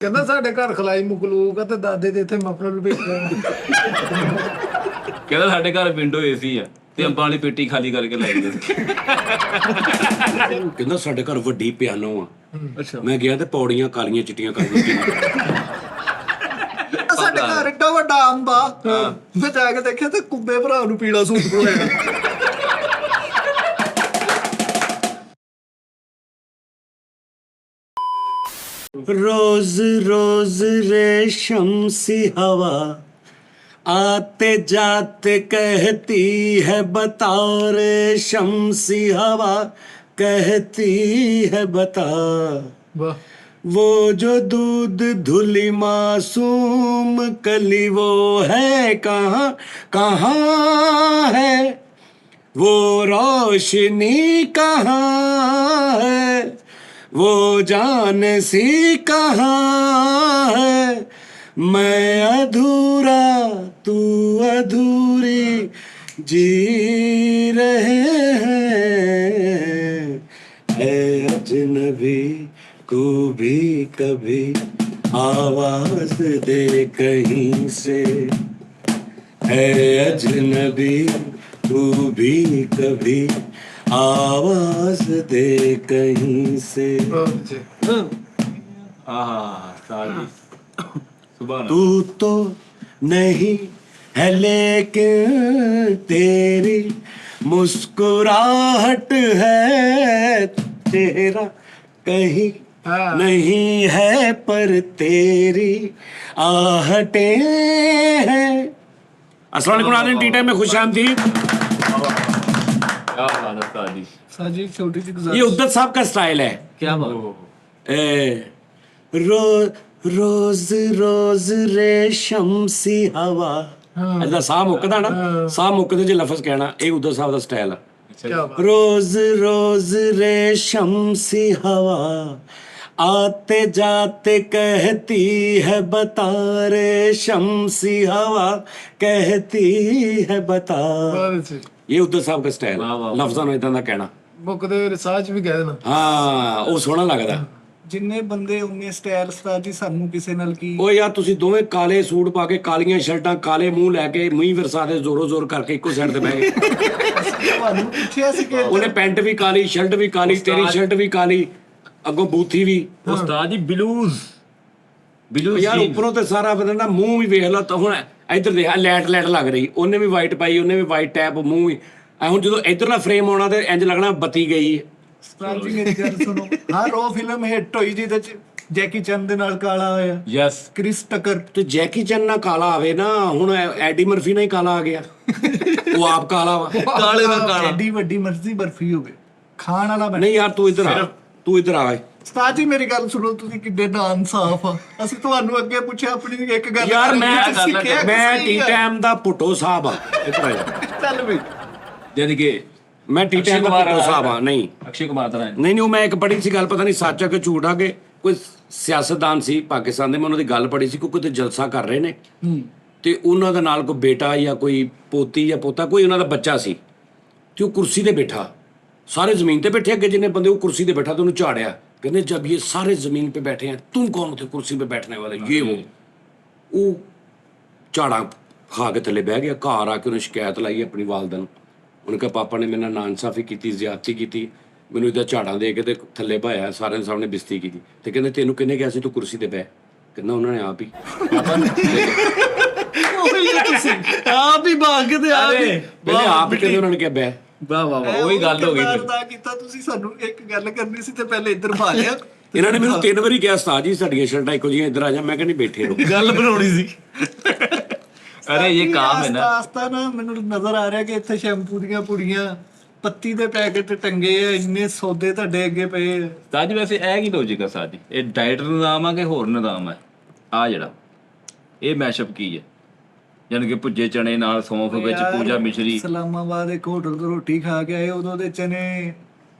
ਕਹਿੰਦਾ ਸਾਡੇ ਘਰ ਖਲਾਈ ਮੁਕਲੂਕ ਆ ਤੇ ਦਾਦੇ ਦੇ ਇੱਥੇ ਮਫਲਰ ਲਪੇਟਿਆ। ਕਹਿੰਦਾ ਸਾਡੇ ਘਰ ਵਿੰਡੋ ਏਸੀ ਆ ਤੇ ਅੰਬਾਂ ਵਾਲੀ ਪੇਟੀ ਖਾਲੀ ਕਰਕੇ ਲਾਈ ਦੇ। ਕਹਿੰਦਾ ਸਾਡੇ ਘਰ ਵੱਡੀ ਪਿਆਨੋ ਆ। ਅੱਛਾ ਮੈਂ ਗਿਆ ਤੇ ਪੌੜੀਆਂ ਕਾਲੀਆਂ ਚਿੱਟੀਆਂ ਕਰ ਦਿੱਤੀਆਂ। ਸਾਡੇ ਘਰ ਏਡਾ ਵੱਡਾ ਅੰਬ ਆ, ਮੈਂ ਜਾ ਕੇ ਦੇਖਿਆ ਤੇ ਕੁੱਬੇ ਭਰਾ ਨੂੰ ਪੀਲਾ ਸੂਟ ਬਣਾਇਆ। रोज रोज रेशम सी हवा आते जाते कहती है बता, रेशम सी हवा कहती है बता, ਵਾਹ वो जो दूध धुली मासूम कली वो है कहाँ कहाँ है, वो रोशनी कहाँ है, वो जान सी कहाँ है, मैं अधूरा तू अधूरी जी रहे हैं, है अजनबी तू भी कभी आवाज दे कहीं से, है अजनबी तू भी कभी आवाज दे कहीं से, ਸਾਜੀ ਸੁਭਾਨ तू तो नहीं है लेकिन तेरी मुस्कुराहट है, तेरा कहीं नहीं है पर तेरी आहटें हैं। अस्सलाम वालेकुम नाज़रीन, टी टाइम में खुश आमदीद। क्या बात है साजी। ਸਾਜੀ ਛੋਟੀ ਜਿਹੀ ਗੁਜ਼ਾਰਿਸ਼। ये उद्दत साहब का स्टाइल है। क्या बात। रोज रोज रेशम सी हवा, ਇਹਦਾ ਸਾਹ ਮੁੱਕਦਾ ਨਾ, ਸਾਹ ਮੁੱਕਦੇ ਜੇ ਲਫ਼ਜ਼ ਕਹਿਣਾ, ਇਹ ਉਦਰ ਸਾਹਿਬ ਦਾ ਸਟਾਈਲ ਆ। क्या बात। रोज रोज रेशम सी हवा आते जाते कहती है बता, रेशम सी हवा कहती है बता, ਬਹੁਤ ਅੱਛੀ। ਇਹ ਉਦਰ ਸਾਹਿਬ ਦਾ ਸਟਾਈਲ ਵਾਹ, ਵਾਹ, ਲਫ਼ਜ਼ਾਂ ਨੂੰ ਇਦਾਂ ਦਾ ਕਹਿਣਾ। ਮੁੱਕਦੇ ਰਿਸਾਰਚ ਵੀ ਕਹਿ ਦੇਣਾ। ਹਾਂ ਉਹ ਸੋਹਣਾ ਲੱਗਦਾ। ਜਿੰਨੇ ਬੰਦੇ ਉਨੇ ਸਟਾਈਲ ਸਟਾਰ ਜੀ, ਸਾਨੂੰ ਕਿਸੇ ਨਾਲ ਕੀ। ਓ ਯਾਰ ਤੁਸੀਂ ਦੋਵੇਂ ਕਾਲੇ ਸੂਟ ਪਾ ਕੇ, ਕਾਲੀਆਂ ਸ਼ਰਟਾਂ, ਕਾਲੇ ਮੂੰਹ ਲੈ ਕੇ, ਮੂੰਹ ਵਰਸਾ ਦੇ ਜ਼ੋਰੋ ਜ਼ੋਰ ਕਰਕੇ ਇੱਕੋ ਸਾਈਡ ਤੇ ਬਹਿ ਗਏ। ਤੁਹਾਨੂੰ ਪੁੱਛਿਆ ਸੀ ਕਿ ਉਹਨੇ ਪੈਂਟ ਵੀ ਕਾਲੀ, ਸ਼ਰਟ ਵੀ ਕਾਲੀ, ਤੇਰੀ ਸ਼ਰਟ ਵੀ ਕਾਲੀ, ਅੱਗੋਂ ਬੂਥੀ ਵੀ। ਉਸਤਾਦ ਜੀ ਬਲੂਜ਼ ਯਾਰ ਉੱਪਰੋਂ ਤੇ ਸਾਰਾ ਬੰਦਾ ਨਾ, ਮੂੰਹ ਵੀ ਵੇਖ ਲਾ ਤਾਂ ਹੁਣ ਇੱਧਰ ਦੇਖ, ਲੈਟ ਲੈਟ ਲੱਗ ਰਹੀ, ਉਹਨੇ ਵੀ ਵਾਈਟ ਪਾਈ, ਉਹਨੇ ਵੀ ਵਾਈਟ ਟੈਪ, ਮੂੰਹ ਵੀ ਐ। ਹੁਣ ਜਦੋਂ ਇੱਧਰਲਾ ਫਰੇਮ ਆਉਣਾ ਤੇ ਇੰਜ ਲੱਗਣਾ ਬੱਤੀ ਗਈ ਹੈ। ਸਟਾਰ ਜੀ ਮੇਰੀ ਗੱਲ ਸੁਣੋ, ਹਰ ਉਹ ਫਿਲਮ ਹਿੱਟ ਹੋਈ ਜਿਹਦੇ ਚ ਜੈਕੀ ਚੰਨ ਦੇ ਨਾਲ ਕਾਲਾ ਹੋਇਆ, ਯੈਸ ਕ੍ਰਿਸ ਟਕਰ। ਤੇ ਜੈਕੀ ਚੈਨ ਨਾਲ ਕਾਲਾ ਆਵੇ ਨਾ, ਹੁਣ ਐਡੀ ਮਰਫੀ ਨਾਲ ਹੀ ਕਾਲਾ ਆ ਗਿਆ। ਉਹ ਆਪ ਕਾਲਾ ਵਾ। ਕਾਲੇ ਦਾ ਕਾਲਾ। ਐਡੀ ਵੱਡੀ ਮਰਜ਼ੀ ਬਰਫੀ ਹੋਵੇ, ਖਾਣ ਵਾਲਾ ਬਣੇ। ਨਹੀਂ ਯਾਰ ਤੂੰ ਇੱਧਰ ਆ, ਤੂੰ ਇੱਧਰ ਆ। ਸਟਾਰ ਜੀ ਮੇਰੀ ਗੱਲ ਸੁਣੋ, ਤੁਸੀਂ ਕਿੱਡੇ ਨਾ ਇਨਸਾਫ ਆ। ਅਸੀਂ ਤੁਹਾਨੂੰ ਅੱਗੇ ਪੁੱਛਿਆ ਆਪਣੀ ਇੱਕ ਗੱਲ। ਯਾਰ ਮੈਂ ਸਹੀ ਟੀ ਆ। ਟਾਈਮ ਦਾ ਪੁੱਟੋ ਸਾਹਿਬ ਆ। ਇੱਧਰ ਆ ਜਾ। ਚੱਲ ਵੀ ਯਾਨੀ ਕਿ ਮੈਂ ਟੀ ਟਾਈਮ ਦਾ ਪੁੱਟੋ ਸਾਹਿਬ ਆ। ਨਹੀਂ ਅਕਸ਼ੇ ਕੁਮਾਰ ਦਾ ਨਹੀਂ ਉਹ ਮੈਂ ਇੱਕ ਪੜ੍ਹੀ ਸੀ ਗੱਲ, ਪਤਾ ਨਹੀਂ ਸੱਚ ਆ ਕਿ ਝੂਠ ਆ, ਕਿ ਕੋਈ ਸਿਆਸਤਦਾਨ ਸੀ ਪਾਕਿਸਤਾਨ ਦੇ, ਮੈਂ ਉਹਨਾਂ ਦੀ ਗੱਲ ਪੜ੍ਹੀ ਸੀ, ਕਿਉਂਕਿ ਤੇ ਜਲਸਾ ਕਰ ਰਹੇ ਨੇ ਤੇ ਉਹਨਾਂ ਦੇ ਨਾਲ ਕੋਈ ਬੇਟਾ ਜਾਂ ਕੋਈ ਪੋਤੀ ਜਾਂ ਪੋਤਾ, ਕੋਈ ਉਹਨਾਂ ਦਾ ਬੱਚਾ ਸੀ ਤੇ ਉਹ ਕੁਰਸੀ ਤੇ ਬੈਠਾ, ਸਾਰੇ ਜ਼ਮੀਨ ਤੇ ਬੈਠੇ, ਅੱਗੇ ਜਿੰਨੇ ਬੰਦੇ, ਉਹ ਕੁਰਸੀ ਤੇ ਬੈਠਾ ਤੇ ਉਹਨੂੰ ਝਾੜਿਆ, ਕਹਿੰਦੇ ਜਬ ਇਹ ਸਾਰੇ ਜ਼ਮੀਨ पे बैठे हैं तुम कौन थे कुर्सी पे बैठने वाले, ये ਉਹ ਝਾੜਾਂ ਖਾ ਕੇ ਥੱਲੇ ਬਹਿ ਗਿਆ। ਘਰ ਆ ਕੇ ਉਹਨੇ ਸ਼ਿਕਾਇਤ ਲਾਈ ਆਪਣੀ ਵਾਲਦਾ ਨੂੰ, ਉਹਨੇ ਕਿਹਾ ਪਾਪਾ ਨੇ ਮੇਰੇ ਨਾਲ ਨਾਇਨਸਾਫੀ ਕੀਤੀ, ਜ਼ਿਆਦਤੀ ਕੀਤੀ, ਮੈਨੂੰ ਇਹਦਾ ਝਾੜਾਂ ਦੇ ਕੇ ਤੇ ਥੱਲੇ ਭਾਇਆ, ਸਾਰਿਆਂ ਦੇ ਸਾਹਮਣੇ ਬਿਸਤੀ ਕੀਤੀ। ਤੇ ਕਹਿੰਦੇ ਤੈਨੂੰ ਕਿਹਨੇ ਕਿਹਾ ਸੀ ਤੂੰ ਕੁਰਸੀ ਤੇ ਬਹਿ? ਕਹਿੰਦਾ ਉਹਨਾਂ ਨੇ ਆਪ ਹੀ। ਆਪ ਹੀ ਭਾਗਦੇ ਆ ਗਏ। ਕਹਿੰਦੇ ਆਪ ਹੀ ਕਹਿੰਦੇ ਉਹਨਾਂ ਨੇ ਕਿਹਾ ਬਹਿ। ਵਾਹ ਵਾਹ ਵਾਹ, ਉਹੀ ਗੱਲ ਹੋ ਗਈ। ਕਿਰਦਾਰ ਕੀਤਾ ਤੁਸੀਂ। ਸਾਨੂੰ ਇੱਕ ਗੱਲ ਕਰਨੀ ਸੀ ਤੇ ਪਹਿਲੇ ਇੱਧਰ ਭਾ ਲਿਆ। ਇਹਨਾਂ ਨੇ ਮੈਨੂੰ 3 ਵਾਰੀ ਕਿਹਾ ਉਸਤਾਦ ਜੀ ਸਾਡੀਆਂ ਸ਼ਰਟਾਂ ਇੱਕੋ ਜਿਹੀਆਂ, ਇੱਧਰ ਆ ਜਾ। ਮੈਂ ਕਹਿੰਦੀ ਬੈਠੇ ਰਹੋ, ਗੱਲ ਬਣਾਉਣੀ ਸੀ। ਅਰੇ ਇਹ ਕੰਮ ਹੈ ਨਾ, ਆਸਤਾ ਨਾ ਮੈਨੂੰ ਨਜ਼ਰ ਆ ਰਿਹਾ ਕਿ ਇੱਥੇ ਸ਼ੈਂਪੂ ਦੀਆਂ ਪੁੜੀਆਂ, ਪੱਤੀ ਦੇ ਪੈਕੇਟ ਟੰਗੇ ਆ, ਇੰਨੇ ਸੌਦੇ ਤੁਹਾਡੇ ਅੱਗੇ ਪਏ ਆ। ਸਾਜੀ ਵੈਸੇ ਇਹ ਕੀ ਲੌਜੀਕ ਆ ਸਾਜੀ? ਇਹ ਡਾਈਟ ਨਿਜ਼ਾਮ ਆ ਕਿ ਹੋਰ ਨਿਜ਼ਾਮ ਹੈ? ਆ ਜਿਹੜਾ ਇਹ ਮੈਸ਼ਅਪ ਕੀ ਹੈ? ਯਾਨੀ ਕਿ ਭੁੱਜੇ ਚਨੇ ਨਾਲ ਸੌਂਫ ਵਿੱਚ ਪੂਜਾ ਮਿਸ਼ਰੀ। ਇਸਲਾਮਾਬਾਦ ਇੱਕ ਹੋਟਲ ਤੋਂ ਰੋਟੀ ਖਾ ਕੇ ਆਏ, ਉਦੋਂ ਦੇ ਚਨੇ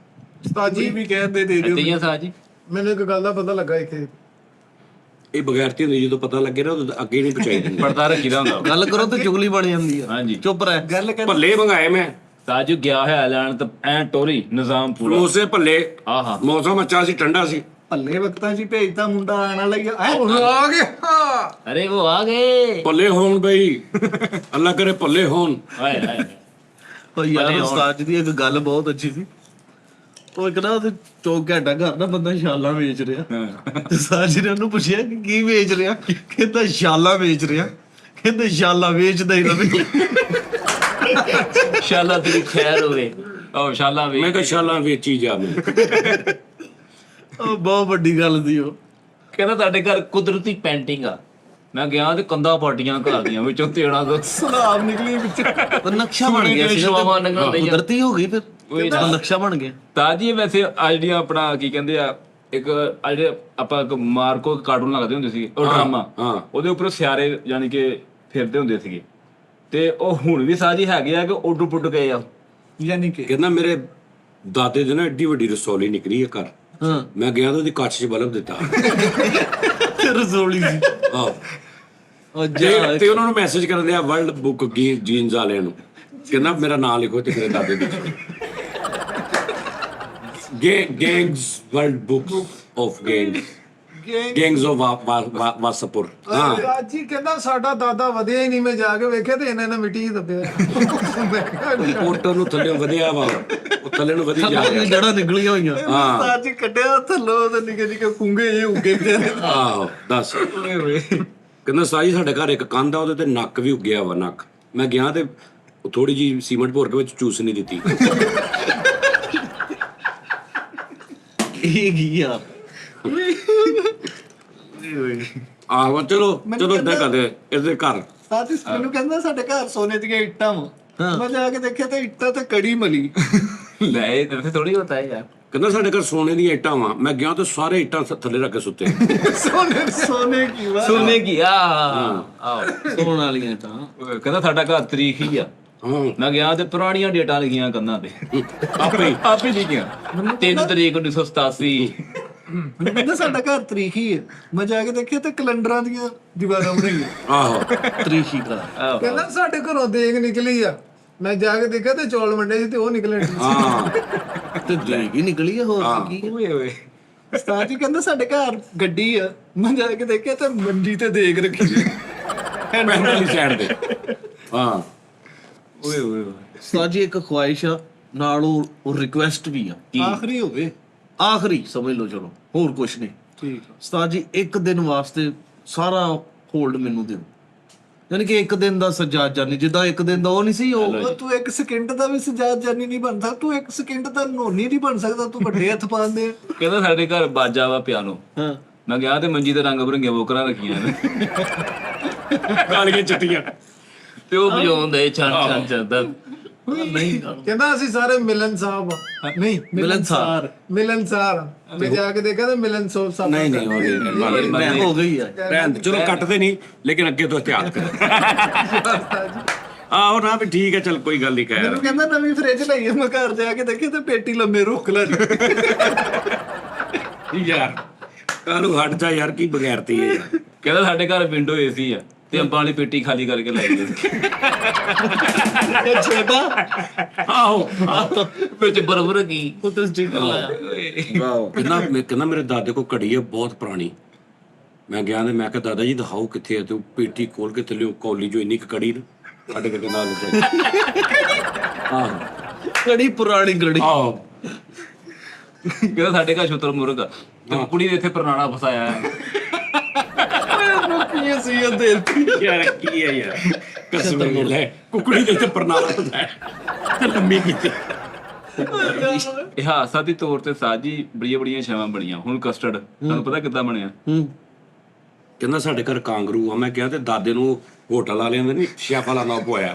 ਉਸਤਾਦ ਜੀ ਵੀ ਕਹਿੰਦੇ ਦੇ ਦਿਓ। ਤੀਆਂ ਸਾਜੀ ਮੈਨੂੰ ਇੱਕ ਗੱਲ ਦਾ ਪਤਾ ਲੱਗਾ ਇੱਥੇ, ਇਹ ਬਗੈਰਤੀ ਹੁੰਦੀ, ਜਦੋਂ ਪਤਾ ਲੱਗੇ ਨਾ ਉਦੋਂ ਅੱਗੇ ਨਹੀਂ ਪਹੁੰਚਾਈ ਦਿੰਦੇ। ਪਰਦਾ ਰੱਖੀਦਾ ਹੁੰਦਾ। ਗੱਲ ਕਰੋ ਤੇ ਚੁਗਲੀ ਬਣ ਜਾਂਦੀ ਆ। ਹਾਂਜੀ ਚੁੱਪ ਰਹਿ। ਗੱਲ ਕਰ। ਭੱਲੇ ਮੰਗਾਏ ਮੈਂ, ਸਾਜੂ ਗਿਆ ਹੋਇਆ ਲੈਣ ਤਾਂ ਐ ਟੋਰੀ ਨਿਜ਼ਾਮ ਪੂਰਾ। ਸਮੋਸੇ ਭੱਲੇ, ਆਹਾ ਮੌਸਮ ਅੱਛਾ ਸੀ, ਠੰਡਾ ਸੀ। ਭੱਲੇ ਵਕਤਾਂ 'ਚ ਹੀ ਭੇਜਤਾ ਮੁੰਡਾ ਆਣ ਵਾਲਾ ਹੀ ਆ ਗਿਆ। ਅਰੇ ਉਹ ਆ ਗਏ। ਭੱਲੇ ਹੋਣ ਬਈ, ਅੱਲਾ ਕਰੇ ਭੱਲੇ ਹੋਣ। ਹਾਏ ਹਾਏ। ਉਹ ਯਾਰ ਉਸਤਾਦ ਜੀ ਦੀ ਇੱਕ ਗੱਲ ਬਹੁਤ ਅੱਛੀ ਸੀ। ਉਹ ਇੱਕ ਨਾ ਉਹਦੇ ਚੌਕ ਘੰਟਾ ਘਰ ਨਾ ਬੰਦਾ ਸ਼ਾਲਾਂ ਵੇਚ ਰਿਹਾ, ਤੇ ਉਸਤਾਦ ਜੀ ਨੇ ਉਹਨੂੰ ਪੁੱਛਿਆ ਕਿ ਕੀ ਵੇਚ ਰਿਹਾ, ਕਹਿੰਦਾ ਸ਼ਾਲਾਂ ਵੇਚ ਰਿਹਾ। ਕਹਿੰਦੇ ਸ਼ਾਲਾਂ ਵੇਚਦਾ ਹੀ ਰਵੇ। ਸ਼ਾਲਾ ਤੇਰੀ ਖੈਰ ਹੋਵੇ। ਉਹ ਸ਼ਾਲਾ ਮੈਂ ਕਿਹਾ ਸ਼ਾਲਾਂ ਵੇਚੀ ਜਾਵੇ। ਉਹ ਬਹੁਤ ਵੱਡੀ ਗੱਲ ਸੀ ਉਹ। ਕਹਿੰਦਾ ਤੁਹਾਡੇ ਘਰ ਕੁਦਰਤੀ ਪੈਂਟਿੰਗ ਆ। ਮੈਂ ਗਿਆ ਤੇ ਕੰਧਾਂ ਪਾਟੀਆਂ ਘਰ ਦੀਆਂ ਵਿੱਚੋਂ ਤੇੜਾ ਦਾ ਸਲਾਬ ਨਿਕਲੀ ਵਿੱਚ। ਉਹ ਨਕਸ਼ਾ ਬਣ ਗਿਆ ਸੀ, ਸ਼ਵਾਵਾਂ ਲੰਘਣ ਡਈਆਂ। ਕੁਦਰਤੀ ਹੋ ਗਈ ਫਿਰ, ਉਹੀ ਨਾ। ਉਹ ਨਕਸ਼ਾ ਬਣ ਗਿਆ। ਤਾਂ ਜੀ ਵੈਸੇ ਅੱਜ ਜਿਹੜੀਆਂ ਆਪਣਾ ਕੀ ਕਹਿੰਦੇ ਆ, ਇੱਕ ਜਿਹੜੇ ਆਪਾਂ ਇੱਕ ਮਾਰਕੋ ਕਾਰਟੂਨ ਲੱਗਦੇ ਹੁੰਦੇ ਸੀ, ਉਹ ਡਰਾਮਾ, ਹਾਂ। ਉਹਦੇ ਉੱਪਰ ਸਿਆਰੇ ਯਾਨੀ ਕਿ ਫਿਰਦੇ ਹੁੰਦੇ ਸੀਗੇ, ਤੇ ਉਹ ਹੁਣ ਵੀ ਸਾਜੀ ਹੈਗੇ ਆ ਕਿ ਉੱਡ ਪੁੱਡ ਗਏ ਆ। ਯਾਨੀ ਕਿ ਕਹਿੰਦਾ ਮੇਰੇ ਦਾਦੇ ਦੇ ਨਾ ਏਡੀ ਵੱਡੀ ਰਸੌਲੀ ਨਿਕਲੀ ਹੈ ਘਰ। ਹਾਂ, ਮੈਂ ਗਿਆ ਤਾਂ ਉਹਦੀ ਕੱਚ 'ਚ ਬਲਬ ਦਿੱਤਾ। ਤੇ ਰਸੋਲੀ ਸੀ। ਆਹ ਉਹ ਜਾ ਤੇ ਉਹਨਾਂ ਨੂੰ ਮੈਸੇਜ ਕਰਨ ਦਿਆ ਵਰਲਡ ਬੁੱਕ ਜੀਨਸ ਵਾਲਿਆਂ ਨੂੰ, ਕਹਿੰਦਾ ਮੇਰਾ ਨਾਮ ਲਿਖੋ ਤੇ ਮੇਰੇ ਦਾਦੇ ਦੀ gangs world book of gangs of Wasseypur. ਹਾਂ ਅੱਜ ਹੀ ਕਹਿੰਦਾ ਸਾਡਾ ਦਾਦਾ ਵਧਿਆ ਹੀ ਨਹੀਂ, ਮੈਂ ਜਾ ਕੇ ਵੇਖਿਆ ਤੇ ਇਹਨਾਂ ਨੇ ਮਿੱਟੀ 'ਚ ਦੱਬਿਆ। ਮੈਂ ਕਿਹਾ ਪੋਰਟਰ ਨੂੰ ਥੱਲੇ ਵਧਿਆ ਵਾ, ਉਹ ਥੱਲੇ ਨੂੰ ਵਧੀ ਜਾ ਰਿਹਾ। ਜੜਾ ਨਿਕਲੀਆਂ ਹੋਈਆਂ। ਹਾਂ ਉਸਤਾਦ ਜੀ ਕੱਢਿਆ ਥੱਲੋਂ ਤੇ ਨਿੱਕੇ ਨਿੱਕੇ ਕੁੰਗੇ ਜਿਹੇ ਉੱਗੇ ਪਏ ਨੇ। ਆਹੋ ਦੱਸ। ਓਏ ਹੋਏ। ਕਹਿੰਦਾ ਸਾਈ ਸਾਡੇ ਘਰ ਇੱਕ ਕੰਧ ਆ, ਉਹਦੇ ਤੇ ਨੱਕ ਵੀ ਉੱਗਿਆ ਵਾ ਨੱਕ। ਮੈਂ ਗਿਆ ਤੇ ਥੋੜੀ ਜੀ ਸੀਮੈਂਟ ਭੋਰ ਕੇ ਵਿੱਚ ਚੂਸ ਨਹੀਂ ਦਿੱਤੀ। ਇਹ ਕੀ ਯਾਰ। ਆਹੋ ਚਲੋ ਏਦਾਂ ਕਰਦੇ ਇਹਦੇ ਘਰ। ਉਸਤਾਦ ਜੀ ਮੈਨੂੰ ਕਹਿੰਦਾ ਸਾਡੇ ਘਰ ਸੋਨੇ ਦੀਆਂ ਇੱਟਾਂ ਵਾ। ਮੈਂ ਜਾ ਕੇ ਦੇਖਿਆ ਤੇ ਇੱਟਾਂ ਤੇ ਕੜੀ ਮਲੀ। ਲੈ ਇਹ ਤੇ ਥੋੜੀ ਹੁੰਦਾ ਹੈ ਯਾਰ। ਕਹਿੰਦਾ ਸਾਡੇ ਘਰ ਸੋਨੇ ਦੀਆਂ ਇੱਟਾਂ ਵਾ। ਮੈਂ ਗਿਆ ਤੇ ਸਾਰੇ ਇੱਟਾਂ ਥੱਲੇ ਰੱਖ ਕੇ ਸੁੱਤੇ। ਸੋਨੇ ਕੀ ਵਾ। ਸੋਨੇ ਕੀ ਆ। ਆਹ ਸੋਣ ਵਾਲੀਆਂ ਤਾਂ ਕਹਿੰਦਾ ਸਾਡਾ ਘਰ ਤਰੀਕ ਹੀ ਆ। ਹਾਂ ਮੈਂ ਗਿਆ ਤੇ ਪੁਰਾਣੀਆਂ ਡੇਟਾਂ ਲਿਖੀਆਂ ਕੰਨਾਂ ਤੇ, ਆਪੇ ਲਿਖੀਆਂ 3 ਤਰੀਕ 1987। ਮੈਨੂੰ ਕਹਿੰਦਾ ਸਾਡਾ ਘਰ ਤਰੀਕ ਹੀ ਹੈ। ਮੈਂ ਜਾ ਕੇ ਦੇਖਿਆ ਤੇ ਕੈਲੰਡਰਾਂ ਦੀਆਂ ਦੀਵਾਰਾਂ ਬਣਾਈਆਂ। ਆਹੋ ਤਰੀਖੀ ਕਰ। ਕਹਿੰਦਾ ਸਾਡੇ ਘਰੋਂ ਦੇਗ ਨਿਕਲੀ ਆ। ਮੈਂ ਜਾ ਕੇ ਦੇਖਿਆ ਤੇ ਚੌਲ ਵੰਡੇ ਸੀ ਤੇ ਉਹ ਨਿਕਲੇ। ਹਾਂ ਤੇ ਦੇਗੀ ਨਿਕਲੀ ਆ, ਹੋਰ ਕੀ ਹੈ। ਓਏ ਓਏ। ਉਸਤਾਦ ਜੀ ਕਹਿੰਦਾ ਸਾਡੇ ਘਰ ਗੱਡੀ ਆ। ਮੈਂ ਜਾ ਕੇ ਦੇਖਿਆ ਤੇ ਮੰਡੀ ਤੇ ਦੇਗ ਰੱਖੀ ਹੈ। ਪੈਂਟ ਵਾਲੀ ਸਾਈਡ ਤੇ। ਹਾਂ ਓਏ ਓਏ। ਸਾਜੀ ਇੱਕ ਖੁਆਇਸ਼ ਆ ਨਾਲ, ਉਹ ਰਿਕੁਐਸਟ ਵੀ ਆ। ਆਖਰੀ ਹੋਵੇ। ਆਖਰੀ ਸਮਝ ਲਓ, ਚਲੋ ਹੋਰ ਕੁਛ ਨਹੀਂ। ਠੀਕ ਉਸਤਾਦ ਜੀ ਇੱਕ ਦਿਨ ਵਾਸਤੇ ਸਾਰਾ ਹੋਲਡ ਮੈਨੂੰ ਦਿਓ। ਯਾਨੀ ਕਿ ਇੱਕ ਦਿਨ ਦਾ ਸਜਾਦ ਜਾਨੀ, ਜਿੱਦਾਂ ਇੱਕ ਦਿਨ ਦਾ ਉਹ ਨਹੀਂ ਸੀ ਉਹ। ਤੂੰ ਇੱਕ ਸਕਿੰਟ ਦਾ ਵੀ ਸਜਾਦ ਜਾਨੀ ਨਹੀਂ ਬਣ ਸਕਦਾ। ਤੂੰ ਇੱਕ ਸਕਿੰਟ ਦਾ ਨੋਨੀ ਨਹੀਂ ਬਣ ਸਕਦਾ। ਤੂੰ ਵੱਡੇ ਹੱਥ ਪਾਉਂਦੇ ਆ। ਕਹਿੰਦਾ ਸਾਡੇ ਘਰ ਬਾਜਾ ਵਾ ਪਿਆਨੋ। ਹਾਂ, ਮੈਂ ਗਿਆ ਤੇ ਮੰਜੀ ਤੇ ਰੰਗ ਬਰੰਗੀਆਂ ਬੋਕਰਾਂ ਰੱਖੀਆਂ ਨੇ ਕਾਲੀਆਂ ਚਿੱਟੀਆਂ। ਤੇ ਉਹ ਵਜਾਉਂਦੇ ਛਣ ਛਣ ਚੱਲਦਾ। ਨਹੀਂ ਕਹਿੰਦਾ ਅਸੀਂ ਸਾਰੇ ਮਿਲਨ ਸਾਹਿਬ ਆ। ਨਹੀਂ ਮਿਲਨਸਾਰ। ਮਿਲਨਸਾਰ ਆ। ਮੈਂ ਜਾ ਕੇ ਦੇਖਿਆ ਤੇ ਮਿਲਨ ਸਾਹਿਬ ਨਹੀਂ ਨਹੀਂ ਹੋ ਗਈ ਮੈਂ ਹੋ ਗਈ ਆ। ਰਹਿਣ ਦੇ, ਚਲੋ ਕੱਟਦੇ ਨਹੀਂ ਲੇਕਿਨ ਅੱਗੇ ਤੋਂ ਇhtiyat ਕਰ। ਆਹੋ ਨਾ ਵੀ ਠੀਕ ਹੈ, ਚਲ ਕੋਈ ਗੱਲ ਨਹੀਂ ਕਹਿ ਮੈਨੂੰ ਕਹਿੰਦਾ ਨਵੀਂ ਫ੍ਰਿਜ ਲਈ ਆ। ਮੈਂ ਘਰ ਜਾ ਕੇ ਦੇਖਿਆ ਤੇ ਪੇਟੀ ਲੰਮੇ ਰੁੱਖ ਲਾ ਯਾਰ ਕਾਹਨੂੰ ਹਟ ਜਾ ਯਾਰ, ਕੀ ਬਗੈਰਤੀ ਹੈ ਯਾਰ। ਕਹਿੰਦਾ ਸਾਡੇ ਘਰ ਵਿੰਡੋ ਏਸੀ ਆ ਤੇ ਅੰਬਾਂ ਵਾਲੀ ਪੇਟੀ ਖਾਲੀ ਕਰਕੇ ਲੈ ਗਏ ਇਹ ਛੋਟਾ ਆਹੋ ਵਿੱਚ ਬਰਬਰ ਕੀ ਉਹ ਤੇ ਸਟੀਕਰ ਲਾਇਆ। ਵਾਓ ਕਹਿੰਦਾ ਮੇਰੇ ਦਾਦੇ ਕੋ ਘੜੀ ਹੈ ਬਹੁਤ ਪੁਰਾਣੀ। ਮੈਂ ਗਿਆ ਤੇ ਮੈਂ ਕਿਹਾ ਦਾਦਾ ਜੀ ਦਿਖਾਓ ਕਿੱਥੇ ਹੈ। ਤੇ ਉਹ ਪੇਟੀ ਖੋਲ ਕੇ ਥੱਲੇ ਕੌਲੀ ਜੋ ਇੰਨੀ ਕੁ ਕੜੀ ਨਾ ਸਾਡੇ ਕਿਤੇ ਨਾਲ ਲੱਗੇ। ਆਹੋ ਕੜੀ ਪੁਰਾਣੀ ਕੜੀ। ਆਹੋ ਕਹਿੰਦਾ ਸਾਡੇ ਘਰ ਛੁੱਤਰ ਮੁਰਗ ਆ ਤੇ ਕੁੜੀ ਨੇ ਇੱਥੇ ਪਰਨਾਣਾ ਫਸਾਇਆ ਹੈ। ਕੀ ਸੀ ਉਹ ਦਿਲ ਯਾਰ ਕੀ ਹੈ ਯਾਰ, ਕਸਮ ਲੈ ਕੁਕੜੀ ਦੇ ਤੇ ਪਰਨਾਲਾ ਹੁੰਦਾ ਲੰਮੀ ਕੀਤੀ। ਇਹ ਹਾਸਾ ਦੀ ਤੌਰ ਤੇ ਸਾਜੀ ਬੜੀਆਂ ਛਾਵਾਂ ਬਣੀਆਂ। ਹੁਣ ਕਸਟਰਡ ਤੁਹਾਨੂੰ ਪਤਾ ਕਿੱਦਾਂ ਬਣਿਆ? ਕਹਿੰਦਾ ਸਾਡੇ ਘਰ ਕਾਂਗਰੂ ਆ। ਮੈਂ ਕਿਹਾ ਤੇ ਦਾਦੇ ਨੂੰ ਹੋਟਲ ਵਾਲਿਆਂ ਦੇ ਨਹੀਂ ਸ਼ੈਫ ਵਾਲਾ ਨਾ ਪਵਾਇਆ।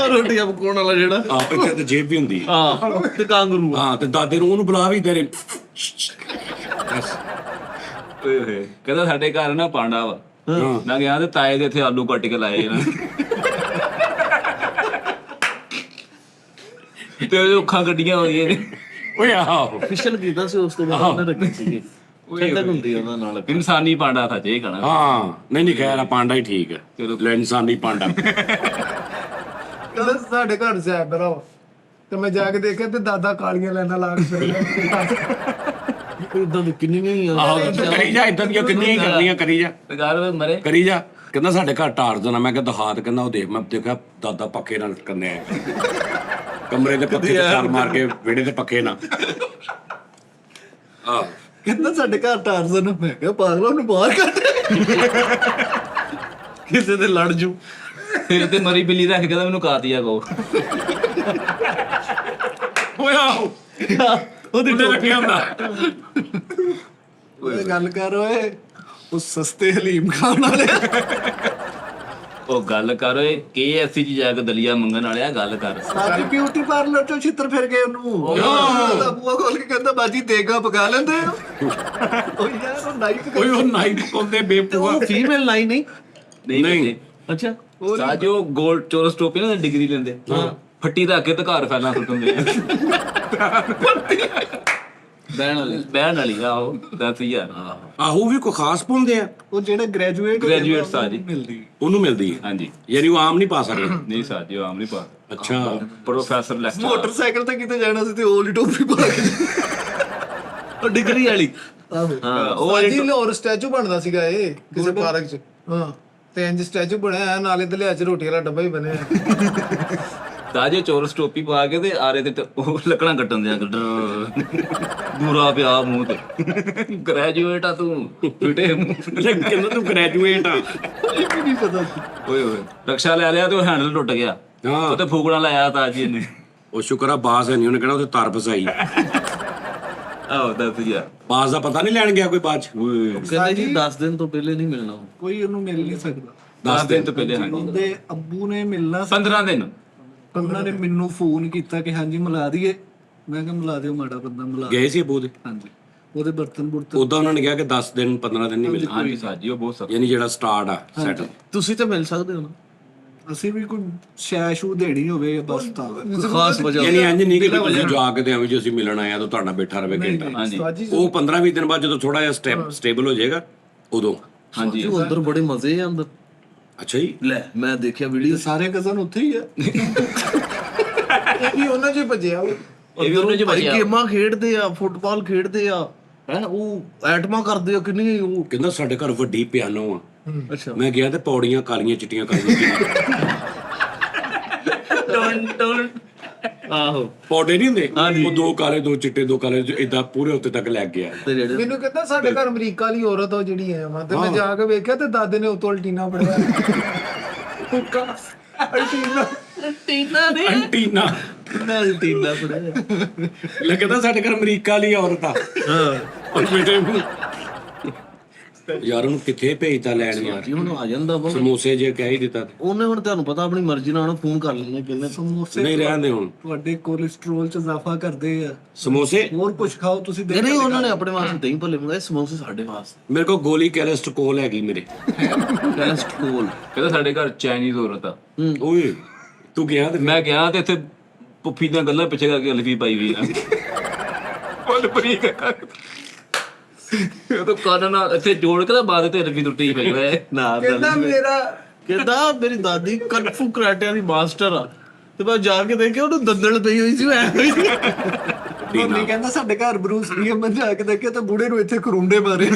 ਰੋਟੀਆਂ ਪਕਾਉਣ ਵਾਲਾ ਜਿਹੜਾ। ਆ ਇੱਥੇ ਤੇ ਜੇਬ ਵੀ ਹੁੰਦੀ। ਹਾਂ, ਤੇ ਕਾਂਗਰੂ। ਹਾਂ ਤੇ ਦਾਦੇ ਨੂੰ ਉਹਨੂੰ ਬੁਲਾ ਵੀ ਤੇਰੇ। ਓਏ ਹੋਏ। ਕਹਿੰਦਾ ਸਾਡੇ ਘਰ ਨਾ ਪਾਂਡਾ ਵਾ। ਮੈਂ ਗਿਆ ਤੇ ਤਾਏ ਦੇ ਇੱਥੇ ਆਲੂ ਕੱਟ ਕੇ ਲਾਏ ਇਹਨਾਂ ਤੇ ਉਹ ਅੱਖਾਂ ਕੱਢੀਆਂ ਹੋਈਆਂ ਨੇ। ਓਏ ਆਹੋ ਫਿਸ਼ਲ ਕੀਤਾ ਸੀ ਉਸ ਤੋਂ ਬਾਅਦ ਉਹਨੇ ਰੱਖੀ ਸੀਗੀ। ਠੰਡਕ ਹੁੰਦੀ ਉਹਨਾਂ ਨਾਲ। ਇਨਸਾਨੀ ਪਾਂਡਾ ਥਾ ਜੇ ਕਹਣਾ। ਹਾਂ ਨਹੀਂ ਖੈਰ ਆ ਪਾਂਡਾ ਹੀ ਠੀਕ ਹੈ। ਚਲੋ। ਲੈ ਇਨਸਾਨੀ ਪਾਂਡਾ। ਕਹਿੰਦਾ ਸਾਡੇ ਘਰ ਸੈਬਰਾ ਵਾ। ਤੇ ਮੈਂ ਜਾ ਕੇ ਦੇਖਿਆ ਤੇ ਦਾਦਾ ਕਾਲੀਆਂ ਲੈਣਾ ਲਾ ਕੇ ਫਿਰਦਾ। ਇਦਾਂ ਦੀ ਕਿੰਨੀਆਂ ਹੀ ਆ। ਆਹੋ ਤੂੰ ਕਰੀ ਜਾ, ਇਦਾਂ ਦੀਆਂ ਕਿੰਨੀਆਂ ਹੀ ਕਰਨੀਆਂ, ਕਰੀ ਜਾ ਤੇ ਗੱਲ ਮਰੇ ਕਰੀ ਜਾ। ਕਹਿੰਦਾ ਸਾਡੇ ਘਰ ਟਾਰਜ਼ਨ ਆ। ਮੈਂ ਕਿਹਾ ਦਿਖਾ ਤੇ ਕਹਿੰਦਾ ਉਹ ਦੇਖ। ਮੈਂ ਦੇਖਿਆ ਦਾਦਾ ਪੱਖੇ ਨਾਲ ਕੰਨੇ ਆ, ਕਮਰੇ ਦੇ ਪੱਖੇ ਤੇ ਛਾਲ ਮਾਰ ਕੇ ਵਿਹੜੇ ਦੇ ਪੱਖੇ ਨਾਲ। ਆਹ ਕਹਿੰਦਾ ਸਾਡੇ ਘਰ ਟਾਰਜ਼ਨ। ਮੈਂ ਕਿਹਾ ਪਾਗਲ ਉਹਨੂੰ ਬਾਹਰ ਕੱਢ। ਕਿਸੇ ਦੇ ਲੜ ਜੂ। ਫਿਰ ਤੇ ਮਰੀ ਬਿੱਲੀ ਰੱਖ ਕੇ ਕਹਿੰਦਾ ਮੈਨੂੰ ਕਾਤੀਆ ਕਹੋ। ਓਏ ਆਹੋ ਉਹਦੀ ਰੱਖਿਆ ਹੁੰਦਾ। ਓਏ ਗੱਲ ਕਰ ਓਏ, ਉਹ ਸਸਤੇ ਹਲੀਮ ਖਾਣ ਵਾਲੇ। ਉਹ ਗੱਲ ਕਰ ਓਏ, KFC 'ਚ ਜਾ ਕੇ ਦਲੀਆ ਮੰਗਣ ਵਾਲਿਆ ਗੱਲ ਕਰ। ਸਾਡੀ ਬਿਊਟੀ ਪਾਰਲਰ ਚੋਂ ਛਿੱਤਰ ਫਿਰ ਗਏ ਉਹਨੂੰ। ਉਹਦਾ ਬੂਆ ਖੋਲ ਕੇ ਕਹਿੰਦਾ ਬਾਜੀ ਦੇਗਾ ਪਕਾ ਲੈਂਦੇ ਹੋ। ਓ ਯਾਰ ਉਹ ਨਾਈਟ ਓਏ ਉਹ ਨਾਈਟ ਪਾਉਂਦੇ ਬੇਪੂਆ। ਫੀਮੇਲ ਲਾਈ ਨਹੀਂ। ਨਹੀਂ ਅੱਛਾ ਸਾਜੋ ਗੋਲਡ ਚੋਰਸ ਟੋਪੀ ਨਾ ਡਿਗਰੀ ਲੈਂਦੇ। ਫੱਟੀ ਰੱਖ ਕੇ ਤੇ ਘਰ ਫੈਲਾਂ ਸੁੱਟਦੇ ਬਹਿਣ ਵਾਲੀ ਆਹੋ 10,000 ਆਹੋ ਵੀ ਕੋਈ ਖਾਸ ਪਾਉਂਦੇ ਆ। ਉਹ ਜਿਹੜੇ ਗ੍ਰੈਜੂਏਟ Graduates ਆ ਜੀ। ਮਿਲਦੀ। ਉਹਨੂੰ ਮਿਲਦੀ ਹੈ ਹਾਂਜੀ। ਯਾਨੀ ਉਹ ਆਮ ਨਹੀਂ ਪਾ ਸਕਦੇ। ਨਹੀਂ ਸਾਜੋ ਆਮ ਨਹੀਂ ਪਾ। ਅੱਛਾ ਪ੍ਰੋਫੈਸਰ ਲੈਕਚਰ ਮੋਟਰਸਾਈਕਲ ਤੇ ਕਿਤੇ ਜਾਣਾ ਸੀ ਤੇ ਓਲੀ ਟੋਪੀ ਪਾ ਕੇ। ਉਹ ਡਿਗਰੀ ਵਾਲੀ। ਉਹ ਜੀ ਲਾਹੌਰ ਸਟੈਚੂ ਬਣਦਾ ਸੀਗਾ ਇਹ ਕਿਸੇ ਪਾਰਕ 'ਚ। ਹਾਂ ਤੇ ਇੰਜ ਸਟੈਚੂ ਬਣਿਆ ਨਾਲੇ ਦਲਿਆ 'ਚ ਰੋਟੀ ਵਾਲਾ ਡੱਬਾ ਹੀ ਬਣਿਆ। ਸਾਜੋ ਚੋਰਸ ਟੋਪੀ ਪਾ ਕੇ ਤੇ ਆਰੇ ਤੇ ਉਹ ਲੱਕੜਾਂ ਕੱਟਣ ਦਿਆ ਦੂਰਾ ਪਿਆ ਮੂੰਹ ਤੇ। ਗ੍ਰੈਜੂਏਟ ਆ ਤੂੰ ਫਿਟੇ ਮੂੰਹ। ਕਹਿੰਦਾ ਤੂੰ ਗ੍ਰੈਜੂਏਟ ਆ। ਇਹ ਨਹੀਂ ਪਤਾ ਸੀ। ਓਏ ਹੋਏ ਰਕਸ਼ਾ ਲੈ ਲਿਆ ਤੇ ਉਹ ਹੈਂਡਲ ਟੁੱਟ ਗਿਆ। ਹਾਂ ਉਹ ਤੇ ਫੂਕਣਾ ਲਾਇਆ ਤਾਂ ਜੀ ਇਹਨੇ। ਉਹ ਸ਼ੁਕਰ ਆ ਬਾਸ ਹੈ ਨਹੀਂ। ਉਹਨੇ ਕਹਿਣਾ ਉਹਦੇ ਤਾਰ ਫਸਾਈ। ਆਹੋ 10,000 ਬਾਸ ਦਾ ਪਤਾ ਨਹੀਂ ਲੈਣ ਗਿਆ ਕੋਈ ਬਾਅਦ ਚ। ਕਹਿੰਦੇ ਜੀ 10 ਦਿਨ ਤੋਂ ਪਹਿਲੇ ਨਹੀਂ ਮਿਲਣਾ। ਕੋਈ ਉਹਨੂੰ ਮਿਲ ਨਹੀਂ ਸਕਦਾ। 10 ਦਿਨ ਤੋਂ ਪਹਿਲੇ ਹਾਂਜੀ ਉਹਦੇ ਅੱਬੂ ਨੇ ਮਿਲਣਾ ਸੀ। 15 ਦਿਨ ਉਹਨਾਂ ਨੇ ਮੈਨੂੰ ਫੋਨ ਕੀਤਾ ਕਿ ਹਾਂਜੀ ਮਿਲਾ ਦਈਏ। ਮੈਂ ਕਿਹਾ ਮਿਲਾ ਦਿਓ, ਮਾੜਾ ਬੰਦਾ ਮਿਲਾ। ਗਏ ਸੀ ਅਬੂ ਦੇ। ਹਾਂਜੀ ਉਹਦੇ ਬਰਤਨ ਬੁਰਤਨ। ਉਦਾਂ ਉਹਨਾਂ ਨੇ ਕਿਹਾ ਕਿ 10 ਦਿਨ 15 ਦਿਨ ਨਹੀਂ ਮਿਲਣਾ। ਹਾਂਜੀ ਸਾਜੀ ਉਹ ਬਹੁਤ ਸਖਤ। ਯਾਨੀ ਜਿਹੜਾ ਸਟਾਰਟ ਆ ਸੈਟ। ਤੁਸੀਂ ਤਾਂ ਮਿਲ ਸਕਦੇ ਹੋ ਨਾ। ਅਸੀਂ ਵੀ ਕੋਈ ਸ਼ੈ ਸ਼ੂ ਦੇਣੀ ਹੋਵੇ ਬਸ ਤਾਂ। ਖਾਸ ਵਜ੍ਹਾ ਯਾਨੀ ਇੰਜ ਨਹੀਂ ਕਿ ਤੁਸੀਂ ਜਾ ਕੇ ਤੇ ਐਵੇਂ ਜੇ ਅਸੀਂ ਮਿਲਣ ਆਏ ਆ ਤਾਂ ਤੁਹਾਡਾ ਬੈਠਾ ਰਵੇ ਘੰਟਾ। ਹਾਂਜੀ ਉਹ 15-20 ਦਿਨ ਬਾਅਦ ਜਦੋਂ ਥੋੜਾ ਜਿਹਾ ਸਟੇਬਲ ਹੋ ਜਾਏਗਾ ਉਦੋਂ। ਹਾਂਜੀ ਅੰਦਰ ਬੜੇ ਮਜ਼ੇ ਆ ਅੰਦਰ। ਅੱਛਾ ਜੀ। ਲੈ ਮੈਂ ਦੇਖਿਆ ਵੀਡੀਓ। ਸਾਰੇ ਕਜ਼ਨ ਉੱਥੇ ਹੀ ਆ। ਇਹ ਵੀ ਉਹਨਾਂ 'ਚ ਹੀ ਭੱਜਿਆ ਉਹ। ਇਹ ਵੀ ਉਹਨੇ ਚ ਭਾਈ ਬਚਿਆ। ਗੇਮਾਂ ਖੇਡਦੇ ਆ, ਫੁੱਟਬਾਲ ਖੇਡਦੇ ਆ, ਹੈ ਉਹ ਐਟਮਾਂ ਕਰਦੇ ਆ ਕਿੰਨੀ ਉਹ। ਕਹਿੰਦਾ ਸਾਡੇ ਘਰ ਵੱਡੀ ਪਿਆਨੋ ਆ। ਅੱਛਾ ਮੈਂ ਗਿਆ ਤੇ ਪੌੜੀਆਂ ਕਾਲੀਆਂ ਚਿੱਟੀਆਂ ਕਾਲੀਆਂ। ਆਹੋ ਪੌੜੇ ਨਹੀਂ ਹੁੰਦੇ ਉਹ 2 ਕਾਲੇ 2 ਚਿੱਟੇ 2 ਕਾਲੇ ਇਦਾਂ ਪੂਰੇ ਉੱਤੇ ਤੱਕ ਲੈ ਗਿਆ। ਤੇ ਜਿਹੜੇ ਮੈਨੂੰ ਕਹਿੰਦਾ ਸਾਡੇ ਘਰ ਅਮਰੀਕਾ ਵਾਲੀ ਔਰਤ ਉਹ ਜਿਹੜੀ ਹੈ ਵਾ ਤੇ ਮੈਂ ਜਾ ਕੇ ਵੇਖਿਆ ਤੇ ਦਾਦੇ ਨੇ ਉਤੋਂ ਅਲਟੀਨਾ ਪੜਿਆ। ਅਲਟੀਨਾ ਐਂਟੀਨਾ ਨਾਲ ਟੀਨਾ ਪੜਿਆ। ਲੱਗਦਾ ਸਾਡੇ ਘਰ ਅਮਰੀਕਾ ਵਾਲੀ ਔਰਤ ਆ। ਔਰ ਬੇਟੇ ਯਾਰ ਉਹਨੂੰ ਕਿੱਥੇ ਭੇਜਤਾ ਲੈਣ ਯਾਰ। ਜੀ ਹੁਣ ਆ ਜਾਂਦਾ ਵਾ। ਸਮੋਸੇ ਜੇ ਕਹਿ ਹੀ ਦਿੱਤਾ ਤੇ। ਉਹਨੇ ਹੁਣ ਤੁਹਾਨੂੰ ਪਤਾ ਆਪਣੀ ਮਰਜ਼ੀ ਨਾਲ ਫੋਨ ਕਰ ਲੈਣਾ ਕਿੰਨੇ। ਸਮੋਸੇ ਨਹੀਂ ਰਹਿੰਦੇ ਹੁਣ ਤੁਹਾਡੇ ਕੋਲੇਸਟ੍ਰੋਲ ਚ ਇਜ਼ਾਫਾ ਕਰਦੇ ਆ। ਸਮੋਸੇ। ਹੋਰ ਕੁਝ ਖਾਓ ਤੁਸੀਂ। ਨਹੀਂ ਉਹਨਾਂ ਨੇ ਆਪਣੇ ਵਾਸਤੇ ਦਹੀਂ ਭੱਲੇ ਮੰਗਾਏ, ਸਮੋਸੇ ਸਾਡੇ ਵਾਸਤੇ। ਮੇਰੇ ਕੋਲ ਗੋਲੀ ਕੋਲੇਸਟ੍ਰੋਲ ਹੈਗੀ ਮੇਰੇ। ਕੋਲ ਕਹਿੰਦਾ ਸਾਡੇ ਘਰ ਚਾਈਨੀਜ਼ ਔਰਤ ਆ। ਓਏ ਤੂੰ ਗਿਆ ਤੇ ਮੈਂ ਗਿਆ ਤੇ ਇੱਥੇ ਪੁੱਫੀ ਦੀਆਂ ਗੱਲਾਂ ਪਿੱਛੇ ਕਰਕੇ ਅਲਫੀ ਪਾਈ ਵੀ ਆ। ਬੋਲ ਬਰੀਕ ਇਹ ਤਾਂ ਕੰਨ ਨਾਲ ਇੱਥੇ ਜੋੜ ਕੇ ਤਾਂ ਬਾਅਦ ਤੇ ਅਲਫੀ ਟੁੱਟੀ ਪਈ ਓਏ। ਨਾ ਕਹਿੰਦਾ ਕਹਿੰਦਾ ਮੇਰੀ ਦਾਦੀ ਕਨਫੂ ਕਰਾਟਿਆਂ ਦੀ ਮਾਸਟਰ ਆ ਤੇ ਮੈਂ ਜਾ ਕੇ ਦੇਖਿਆ ਉਹਨੂੰ ਦੰਦਲ ਪਈ ਹੋਈ ਸੀ। ਮੰਮੀ ਕਹਿੰਦਾ ਸਾਡੇ ਘਰ ਬਰੂਸ ਲੀ ਮੈਂ ਜਾ ਕੇ ਦੇਖਿਆ ਤੇ ਬੁੜੇ ਨੂੰ ਇੱਥੇ ਕਰੁੰਡੇ ਮਾਰੇ।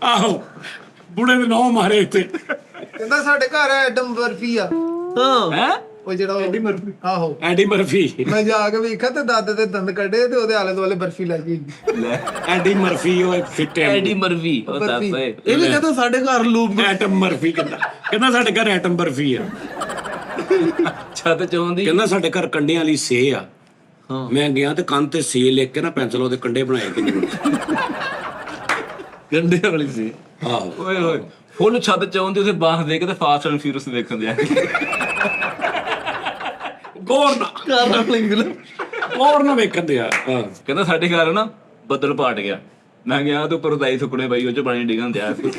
ਆਹੋ ਬੁੜੇ ਦੇ ਨੌ ਮਾਰੇ ਇੱਥੇ। ਕਹਿੰਦਾ ਸਾਡੇ ਘਰ ਐਡਮ ਬਰਫੀ ਆ। ਹਾਂ ਹੈ ਉਹ ਜਿਹੜਾ ਐਡੀ ਮਰਫੀ। ਆਹੋ ਐਡੀ ਮਰਫੀ। ਮੈਂ ਜਾ ਕੇ ਵੇਖਿਆ ਤੇ ਦਾਦੇ ਦੇ ਦੰਦ ਕੱਢੇ ਤੇ ਉਹਦੇ ਆਲੇ ਦੁਆਲੇ ਬਰਫੀ ਲੱਗੀ। ਲੈ ਐਡੀ ਮਰਫੀ ਉਹ ਫਿੱਟ ਹੈ। ਐਡੀ ਮਰਵੀ ਉਹ ਦੱਸ ਓਏ। ਇਹ ਵੀ ਕਹਿੰਦਾ ਸਾਡੇ ਘਰ ਲੂਪ ਐਟਮ ਮਰਫੀ ਕਹਿੰਦਾ ਸਾਡੇ ਘਰ ਐਟਮ ਬਰਫੀ ਆ। ਛੱਤ ਚੋਂਦੀ ਕਹਿੰਦਾ ਸਾਡੇ ਘਰ ਕੰਡਿਆਂ ਵਾਲੀ ਸੇ ਆ। ਮੈਂ ਗਿਆ ਤੇ ਕੰਨ ਤੇ ਸੇ ਲਿਖ ਕੇ ਨਾ ਪੈਨਸਲ ਉਹਦੇ ਕੰਡੇ ਬਣਾਏ ਕਿ ਗੰਡੇ ਵਾਲੀ ਸੀ। ਆਹੋ ਓਏ ਹੋਏ ਫੁੱਲ ਛੱਤ ਚੋਂਦੀ ਉਸੇ ਬਾਂਸ ਦੇ ਕੇ ਤੇ ਫਾਸਟ ਐਂਡ ਫਿਊਰੀਅਸ ਦੇਖਣ ਦਿਆ। ਗੌਰ ਨਾ ਘਰ ਵਾਲੀ ਫਿਲਮ। ਗੌਰ ਨਾ ਵੇਖਣ ਦਿਆ। ਹਾਂ ਕਹਿੰਦਾ ਸਾਡੇ ਘਰ ਨਾ ਬੱਦਲ ਪਾਟ ਗਿਆ। ਮੈਂ ਗਿਆ ਤੇ ਉੱਪਰ ਦਾਈ ਸੁੱਕਣੇ ਪਈ ਉਹ ਚ ਪਾਣੀ ਡਿੱਗਣ ਦਿਆ ਸੀ।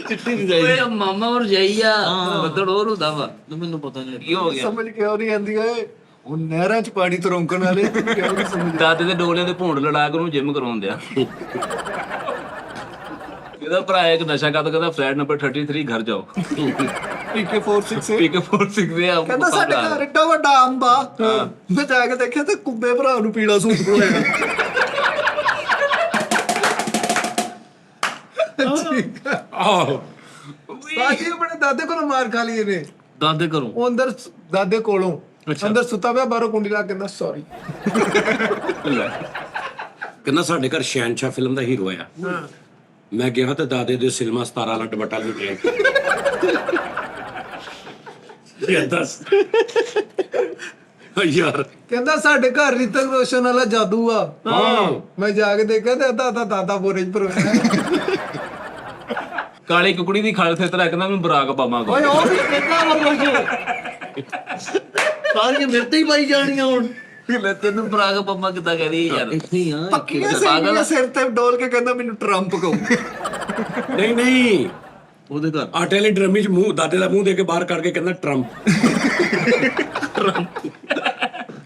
ਚਿੱਟੀ ਦੀ ਜਾਈ। ਓਏ ਮਾਮਾ ਹੋਰ ਜਾਈਆ ਬੱਦਲ ਹੋਰ ਹੁੰਦਾ ਵਾ। ਮੈਨੂੰ ਪਤਾ ਨਹੀਂ ਕੀ ਹੋ ਗਿਆ? ਸਮਝ ਕਿਉਂ ਨਹੀਂ ਆਂਦੀ ਓਏ। ਉਹ ਨਹਿਰਾਂ ਚ ਪਾਣੀ ਤੋਂ ਰੋਕਣ ਵਾਲੇ ਕਿਉਂ ਨਹੀਂ ਸਮਝ। ਦਾਦੇ ਦੇ ਡੋਲਿਆਂ ਦੇ ਭੂੰਡ ਲੜਾ ਕੇ ਉਹਨੂੰ ਜਿਮ ਕਰਾਉਣ ਦਿਆ। ਇਹਦਾ ਭਰਾ ਇੱਕ ਨਸ਼ਾ ਕਰਦਾ ਕਹਿੰਦਾ ਫਲੈਟ ਨੰਬਰ 33 ਘਰ ਜਾਓ। PK-46 PK-46 ਦੇ ਆ ਕਹਿੰਦਾ ਸਾਡੇ ਘਰ ਏਡਾ ਵੱਡਾ ਅੰਬ ਆ ਮੈਂ ਜਾ ਕੇ ਦੇਖਿਆ ਤੇ ਕੁੱਬੇ ਭਰਾ ਨੂੰ ਪੀਲਾ ਸੂਟ ਹੋਇਆ ਆਹੋ ਸਾਜੀ ਆਪਣੇ ਦਾਦੇ ਕੋਲੋਂ ਮਾਰ ਖਾ ਲਈ ਇਹਨੇ ਦਾਦੇ ਘਰੋਂ ਉਹ ਅੰਦਰ ਦਾਦੇ ਕੋਲੋਂ ਅੰਦਰ ਸੁੱਤਾ ਪਿਆ ਬਾਹਰੋਂ ਕੁੰਡੀ ਲਾ ਕੇ ਕਹਿੰਦਾ ਸੌਰੀ ਕਹਿੰਦਾ ਸਾਡੇ ਘਰ ਸ਼ਹਿਨਸ਼ਾਹ ਫਿਲਮ ਦਾ ਹੀਰੋ ਆ ਮੈਂ ਗਿਆ ਤੇ ਦਾਦੇ ਦੇ ਸਿਨੇਮਾ 17 ਵਾਲਾ ਦੁਪੱਟਾ ਲੁੱਟਿਆ ਯਾਰ ਦੱਸ ਯਾਰ ਕਹਿੰਦਾ ਸਾਡੇ ਘਰ ਰਿਤਕ ਰੋਸ਼ਨ ਵਾਲਾ ਜਾਦੂ ਆ ਮੈਂ ਜਾ ਕੇ ਦੇਖਿਆ ਤੇ ਦਾਦਾ ਬੋਰੇ ਚ ਭਰੋਇਆ ਕਾਲੀ ਕੁਕੜੀ ਦੀ ਖਾਲ ਥੇਤਰਾ ਕਹਿੰਦਾ ਮੈਂ ਬਰਾਕ ਪਾਵਾਂਗਾ ਓਏ ਉਹ ਵੀ ਕਹਿੰਦਾ ਮਤਲਬ ਸਾਰੀਆਂ ਮੇਰੇ ਤੇ ਹੀ ਪਾਈ ਜਾਣੀਆਂ ਹੁਣ ਲੈ ਤੈਨੂੰ ਬਰਾਗ ਪੰਮਾ ਕਿੱਦਾਂ ਕਹਦੀ ਯਾਰ ਇੱਥੇ ਹੀ ਆ ਪੱਕੀਆਂ ਸੇਵੀਆਂ ਸਿਰ ਤੇ ਡੋਲ ਕੇ ਕਹਿੰਦਾ ਮੈਨੂੰ ਟਰੰਪ ਕਹੂ ਨਹੀਂ ਉਹਦੇ ਘਰ ਆਟੇ ਵਾਲੀ ਡਰਮੀ ਚ ਮੂੰਹ ਦਾਦੇ ਦਾ ਮੂੰਹ ਦੇ ਕੇ ਬਾਹਰ ਕਰਕੇ ਕਹਿੰਦਾ ਟਰੰਪ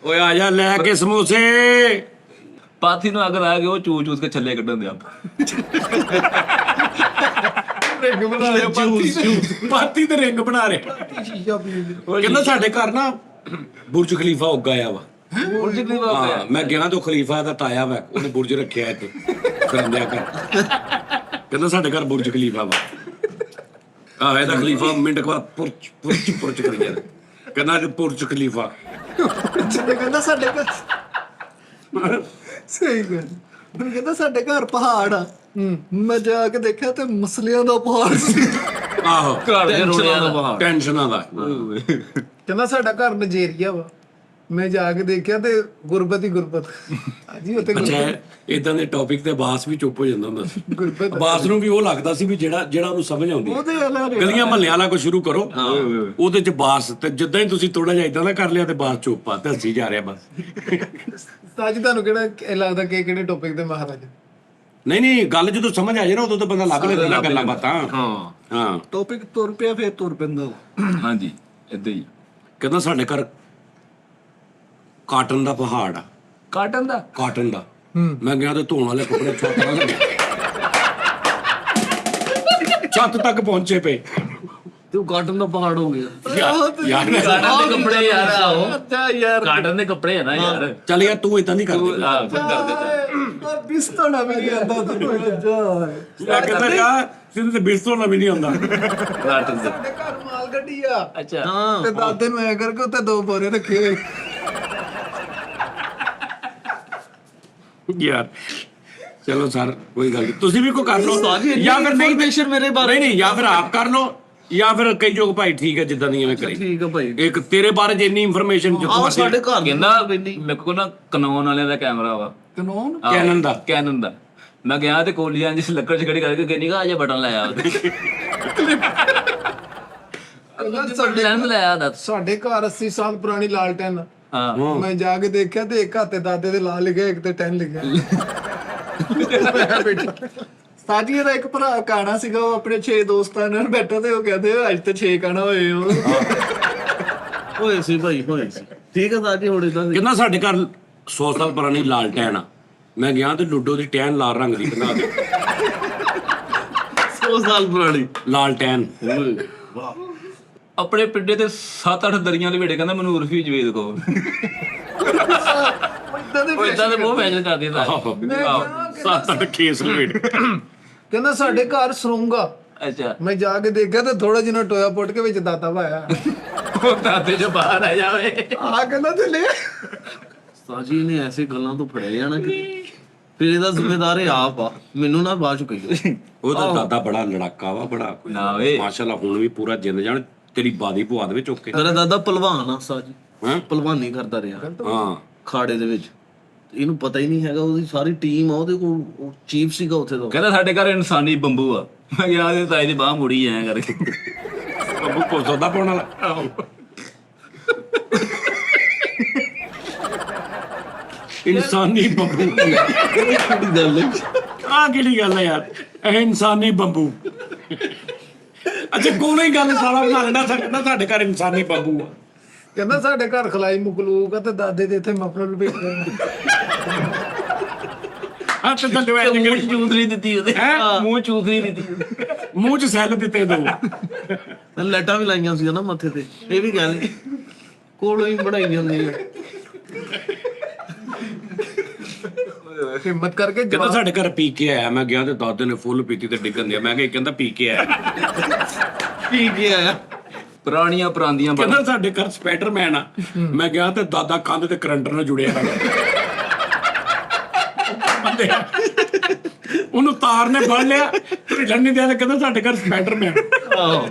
ਓਏ ਆ ਜਾ ਲੈ ਕੇ ਸਮੋਸੇ ਪਾਥੀ ਨੂੰ ਅਗਰ ਆ ਗਏ ਉਹ ਚੂਸ ਕੇ ਛੱਲੇ ਕੱਢਣ ਦੇ ਆਪ ਰਿੰਗ ਬਣਾ ਲਿਆ ਪਾਤੀ ਤੇ ਰਿੰਗ ਬਣਾ ਰਿਹਾ ਸ਼ੀਸ਼ਾ ਪੀ ਲਈ। ਕਹਿੰਦਾ ਸਾਡੇ ਘਰ ਨਾ ਬੁਰਜ ਖਲੀਫਾ ਉੱਗਾ ਆ ਵਾ ਉਲਝ ਗਈ ਬਾਤ ਹਾਂ ਮੈਂ ਗਿਆ ਤਾਂ ਖਲੀਫਾ ਦਾ ਤਾਇਆ ਵਾ ਉਹਨੇ ਬੁਰਜ ਰੱਖਿਆ ਇੱਥੇ ਕਰੰਦਿਆ ਕਰ ਕਹਿੰਦਾ ਸਾਡੇ ਘਰ ਬੁਰਜ ਖਲੀਫਾ ਵਾ ਆਹ ਇਹਦਾ ਖਲੀਫਾ ਮਿੰਟ ਬਾਅਦ ਪੁਰਚ ਕਰੀ ਜਾਂਦਾ ਕਹਿੰਦਾ ਕਿ ਪੁਰਜ ਖਲੀਫਾ ਜਿੱਦੇ ਕਹਿੰਦਾ ਸਾਡੇ ਘਰ ਸਹੀ ਗੱਲ ਮੈਨੂੰ ਕਹਿੰਦਾ ਸਾਡੇ ਘਰ ਪਹਾੜ ਆ ਮੈਂ ਜਾ ਕੇ ਦੇਖਿਆ ਤੇ ਮਸਲਿਆਂ ਦਾ ਪਹਾੜ ਸੀ ਆਹੋ ਘਰ ਦੇ ਰੋੜਿਆਂ ਦਾ ਬਾਹਰ ਟੈਨਸ਼ਨਾਂ ਦਾ ਕਹਿੰਦਾ ਸਾਡਾ ਘਰ ਨਜੇਰੀਆ ਵਾ ਮੈਂ ਜਾ ਕੇ ਦੇਖਿਆ ਤੇ ਗੁਰਬਤ ਹੀ ਗੁਰਬਤ ਹਾਂਜੀ ਉੱਥੇ ਅੱਛਾ ਇਦਾਂ ਦੇ ਟੌਪਿਕ ਤੇ ਬਾਸ ਵੀ ਚੁੱਪ ਹੋ ਜਾਂਦਾ ਹੁੰਦਾ ਸੀ ਗੁਰਬਤ ਬਾਸ ਨੂੰ ਵੀ ਉਹ ਲੱਗਦਾ ਸੀ ਵੀ ਜਿਹੜਾ ਉਹਨੂੰ ਸਮਝ ਆਉਂਦੀ ਹੈ। ਉਹਦੇ ਵਾਲਾ ਗਲੀਆਂ ਮਹੱਲਿਆਂ ਵਾਲਾ ਕੋ ਸ਼ੁਰੂ ਕਰੋ ਉਹਦੇ ਚ ਬਾਸ ਤੇ ਜਿੱਦਾਂ ਹੀ ਤੁਸੀਂ ਥੋੜਾ ਜਿਹਾ ਇਦਾਂ ਦਾ ਕਰ ਲਿਆ ਤੇ ਬਾਸ ਚੁੱਪ ਆ ਤੇ ਹੱਸੀ ਜਾ ਰਿਹਾ ਬਸ ਸਾਜੀ ਤੁਹਾਨੂੰ ਕਿਹੜਾ ਇਹ ਲੱਗਦਾ ਕਿ ਕਿਹੜੇ ਟੌਪਿਕ ਤੇ ਮਹਾਰਾਜ ਨਹੀਂ ਗੱਲ ਜਦੋਂ ਸਮਝ ਆ ਜਾਏ ਨਾ ਉਦੋਂ ਤਾਂ ਬੰਦਾ ਲੱਗ ਲੈਂਦਾ ਗੱਲਾਂ ਬਾਤਾਂ ਹਾਂ ਟੌਪਿਕ ਤੁਰ ਪਿਆ ਫੇਰ ਤੁਰ ਪੈਂਦਾ ਹਾਂਜੀ ਏਦਾਂ ਹੀ ਕਹਿੰਦਾ ਸਾਡੇ ਘਰ ਕਾਟਨ ਦਾ ਪਹਾੜ ਆ ਕਾਟਨ ਦਾ ਕਾਟਨ ਦਾ ਮੈਂ ਗਿਆ ਤੇ ਧੋਣ ਵਾਲੇ ਕੱਪੜੇ ਛੱਤ ਤੱਕ ਪਹੁੰਚੇ ਪਏ ਤੇ ਉਹ ਕਾਟਨ ਦਾ ਪਹਾੜ ਹੋ ਗਿਆ ਯਾਰ ਕਾਟਨ ਦੇ ਕੱਪੜੇ ਯਾਰ ਆਓ ਅੱਛਾ ਯਾਰ ਕਾਟਨ ਦੇ ਕੱਪੜੇ ਆ ਨਾ ਯਾਰ ਚੱਲ ਯਾਰ ਤੂੰ ਇਦਾਂ ਨਹੀਂ ਕਰਦਾ ਆ ਖੁਦ ਕਰ ਦਿੱਤਾ ਬਿਸਤਰਾ ਵੀ ਨਹੀਂ ਆਂਦਾ ਤੈਨੂੰ ਜਾ ਮੈਂ ਕਹਿੰਦਾ ਯਾਰ ਸਿੱਧੇ ਤੇ ਬਿਸਤਰਾ ਨਾ ਵੀ ਨਹੀਂ ਆਉਂਦਾ ਕਾਟਨ ਦੇ ਸਾਡੇ ਘਰ ਮਾਲ ਗੱਡੀ ਆ ਅੱਛਾ ਤੇ ਦਾਦੇ ਨੂੰ ਐ ਕਰਕੇ ਉੱਤੇ 2 ਬੋਰੇ ਰੱਖੇ ਹੋਏ ਯਾਰ ਚਲੋ ਸਰ ਕੋਈ ਗੱਲ ਨਹੀਂ ਤੁਸੀਂ ਵੀ ਕੋਈ ਕਰ ਲਓ ਜਾਂ ਫਿਰ ਇਨਫੋਰਮੇਸ਼ਨ ਮੇਰੇ ਬਾਰੇ ਨਹੀਂ ਜਾਂ ਫਿਰ ਆਪ ਕਰ ਲਓ ਜਾਂ ਫਿਰ ਕਈ ਜੋ ਭਾਈ ਠੀਕ ਹੈ ਜਿੱਦਾਂ ਦੀ ਐਵੇਂ ਕਰੀ ਠੀਕ ਆ ਭਾਈ ਇੱਕ ਤੇਰੇ ਬਾਰੇ ਜਿੰਨੀ ਇਨਫੋਰਮੇਸ਼ਨ ਆਹ ਸਾਡੇ ਘਰ ਕਹਿੰਦਾ ਮੇਰੇ ਕੋਲ ਨਾ ਕਨੌਨ ਵਾਲਿਆਂ ਦਾ ਕੈਮਰਾ ਵਾ ਕਾਨੂੰਨ ਕੈਨਨ ਦਾ ਮੈਂ ਗਿਆ ਤੇ ਕੋਲੀਆਂ ਜਿਸ ਲੱਕੜ ਚ ਖੜੀ ਕਰਕੇ ਕਹਿੰਦੀ ਆ ਜੇ ਬਟਨ ਲਾਇਆ ਸਾਡੇ ਲੈਂਸ ਲਾਇਆ ਦਾ ਸਾਡੇ ਘਰ 80 ਸਾਲ ਪੁਰਾਣੀ ਲਾਲਟੈਨ ਆ। ਹਾਂ ਮੈਂ ਜਾ ਕੇ ਦੇਖਿਆ ਤੇ ਇੱਕ ਹੱਥੇ ਦਾਦੇ ਦੇ ਲਾ ਲਿਖਿਆ ਇੱਕ ਤੇ 10 ਲਿਖਿਆ ਸਾਜੀ ਦਾ ਇੱਕ ਭਰਾ ਕਾਣਾ ਸੀਗਾ ਉਹ ਆਪਣੇ 6 ਦੋਸਤਾਂ ਨਾਲ ਬੈਠਾ ਤੇ ਉਹ ਕਹਿੰਦੇ ਅੱਜ ਤੇ 6 ਕਾਣਾ ਹੋਏ ਹੋ ਹੋਏ ਸੀ ਭਾਈ ਹੋਏ ਸੀ ਠੀਕ ਆ ਸਾਜੀ ਹੁਣ ਇਦਾਂ ਕਹਿੰਦਾ ਸਾਡੇ ਘਰ 100 ਸਾਲ ਪੁਰਾਣੀ ਲਾਲਟੈਨ ਆ ਮੈਂ ਗਿਆ ਤੇ ਲੁੱਡੋ ਦੀ ਟੈਨ ਲਾਲ ਰੰਗ ਦੀ ਬਣਾ ਦੇ 100 ਸਾਲ ਪੁਰਾਣੀ ਲਾਲਟੈਨ ਆਪਣੇ ਪਿੰਡੇ ਤੇ 7-8 ਦਰੀਆਂ ਲਵੇੜੇ ਕਹਿੰਦਾ ਮੈਨੂੰ ਉਰਫੀ ਜਵੇਦ ਕੋ ਉਹ ਇਦਾਂ ਦੇ ਬਹੁਤ ਮੈਚ ਕਰਦੀ ਤਾਂ ਸੱਤ ਅੱਠ ਕੇਸ ਲਵੇਟ ਕਹਿੰਦਾ ਸਾਡੇ ਘਰ ਸਰੂੰਗਾ ਅੱਛਾ ਮੈਂ ਜਾ ਕੇ ਦੇਖਿਆ ਤੇ ਥੋੜਾ ਜਿਹਾ ਟੋਇਆ ਪੁੱਟ ਕੇ ਵਿੱਚ ਦਾਤਾ ਪਾਇਆ ਉਹ ਦਾਦੇ ਜੋ ਬਾਹਰ ਆ ਜਾਵੇ ਆ ਕਹਿੰਦਾ ਤੇ ਲੈ ਸਾਜੀ ਨੇ ਐਸੇ ਗੱਲਾਂ ਤੋਂ ਫੜਿਆ ਜਾਣਾ ਕਿ ਫਿਰ ਇਹਦਾ ਜ਼ਿੰਮੇਦਾਰ ਇਹ ਆਪ ਆ ਮੈਨੂੰ ਨਾ ਬਾਅਦ ਚ ਕਹੀਓ ਉਹਦਾ ਦਾਦਾ ਬੜਾ ਲੜਾਕਾ ਵਾ ਬੜਾ ਨਾ ਵੇ ਮਾਸ਼ਾਅੱਲਾ ਹੁਣ ਵੀ ਪੂਰਾ ਜਿੰਦ ਜਾਣ ਤੇਰੀ ਬਾਦੀ ਪਵਾ ਦੇ ਵਿੱਚ ਓਕੇ ਮੇਰਾ ਦਾਦਾ ਪਹਿਲਵਾਨ ਆ ਸਾਜੀ ਹੈਂ? ਪਹਿਲਵਾਨੀ ਕਰਦਾ ਰਿਹਾ ਹਾਂ ਖਾੜੇ ਦੇ ਵਿੱਚ ਇਹਨੂੰ ਪਤਾ ਹੀ ਨਹੀਂ ਹੈਗਾ ਉਹਦੀ ਸਾਰੀ ਟੀਮ ਆ ਉਹਦੇ ਕੋਲ ਚੀਫ ਸੀਗਾ ਉੱਥੇ ਦਾ ਕਹਿੰਦਾ ਸਾਡੇ ਘਰ ਇਨਸਾਨੀ ਬੰਬੂ ਆ ਮੈਂ ਕਿਹਾ ਇਹਦੇ ਤਾਏ ਦੀ ਬਾਹ ਮੁੜੀ ਐ ਕਰਕੇ ਬੱਬੂ ਕੋਲ ਸੌਦਾ ਪਾਉਣ ਵਾਲਾ ਇਨਸਾਨੀ ਬੰਬੂ ਆ ਕਿਹੜੀ ਗੱਲ ਹੈ ਯਾਰ ਇਹ ਇਨਸਾਨੀ ਬੰਬੂ ਅੱਛਾ ਕੋਲੇ ਹੀ ਗੱਲ ਸਾਲਾ ਬਣਾ ਲੈਣਾ ਕਹਿੰਦਾ ਸਾਡੇ ਘਰ ਇਨਸਾਨੀ ਬੰਬੂ ਆ ਕਹਿੰਦਾ ਸਾਡੇ ਘਰ ਖਲਾਈ ਮੁਕਲੂਕ ਆ ਤੇ ਦਾਦੇ ਦੇ ਇੱਥੇ ਮਫਲਰ ਲਪੇਟ ਆ ਤੇ ਥੱਲੇ ਐ ਮੂੰਹ ਚੂਸਰੀ ਦਿੱਤੀ ਉਹਦੇ ਹੈਂ? ਮੂੰਹ ਚੂਸਰੀ ਦਿੱਤੀ ਮੂੰਹ ਚ ਸੈੱਲ ਦਿੱਤੇ ਦੋ ਲੈਟਾਂ ਵੀ ਲਾਈਆਂ ਸੀ ਨਾ ਮੱਥੇ ਤੇ, ਇਹ ਵੀ ਕਹਿੰਦੇ ਕੋਲੋਂ ਹੀ ਬਣਾਈ ਹੁੰਦੀ ਹੈ। ਹਿੰਮਤ ਕਰਕੇ ਕਹਿੰਦਾ ਸਾਡੇ ਘਰ ਪੀ ਕੇ ਆਇਆ। ਮੈਂ ਗਿਆ ਤੇ ਦਾਦੇ ਨੇ ਫੁੱਲ ਪੀਤੀ ਤੇ ਡਿੱਗਣ ਦਿਆ। ਮੈਂ ਕਿਹਾ ਇਹ ਕਹਿੰਦਾ ਪੀ ਕੇ ਆਇਆ। ਪੀ ਕੇ ਆਇਆ। ਪੁਰਾਣੀਆਂ ਪਰਾਂਦੀਆਂ ਕਹਿੰਦਾ ਸਾਡੇ ਘਰ ਸਪਾਈਡਰਮੈਨ ਆ। ਮੈਂ ਗਿਆ ਤੇ ਦਾਦਾ ਕੰਧ ਤੇ ਕਰੰਟ ਨਾਲ ਜੁੜਿਆ ਬੰਦੇ ਉਹਨੂੰ ਤਾਰ ਨੇ ਫੜ ਲਿਆ ਤੇ ਲੰਨੀ ਦਿਆ ਤੇ ਕਹਿੰਦਾ ਸਾਡੇ ਘਰ ਸਪਾਈਡਰਮੈਨ। ਆਹੋ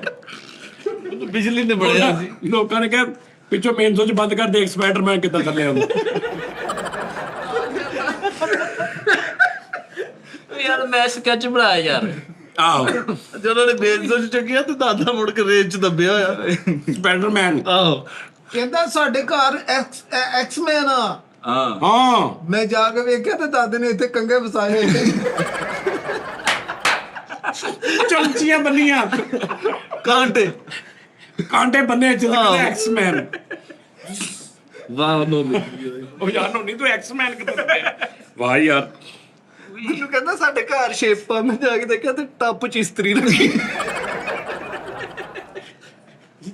ਬਿਜਲੀ ਨੇ ਬੜਿਆ ਸੀ। ਲੋਕਾਂ ਨੇ ਕਿਹਾ ਪਿੱਛੋਂ ਮੇਨ ਸੁੱਚ ਬੰਦ ਕਰ, ਦੇਖ ਸਪਾਈਡਰਮੈਨ ਕਿੱਦਾਂ ਥੱਲੇ ਆਉਂਦਾ। ਯਾਰ ਮੈਂ ਸਕੈਚ ਬਣਾਇਆ ਯਾਰ। ਆਹੋ ਜਦੋਂ ਨੇ ਬੇਸ ਤੋਂ ਚੱਕਿਆ ਤੇ ਦਾਦਾ ਮੁੜ ਕੇ ਰੇਤ ਚ ਦੱਬਿਆ ਹੋਇਆ। ਸਪਾਈਡਰਮੈਨ। ਆਹੋ ਕਹਿੰਦਾ ਸਾਡੇ ਘਰ ਐਕਸਮੈਨ ਆ। ਹਾਂ ਮੈਂ ਜਾ ਕੇ ਵੇਖਿਆ ਤੇ ਦਾਦੇ ਨੇ ਇੱਥੇ ਕੰਗੇ ਵਸਾਏ। ਚਮਚੀਆਂ ਬੰਨੀਆਂ, ਕਾਂਟੇ ਕਾਂਟੇ ਬੰਨੇ ਚ ਐਕਸਮੈਨ। ਵਾਹ ਨੋ ਉਹ ਯਾਰ ਨਹੀਂ ਤੂੰ ਐਕਸਮੈਨ ਕਿੱਥੇ ਪਿਆ? ਵਾਹ ਯਾਰ। ਮੈਨੂੰ ਕਹਿੰਦਾ ਸਾਡੇ ਘਰ ਸ਼ੇਪਾਂ, ਮੈਂ ਜਾ ਕੇ ਦੇਖਿਆ ਤੇ ਟੱਪ ਚ ਇਸਤਰੀ ਲੱਗੀ।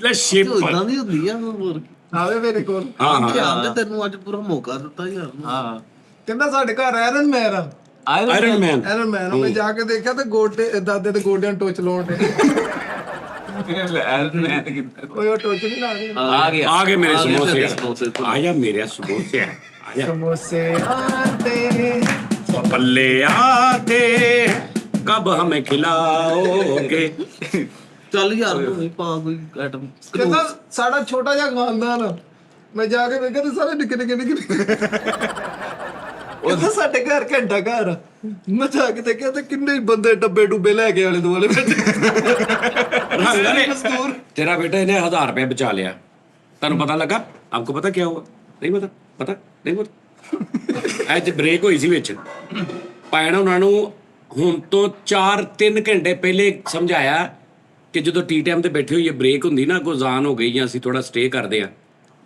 ਲੈ ਸ਼ੇਪ ਇਦਾਂ ਦੀ ਹੁੰਦੀ ਆ ਹੋਰ ਕੀ। ਆਵੇ ਮੇਰੇ ਕੋਲ। ਹਾਂ ਯਾਰ ਨੇ ਤੈਨੂੰ ਅੱਜ ਪੂਰਾ ਮੌਕਾ ਦਿੱਤਾ ਯਾਰ ਨੂੰ। ਹਾਂ ਕਹਿੰਦਾ ਸਾਡੇ ਘਰ ਆਇਰਨ ਮੈਨ ਆ। ਆਇਰਨ ਮੈਨ। ਆਇਰਨ ਮੈਨ। ਮੈਂ ਜਾ ਕੇ ਦੇਖਿਆ ਤੇ ਗੋਡੇ ਦਾਦੇ ਦੇ ਗੋਡਿਆਂ ਨੂੰ ਟੋਚ ਲਾਉਣ ਦੇ। ਓਏ ਉਹ ਟੋਚ ਨਹੀਂ ਲਾ ਰਹੇ। ਆ ਗਏ ਮੇਰੇ ਸਮੋਸੇ। ਸਮੋਸੇ ਆ ਜਾ ਮੇਰੇ ਸਮੋਸੇ। ਆ ਜਾ ਸਮੋਸੇ ਆਤੇ पल्ले आते कब हमें खिलाओगे। ਚੱਲ ਯਾਰ ਤੂੰ ਵੀ ਪਾ ਕੋਈ ਆਈਟਮ। ਕਹਿੰਦਾ ਸਾਡਾ ਛੋਟਾ ਜਿਹਾ ਖਾਨਦਾਨ ਆ। ਮੈਂ ਜਾ ਕੇ ਵੇਖਿਆ ਤੇ ਸਾਰੇ ਨਿੱਕੇ ਨਿੱਕੇ ਕਹਿੰਦਾ ਸਾਡੇ ਘਰ ਘੰਟਾ ਘਰ ਆ। ਮੈਂ ਜਾ ਕੇ ਦੇਖਿਆ ਤੇ ਕਿੰਨੇ ਹੀ ਬੰਦੇ ਡੱਬੇ ਡੁੱਬੇ ਲੈ ਕੇ ਆਲੇ ਦੁਆਲੇ मजदूर तेरा बेटा इन्हें 1000 रुपया बचा लिया। तनु पता लगा? आपको पता क्या हुआ? नहीं पता? पता नहीं पता? ਅੱਜ ਬ੍ਰੇਕ ਹੋਈ ਸੀ ਵਿੱਚ। ਭੈਣ ਉਹਨਾਂ ਨੂੰ ਹੁਣ ਤੋਂ 4-3 ਘੰਟੇ ਪਹਿਲੇ ਸਮਝਾਇਆ ਕਿ ਜਦੋਂ ਟੀ ਟਾਈਮ ਤੇ ਬੈਠੇ ਹੋਈਏ ਬ੍ਰੇਕ ਹੁੰਦੀ ਨਾ, ਕੋਈ ਜ਼ਾਨ ਹੋ ਗਈ ਜਾਂ ਅਸੀਂ ਥੋੜਾ ਸਟੇ ਕਰਦੇ ਆ,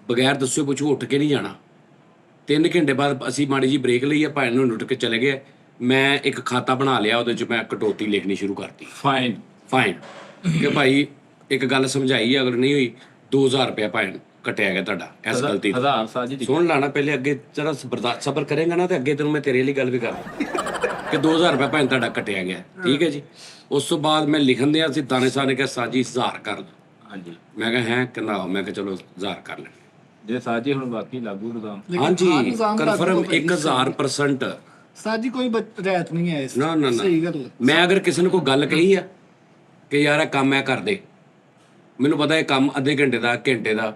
ਬਗੈਰ ਦੱਸਿਓ ਪੁੱਛੋ ਉੱਠ ਕੇ ਨਹੀਂ ਜਾਣਾ। 3 ਘੰਟੇ ਬਾਅਦ ਅਸੀਂ ਮਾੜੀ ਜੀ ਬ੍ਰੇਕ ਲਈ ਆ, ਭੈਣ ਨੂੰ ਉੱਠ ਕੇ ਚਲੇ ਗਏ। ਮੈਂ ਇੱਕ ਖਾਤਾ ਬਣਾ ਲਿਆ, ਉਹਦੇ 'ਚ ਮੈਂ ਕਟੌਤੀ ਲਿਖਣੀ ਸ਼ੁਰੂ ਕਰਤੀ। ਫਾਈਨ ਕਿ ਭਾਈ ਇੱਕ ਗੱਲ ਸਮਝਾਈ, ਅਗਰ ਨਹੀਂ ਹੋਈ 2000 ਰੁਪਇਆ ਭੈਣ ਕੱਟਿਆ ਗਿਆ ਤੁਹਾਡਾ ਇਸ ਗਲਤੀ ਤੋਂ। 1000 ਸਾਜੀ ਦੀ ਸੁਣ ਲਾਣਾ ਪਹਿਲੇ, ਅੱਗੇ ਜਰਾ ਸਬਰ ਕਰੇਗਾ ਨਾ ਤੇ ਅੱਗੇ ਤੈਨੂੰ ਮੈਂ ਤੇਰੇ ਲਈ ਗੱਲ ਵੀ ਕਰਾਂ ਕਿ 2000 ਰੁਪਇਆ ਭੈਣ ਤੁਹਾਡਾ ਕੱਟਿਆ ਗਿਆ। ਠੀਕ ਹੈ ਜੀ। ਉਸ ਤੋਂ ਬਾਅਦ ਮੈਂ ਲਿਖਣ ਦਿਆ ਸੀ, ਦਾਨੇ ਸਾਹਿਬ ਨੇ ਕਿਹਾ ਸਾਜੀ 1000 ਕਰ ਦੋ। ਹਾਂਜੀ ਮੈਂ ਕਿਹਾ ਹੈ ਕਹਿੰਦਾ ਆਹੋ। ਮੈਂ ਕਿਹਾ ਚਲੋ 1000 ਕਰ ਲੈ। ਜੇ ਸਾਜੀ ਹੁਣ ਬਾਕੀ ਲਾਗੂ ਨਿਜ਼ਾਮ। ਹਾਂਜੀ ਕਨਫਰਮ 1000%। ਸਾਜੀ ਕੋਈ ਰਹਿਤ ਨਹੀਂ ਹੈ ਇਸ। ਨਾ ਨਾ ਨਾ ਸਹੀ ਗੱਲ। ਮੈਂ ਅਗਰ ਕਿਸੇ ਨੂੰ ਕੋਈ ਗੱਲ ਕਹੀ ਆ ਕਿ ਯਾਰ ਇਹ ਕੰਮ ਐ ਕਰ ਦੇ, ਮੈਨੂੰ ਪਤਾ ਇਹ ਕੰਮ ਅੱਧੇ ਘੰਟੇ ਦਾ ਘੰਟੇ ਦਾ,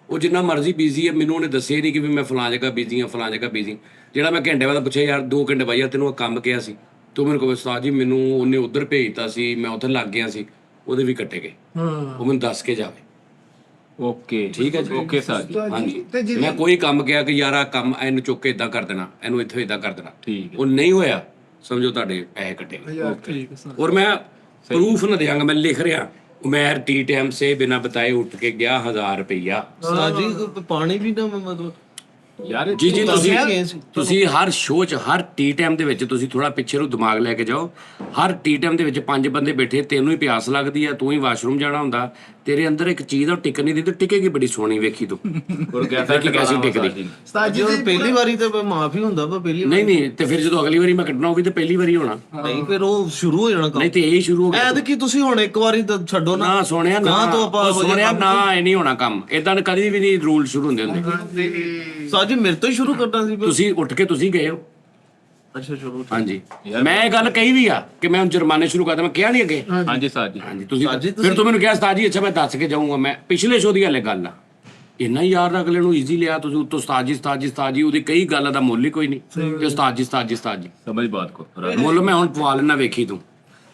ਉਹ ਜਿੰਨਾ ਮਰਜ਼ੀ ਬਿਜ਼ੀ ਹੈ, ਮੈਨੂੰ ਉਹਨੇ ਦੱਸਿਆ ਨਹੀਂ ਕਿ ਵੀ ਮੈਂ ਫਲਾਂ ਜਗ੍ਹਾ ਬਿਜ਼ੀ ਹਾਂ, ਫਲਾਂ ਜਗ੍ਹਾ ਬਿਜ਼ੀ। ਜਿਹੜਾ ਮੈਂ ਘੰਟੇ ਬਾਅਦ ਪੁੱਛਿਆ ਯਾਰ 2 ਘੰਟੇ ਬਾਅਦ ਯਾਰ ਤੈਨੂੰ ਉਹ ਕੰਮ ਕਿਹਾ ਸੀ, ਤੂੰ ਮੈਨੂੰ ਕਹੋ ਉਸਤਾਦ ਜੀ ਮੈਨੂੰ ਉਹਨੇ ਉੱਧਰ ਭੇਜਤਾ ਸੀ, ਮੈਂ ਉੱਥੇ ਲੱਗ ਗਿਆ ਸੀ, ਉਹਦੇ ਵੀ ਕੱਟੇ ਗਏ। ਉਹ ਮੈਨੂੰ ਦੱਸ ਕੇ ਜਾਵੇ। ਓਕੇ ਠੀਕ ਹੈ ਜੀ। ਓਕੇ ਸਾਜੀ ਹਾਂਜੀ। ਮੈਂ ਕੋਈ ਕੰਮ ਕਿਹਾ ਕਿ ਯਾਰ ਆ ਕੰਮ ਇਹਨੂੰ ਚੁੱਕ ਕੇ ਇਦਾਂ ਕਰ ਦੇਣਾ, ਇਹਨੂੰ ਇੱਥੇ ਇਦਾਂ ਕਰ ਦੇਣਾ, ਠੀਕ ਹੈ। ਉਹ ਨਹੀਂ ਹੋਇਆ, ਸਮਝੋ ਤੁਹਾਡੇ ਪੈਸੇ ਕੱਟੇ ਗਏ। ਔਰ ਮੈਂ ਪ੍ਰੂਫ ਨਾ ਦਿਆਂਗਾ, ਮੈਂ ਲਿਖ ਰਿਹਾ ਉਮਰ टी टाइम से बिना बताए उठ के गया 1000 रुपया। ਸਾਜੀ ਪਾਣੀ ਵੀ ਨਾ ਮਤਲਬ ਯਾਰ ਜੀ ਤੁਸੀਂ ਹਰ ਸ਼ੋਅ 'ਚ ਹਰ ਟੀ ਟਾਈਮ ਦੇ ਵਿੱਚ ਤੁਸੀਂ ਥੋੜਾ ਪਿੱਛੇ ਨੂੰ ਦਿਮਾਗ ਲੈ ਕੇ ਜਾਓ। ਹਰ ਟੀ ਟਾਈਮ ਦੇ ਵਿੱਚ 5 ਬੰਦੇ ਬੈਠੇ, ਤੈਨੂੰ ਹੀ ਪਿਆਸ ਲੱਗਦੀ ਆ, ਤੂੰ ਹੀ ਵਾਸ਼ਰੂਮ ਜਾਣਾ ਹੁੰਦਾ, ਤੇਰੇ ਅੰਦਰ ਇੱਕ ਚੀਜ਼ ਆ ਉਹ ਟਿਕ ਨਹੀਂ ਦੀ, ਤੇ ਟਿਕੇਗੀ ਬੜੀ ਸੋਹਣੀ, ਵੇਖੀ ਤੂੰ ਕਿ ਕੈਸੀ ਟਿਕਦੀ। ਸਾਜੀ ਪਹਿਲੀ ਵਾਰੀ ਤਾਂ ਮਾਫੀ ਹੁੰਦਾ ਵਾ ਪਹਿਲੀ ਵਾਰੀ। ਨਹੀਂ ਤੇ ਫਿਰ ਜਦੋਂ ਅਗਲੀ ਵਾਰੀ ਮੈਂ ਕੱਢਣਾ ਉਹ ਵੀ ਤੇ ਪਹਿਲੀ ਵਾਰੀ ਹੋਣਾ। ਨਹੀਂ ਫਿਰ ਉਹ ਸ਼ੁਰੂ ਹੋ ਜਾਣਾ ਕੰਮ। ਨਹੀਂ ਤੇ ਇਹ ਸ਼ੁਰੂ ਹੋ ਗਿਆ। ਐਦ ਕੀ ਤੁਸੀਂ ਹੁਣ ਇੱਕ ਵਾਰੀ ਤਾਂ ਛੱਡੋ ਨਾ। ਨਾ ਸੋਹਣਿਆ ਨਾ ਸੋਹਣਿਆ ਨਾ, ਇਹ ਨਹੀਂ ਹੋਣਾ ਕੰਮ ਇਦਾਂ। ਕਦੀ ਵੀ ਨਹੀਂ ਰੂਲ ਸ਼ੁਰੂ ਹੁੰਦੇ ਹੁੰਦੇ। ਸਾਜੀ ਮੇਰੇ ਤੋਂ ਹੀ ਸ਼ੁਰੂ ਕਰਨਾ ਸੀ। ਤੁਸੀਂ ਉੱਠ ਕੇ ਤੁਸੀਂ ਗਏ ਹੋ। ਅੱਛਾ ਚਲੋ। ਹਾਂਜੀ ਮੈਂ ਇਹ ਗੱਲ ਕਹੀ ਵੀ ਆ ਕਿ ਮੈਂ ਹੁਣ ਜੁਰਮਾਨੇ ਸ਼ੁਰੂ ਕਰਦਾ, ਮੈਂ ਕਿਹਾ ਨਹੀਂ ਅੱਗੇ। ਹਾਂਜੀ ਸਾਜੀ ਹਾਂਜੀ ਤੁਸੀਂ ਫਿਰ ਤੂੰ ਮੈਨੂੰ ਕਿਹਾ ਉਸਤਾਦ ਜੀ ਅੱਛਾ ਮੈਂ ਦੱਸ ਕੇ ਜਾਊਂਗਾ। ਮੈਂ ਪਿਛਲੇ ਸ਼ੋਅ ਦੀ ਹਲੇ ਗੱਲ ਆ, ਇੰਨਾ ਯਾਰ ਅਗਲੇ ਨੂੰ ਈਜ਼ੀ ਲਿਆ ਤੁਸੀਂ ਉੱਤੋਂ ਉਸਤਾਦ ਜੀ ਉਹਦੀ ਕਈ ਗੱਲ ਦਾ ਮੁੱਲ ਹੀ ਕੋਈ ਨਹੀਂ ਕਿ ਉਸਤਾਦ ਜੀ ਸਮਝ ਬਾਤ ਕੋ ਮੁੱਲ ਮੈਂ ਹੁਣ ਪਵਾ ਲੈਣਾ, ਵੇਖੀ ਤੂੰ।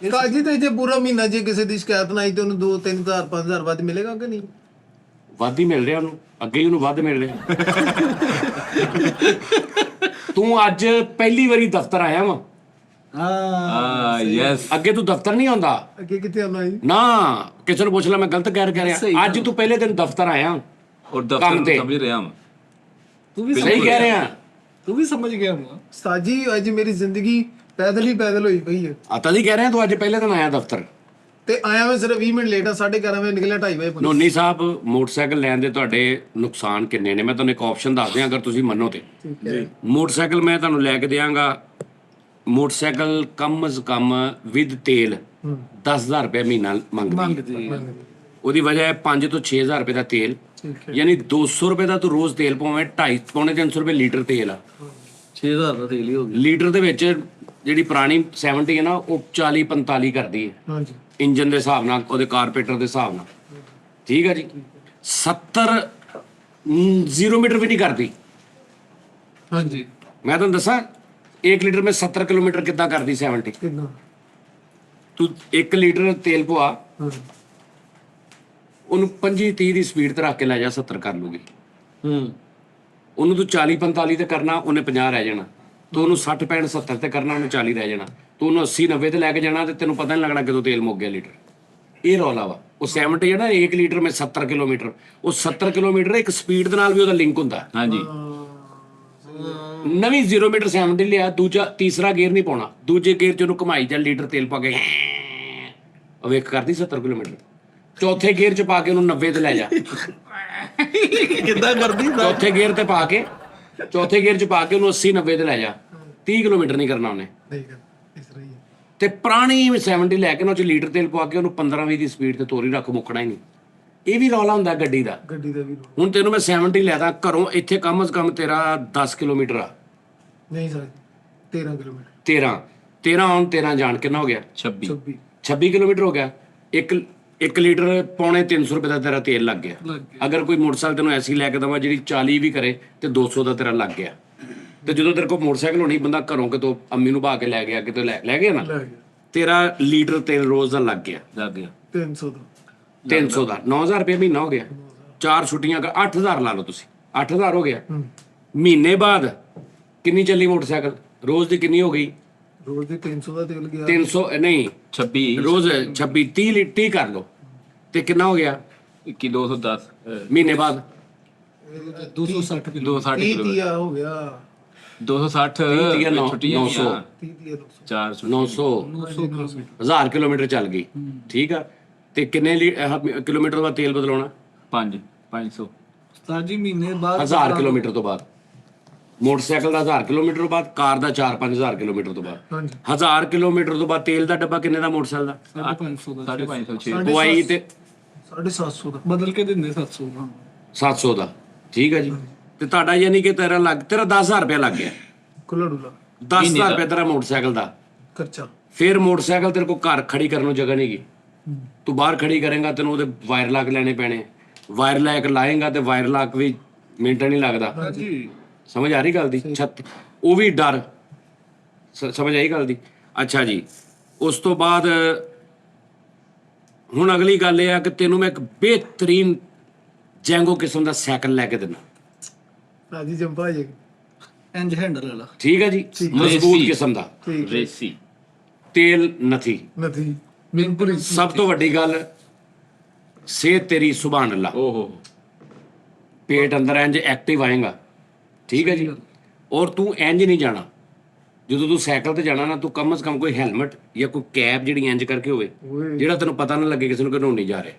ਸਾਜੀ ਤੇ ਜੇ ਪੂਰਾ ਮਹੀਨਾ ਜੇ ਕਿਸੇ ਦੀ ਸ਼ਿਕਾਇਤ ਨਾ ਆਈ ਤੇ ਉਹਨੂੰ 2-3,000 5,000 ਵੱਧ ਮਿਲੇਗਾ ਕਿ ਨਹੀਂ? ਵੱਧ ਹੀ ਮਿਲ ਰਿਹਾ ਉਹਨੂੰ, ਅੱਗੇ ਹੀ ਉਹਨੂੰ ਵੱਧ ਮਿਲ ਰਿਹਾ। ਤੂੰ ਅੱਜ ਪਹਿਲੀ ਵਾਰੀ ਦਫ਼ਤਰ ਆਇਆ ਵਾ। ਯੈਸ ਅੱਗੇ ਤੂੰ ਦਫ਼ਤਰ ਨਹੀਂ ਆਉਂਦਾ ਅੱਗੇ ਕਿੱਥੇ ਆਉਣਾ ਜੀ? ਨਾ, ਕਿਸੇ ਨੂੰ ਪੁੱਛ ਲੈ, ਮੈਂ ਗਲਤ ਕਹਿ ਰਿਹਾ। ਅੱਜ ਤੂੰ ਪਹਿਲੇ ਦਿਨ ਦਫ਼ਤਰ ਆਇਆ ਔਰ ਦਫ਼ਤਰ ਸਮਝ ਰਿਹਾ ਹਾਂ। ਤੂੰ ਵੀ ਸਹੀ ਕਹਿ ਰਿਹਾ। ਤੂੰ ਵੀ ਸਮਝ ਗਿਆ ਹੋਣਾ। ਸਾਜੀ ਅੱਜ ਮੇਰੀ ਜ਼ਿੰਦਗੀ ਪੈਦਲ ਹੀ ਪੈਦਲ ਹੋਈ ਪਈ ਹੈ। ਆਤਾ ਜੀ ਕਹਿ ਰਿਹਾ ਤੂੰ ਅੱਜ ਪਹਿਲੇ ਦਿਨ ਆਇਆ ਦਫ਼ਤਰ। ਤੇ ਆਇਆ ਮੈਂ ਸਿਰਫ 20 ਮਿੰਟ ਲੇਟ ਆ, 11:30 ਵਜੇ ਨਿਕਲਿਆ, 2:30 ਵਜੇ ਪਹੁੰਚਿਆ। ਨੋਨੀ ਸਾਹਿਬ ਮੋਟਰਸਾਈਕਲ ਲੈਣ ਦੇ ਤੁਹਾਡੇ ਨੁਕਸਾਨ ਕਿੰਨੇ ਨੇ? ਮੈਂ ਤੁਹਾਨੂੰ ਇੱਕ ਆਪਸ਼ਨ ਦੱਸ ਦਿਆਂ, ਅਗਰ ਤੁਸੀਂ ਮੰਨੋ ਤੇ। ਮੋਟਰਸਾਈਕਲ ਮੈਂ ਤੁਹਾਨੂੰ ਲੈ ਕੇ ਦਿਆਂਗਾ, ਮੋਟਰਸਾਈਕਲ ਕਮ ਜ਼ ਕਮ ਵਿਦ ਤੇਲ 10,000 ਰੁਪਏ ਮਹੀਨਾ ਮੰਗਦੀ ਹੈ। ਉਹਦੀ ਵਜ੍ਹਾ ਹੈ 5 ਤੋਂ 6,000 ਰੁਪਏ ਦਾ ਤੇਲ, ਯਾਨੀ 200 ਰੁਪਏ ਦਾ ਤੂੰ ਰੋਜ਼ ਤੇਲ ਪਾਵੇਂ, 250 ਪੌਣੇ 300 ਰੁਪਏ ਲੀਟਰ ਤੇਲ ਆ। 6000 ਦਾ ਤੇਲ ਹੀ ਹੋ ਗਿਆ। ਲੀਟਰ ਦੇ ਵਿੱਚ ਜਿਹੜੀ ਪੁਰਾਣੀ 70 ਹੈ ਨਾ, ਉਹ 40-45 ਕਰਦੀ ਹੈ ਹਾਂਜੀ ਇੰਜਨ ਦੇ ਹਿਸਾਬ ਨਾਲ, ਉਹਦੇ ਕਾਰਪੇਟਰ ਦੇ ਹਿਸਾਬ ਨਾਲ, ਠੀਕ ਹੈ ਜੀ। 70 0 ਮੀਟਰ ਵੀ ਨਹੀਂ ਕਰਦੀ। ਹਾਂਜੀ ਮੈਂ ਤੁਹਾਨੂੰ ਦੱਸਾਂ 1 ਲੀਟਰ ਮੈਂ 70 ਕਿਲੋਮੀਟਰ ਕਿੱਦਾਂ ਕਰਦੀ 70। ਕਿੰਨਾ? ਤੂੰ 1 ਲੀਟਰ ਤੇਲ ਪਵਾ, ਹਾਂ ਉਹਨੂੰ 25-30 ਦੀ ਸਪੀਡ ਤੇ ਰੱਖ ਕੇ ਲੈ ਜਾ, 70 ਕਰ ਲੂਗੀ। ਉਹਨੂੰ ਤੂੰ 40-45 ਤੇ ਕਰਨਾ, ਉਹਨੇ 50 ਰਹਿ ਜਾਣਾ। ਤੂੰ ਉਹਨੂੰ 60-65-70 ਤੇ ਕਰਨਾ, ਉਹਨੇ 40 ਰਹਿ ਜਾਣਾ। ਤੂੰ ਉਹਨੂੰ 80-90 ਤੇ ਲੈ ਕੇ ਜਾਣਾ ਤੇ ਤੈਨੂੰ ਪਤਾ ਨਹੀਂ ਲੱਗਣਾ ਕਦੋਂ ਤੇਲ ਮੁੱਕ ਗਿਆ ਲੀਟਰ। ਇਹ ਰੌਲਾ ਵਾ। ਉਹ 70 ਹੈ ਨਾ, 1 ਲੀਟਰ ਮੈਂ 70 ਕਿਲੋਮੀਟਰ, ਉਹ 70 ਕਿਲੋਮੀਟਰ ਇੱਕ ਸਪੀਡ ਦੇ ਨਾਲ ਵੀ ਉਹਦਾ ਲਿੰਕ ਹੁੰਦਾ। ਹਾਂਜੀ ਨਵੀਂ 0 ਮੀਟਰ 70 ਲਿਆ, ਦੂਜਾ ਤੀਸਰਾ ਗੇਅਰ ਨਹੀਂ ਪਾਉਣਾ, ਦੂਜੇ ਗੇਅਰ 'ਚ ਉਹਨੂੰ ਘੁਮਾਈ ਜਾ, ਲੀਟਰ ਤੇਲ ਪਾ ਕੇ ਵੇਖ ਕਰਦੀ 70 ਕਿਲੋਮੀਟਰ। ਚੌਥੇ ਗੇਅਰ 'ਚ ਪਾ ਕੇ ਉਹਨੂੰ 90 ਤੇ ਲੈ ਜਾ। ਕਿੱਦਾਂ ਕਰਦੀ? ਚੌਥੇ ਗੇਅਰ ਤੇ ਪਾ ਕੇ, ਚੌਥੇ ਗੇਅਰ 'ਚ ਪਾ ਕੇ ਉਹਨੂੰ 80-90 ਤੇ ਲੈ ਜਾ। 30 ਕਿਲੋਮੀਟਰ ਨਹੀਂ ਕਰਨਾ ਉਹਨੇ। ਨਹੀਂ ਕਰ ਇਸ ਤਰ੍ਹਾਂ ਹੀ ਹੈ। ਤੇ ਪੁਰਾਣੀ 70 ਲੈ ਕੇ ਨਾ ਉਹ 'ਚ ਲੀਟਰ ਤੇਲ ਪਾ ਕੇ ਉਹਨੂੰ 15-20 ਦੀ ਸਪੀਡ ਤੇ ਤੋਰੀ ਰੱਖ, ਮੁੱਕਣਾ ਹੀ ਨਹੀਂ। ਇਹ ਵੀ ਰੌਲਾ ਹੁੰਦਾ ਗੱਡੀ ਦਾ। ਗੱਡੀ ਦਾ ਵੀ ਰੋਲ। ਹੁਣ ਤੈਨੂੰ ਮੈਂ 70 ਲੈਦਾ ਘਰੋਂ, ਇੱਥੇ ਕਮ ਸੇ ਕਮ ਤੇਰਾ 10 ਕਿਲੋਮੀਟਰ ਆ। ਨਹੀਂ ਸਰ 13 ਕਿਲੋਮੀਟਰ 13 ਆਉਣ 13 ਜਾਣ, ਕਿੰਨਾ ਹੋ ਗਿਆ? 26 26 ਕਿਲੋਮੀਟਰ ਹੋ ਗਿਆ। ਇੱਕ ਲੀਟਰ ਪੌਣੇ 300 ਰੁਪਏ ਦਾ ਤੇਰਾ ਤੇਲ ਲੱਗ ਗਿਆ। ਅਗਰ ਕੋਈ ਮੋਟਰਸਾਈਕਲ ਤੈਨੂੰ ਐਸੀ ਲੈ ਕੇ ਦਵਾ ਜਿਹੜੀ 40 ਵੀ ਕਰੇ ਤੇ 200 ਦਾ ਤੇਰਾ ਲੱਗ ਗਿਆ। ਤੇ ਜਦੋਂ ਤੇਰੇ ਕੋਲ ਮੋਟਰਸਾਈਕਲ ਹੋਣੀ, ਬੰਦਾ ਘਰੋਂ ਕਿਤੋਂ ਅੰਮੀ ਨੂੰ ਭਾ ਕੇ ਲੈ ਗਿਆ, ਕਿਤੋਂ ਲੈ ਗਿਆ ਨਾ, ਲੈ ਗਿਆ ਤੇਰਾ ਲੀਟਰ ਤੇਲ ਰੋਜ਼ ਦਾ ਲੱਗ ਗਿਆ। ਲੱਗ ਗਿਆ 300 ਦਾ 300 ਦਾ 9,000 ਰੁਪਏ ਮਹੀਨਾ ਹੋ ਗਿਆ। 4 ਛੁੱਟੀਆਂ ਕਰ 8,000 ਲਾ ਲਓ ਤੁਸੀਂ, 8,000 ਹੋ ਗਿਆ। ਮਹੀਨੇ ਬਾਅਦ ਕਿੰਨੀ ਚੱਲੀ ਮੋਟਰਸਾਈਕਲ? ਰੋਜ਼ ਦੀ ਕਿੰਨੀ ਹੋ ਗਈ? ਰੋਜ਼ ਦੇ 300 ਦਾ ਤੇਲ ਗਿਆ। 300 ਨਹੀਂ, 26 ਰੋਜ਼ 26 30 ਕਰ ਲਓ ਤੇ ਕਿੰਨਾ ਹੋ ਗਿਆ 21 210 ਮਹੀਨੇ ਬਾਅਦ? 260 ਕਿਲੋ 260 30 ਕਿਲੋ ਤੀਆ ਹੋ ਗਿਆ। 260 30 900 ਛੁੱਟੀਆਂ 30 ਤੀਆ 200 4 900 900 1000 ਕਿਲੋਮੀਟਰ ਚੱਲ ਗਈ, ਠੀਕ ਆ। ਤੇ ਕਿੰਨੇ ਕਿਲੋਮੀਟਰ ਬਾਅਦ ਤੇਲ ਬਦਲਾਉਣਾ? 500 ਸਾਜੀ ਮਹੀਨੇ ਬਾਅਦ 1000 ਕਿਲੋਮੀਟਰ ਤੋਂ ਬਾਅਦ। ਮੋਟਰਸਾਈਕਲ ਦਾ 1000 ਕਿਲੋਮੀਟਰ ਤੋਂ ਬਾਅਦ, ਕਾਰ ਦਾ 4-5000 ਕਿਲੋਮੀਟਰ ਤੋਂ ਬਾਅਦ। ਹਾਂਜੀ 1000 ਕਿਲੋਮੀਟਰ ਤੋਂ ਬਾਅਦ ਤੇਲ ਦਾ ਡੱਬਾ ਕਿੰਨੇ ਦਾ ਮੋਟਰਸਾਈਕਲ ਦਾ? 550 ਦਾ 550 6 ਦਵਾਈ ਤੇ 750 ਦਾ ਬਦਲ ਕੇ ਦਿੰਦੇ 700 ਦਾ 700 ਦਾ, ਠੀਕ ਹੈ ਜੀ। ਤੇ ਤੁਹਾਡਾ ਯਾਨੀ ਕਿ ਤੇਰਾ 10,000 ਰੁਪਏ ਲੱਗ ਗਿਆ। ਕੁੱਲਾ ਡੁੱਲਾ 10,000 ਰੁਪਏ ਤੇਰਾ ਮੋਟਰਸਾਈਕਲ ਦਾ। ਖਰਚਾ। ਫਿਰ ਮੋਟਰਸਾਈਕਲ ਤੇਰੇ ਕੋਲ ਘਰ ਖੜੀ ਕਰਨ ਨੂੰ ਜਗ੍ਹਾ ਨਹੀਂ ਗੀ, ਤੂੰ ਬਾਹਰ ਖੜੀ ਕਰੇਗਾ, ਤੈਨੂੰ ਉਹਦੇ ਵਾਇਰ ਲੱਗ ਲੈਣੇ ਪੈਣੇ। ਵਾਇਰ ਲੈਕ ਲਾਏਗਾ ਤੇ ਵਾਇਰ ਲੱਕ ਵੀ ਮਿੰਟ ਨਹੀਂ ਲੱਗਦਾ। ਹਾਂਜੀ ਸਮਝ ਆ ਰਹੀ ਗੱਲ ਦੀ? ਛੱਤ ਉਹ ਵੀ ਡਰ, ਸਮਝ ਆਈ ਗੱਲ ਦੀ? ਅੱਛਾ ਜੀ, ਉਸ ਤੋਂ ਬਾਅਦ ਹੁਣ ਅਗਲੀ ਗੱਲ ਇਹ ਆ ਕਿ ਤੈਨੂੰ ਮੈਂ ਇੱਕ ਬਿਹਤਰੀਨ ਜੈਂਗੋ ਕਿਸਮ ਦਾ ਸਾਈਕਲ ਲੈ ਕੇ ਦਿੰਦਾ, ਰਾਜੀ ਜੰਪਾ ਜੇ ਇੰਜ ਹੈਂਡਲ ਵਾਲਾ। ਠੀਕ ਹੈ ਜੀ, ਮਜ਼ਬੂਤ ਕਿਸਮ ਦਾ, ਠੀਕ ਰੇਸੀ ਤੇਲ ਨਥੀ। ਨਥੀ ਬਿਲਕੁਲ ਸਭ ਤੋਂ ਵੱਡੀ ਗੱਲ, ਸਿਹਤ ਤੇਰੀ ਸੁਭਾਨ ਅੱਲਾ, ਓਹੋ ਪੇਟ ਅੰਦਰ ਇੰਜ ਐਕਟਿਵ ਆਏਗਾ, ਠੀਕ ਹੈ ਜੀ। ਔਰ ਤੂੰ ਇੰਜ ਨਹੀਂ ਜਾਣਾ, ਜਦੋਂ ਤੂੰ ਸਾਈਕਲ ਤੇ ਜਾਣਾ ਨਾ, ਤੂੰ ਕਮ ਸੇ ਕਮ ਕੋਈ ਹੈਲਮਟ ਜਾਂ ਕੋਈ ਕੈਪ ਜਿਹੜੀ ਇੰਜ ਕਰਕੇ ਹੋਵੇ, ਜਿਹੜਾ ਤੈਨੂੰ ਪਤਾ ਨਾ ਲੱਗੇ ਕਿਸੇ ਨੂੰ ਘਰੋਂ ਨਹੀਂ ਜਾ ਰਿਹਾ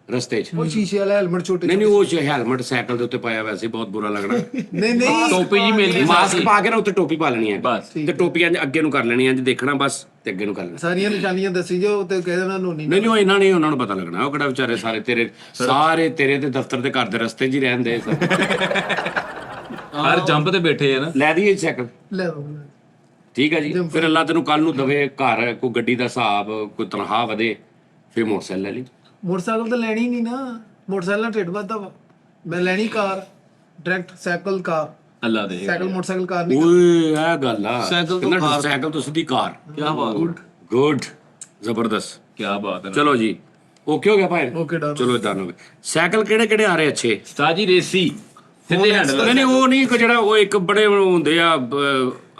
ਰਸਤੇ 'ਚ। ਉਹ ਸ਼ੀਸ਼ੇ ਵਾਲਾ ਹੈਲਮਟ ਛੋਟੇ ਨਹੀਂ ਉਹ ਹੈਲਮਟ ਸਾਈਕਲ ਦੇ ਉੱਤੇ ਪਾਇਆ ਵੈਸੇ ਬਹੁਤ ਬੁਰਾ ਲੱਗਣਾ। ਨਹੀਂ ਨਹੀਂ ਟੋਪੀ ਜੀ ਮਿਲਦੀ ਮਾਸਕ ਪਾ ਕੇ ਨਾ ਉੱਤੇ ਟੋਪੀ ਪਾ ਲੈਣੀ ਹੈ ਬਸ। ਤੇ ਟੋਪੀ ਇੰਜ ਅੱਗੇ ਨੂੰ ਕਰ ਲੈਣੀ ਹੈ, ਇੰਜ ਦੇਖਣਾ ਬਸ ਤੇ ਅੱਗੇ ਨੂੰ ਕਰ ਲੈਣਾ। ਸਾਰੀਆਂ ਨਿਸ਼ਾਨੀਆਂ ਦੱਸੀ ਜਾਓ ਤੇ ਕਹਿ ਦੇਣਾ ਨੋਨੀ ਨਹੀਂ ਉਹ ਇਹਨਾਂ ਨੇ ਉਹਨਾਂ ਨੂੰ ਪਤਾ ਲੱਗਣਾ, ਉਹ ਕਿਹੜਾ ਵਿਚਾਰੇ ਸਾਰੇ ਤੇਰੇ ਤੇ ਦਫ਼ਤਰ ਦੇ ਘਰ ਦੇ ਰਸਤੇ 'ਚ ਹੀ ਰਹਿੰਦੇ ਸਭ। ਹਰ ਜੰਪ ਤੇ ਬੈਠੇ ਆ ਨਾ। ਲੈ ਦਈਏ ਸਾਈਕਲ, ਲੈ ਦੋ ਠੀਕ ਹੈ ਜੀ। ਫਿਰ ਅੱਲਾ ਤੈਨੂੰ ਕੱਲ ਨੂੰ ਦਵੇ ਘਰ ਕੋਈ ਗੱਡੀ ਦਾ ਹਿਸਾਬ, ਕੋਈ ਤਨਖਾਹ ਵਧੇ, ਫਿਰ ਮੋਟਰਸਾਈਕਲ ਲੈ ਲਈ। ਮੋਟਰਸਾਈਕਲ ਤਾਂ ਲੈਣੀ ਨਹੀਂ ਨਾ, ਮੋਟਰਸਾਈਕਲ ਨਾਲ ਢਿੱਡ ਵੱਧਦਾ ਵਾ। ਮੈਂ ਲੈਣੀ ਕਾਰ ਡਾਇਰੈਕਟ ਸਾਈਕਲ ਕਾਰ, ਅੱਲਾ ਦੇ ਸਾਈਕਲ ਮੋਟਰਸਾਈਕਲ ਕਾਰ ਨਹੀਂ। ਓਏ ਇਹ ਗੱਲ ਆ, ਸਾਈਕਲ ਤੋਂ ਕਹਿੰਦਾ ਸਾਈਕਲ ਤੋਂ ਸਿੱਧੀ ਕਾਰ। ਕੀ ਬਾਤ, ਗੁੱਡ, ਜ਼ਬਰਦਸਤ। ਕੀ ਬਾਤ ਹੈ। ਚਲੋ ਜੀ, ਓਕੇ ਹੋ ਗਿਆ ਭਾਈ? Okay done. ਚਲੋ ਇਦਾਂ ਹੋਵੇ। ਸਾਈਕਲ ਕਿਹੜੇ ਆ ਰਹੇ ਅੱਛੇ? ਉਸਤਾਦ ਜੀ ਰੇਸੀ ਸਿੱਧੇ ਹੈਂਡਲ। ਨਹੀਂ ਉਹ ਨਹੀਂ ਕਿ ਜਿਹੜਾ ਉਹ ਇੱਕ ਬੜੇ ਹੁੰਦੇ ਆ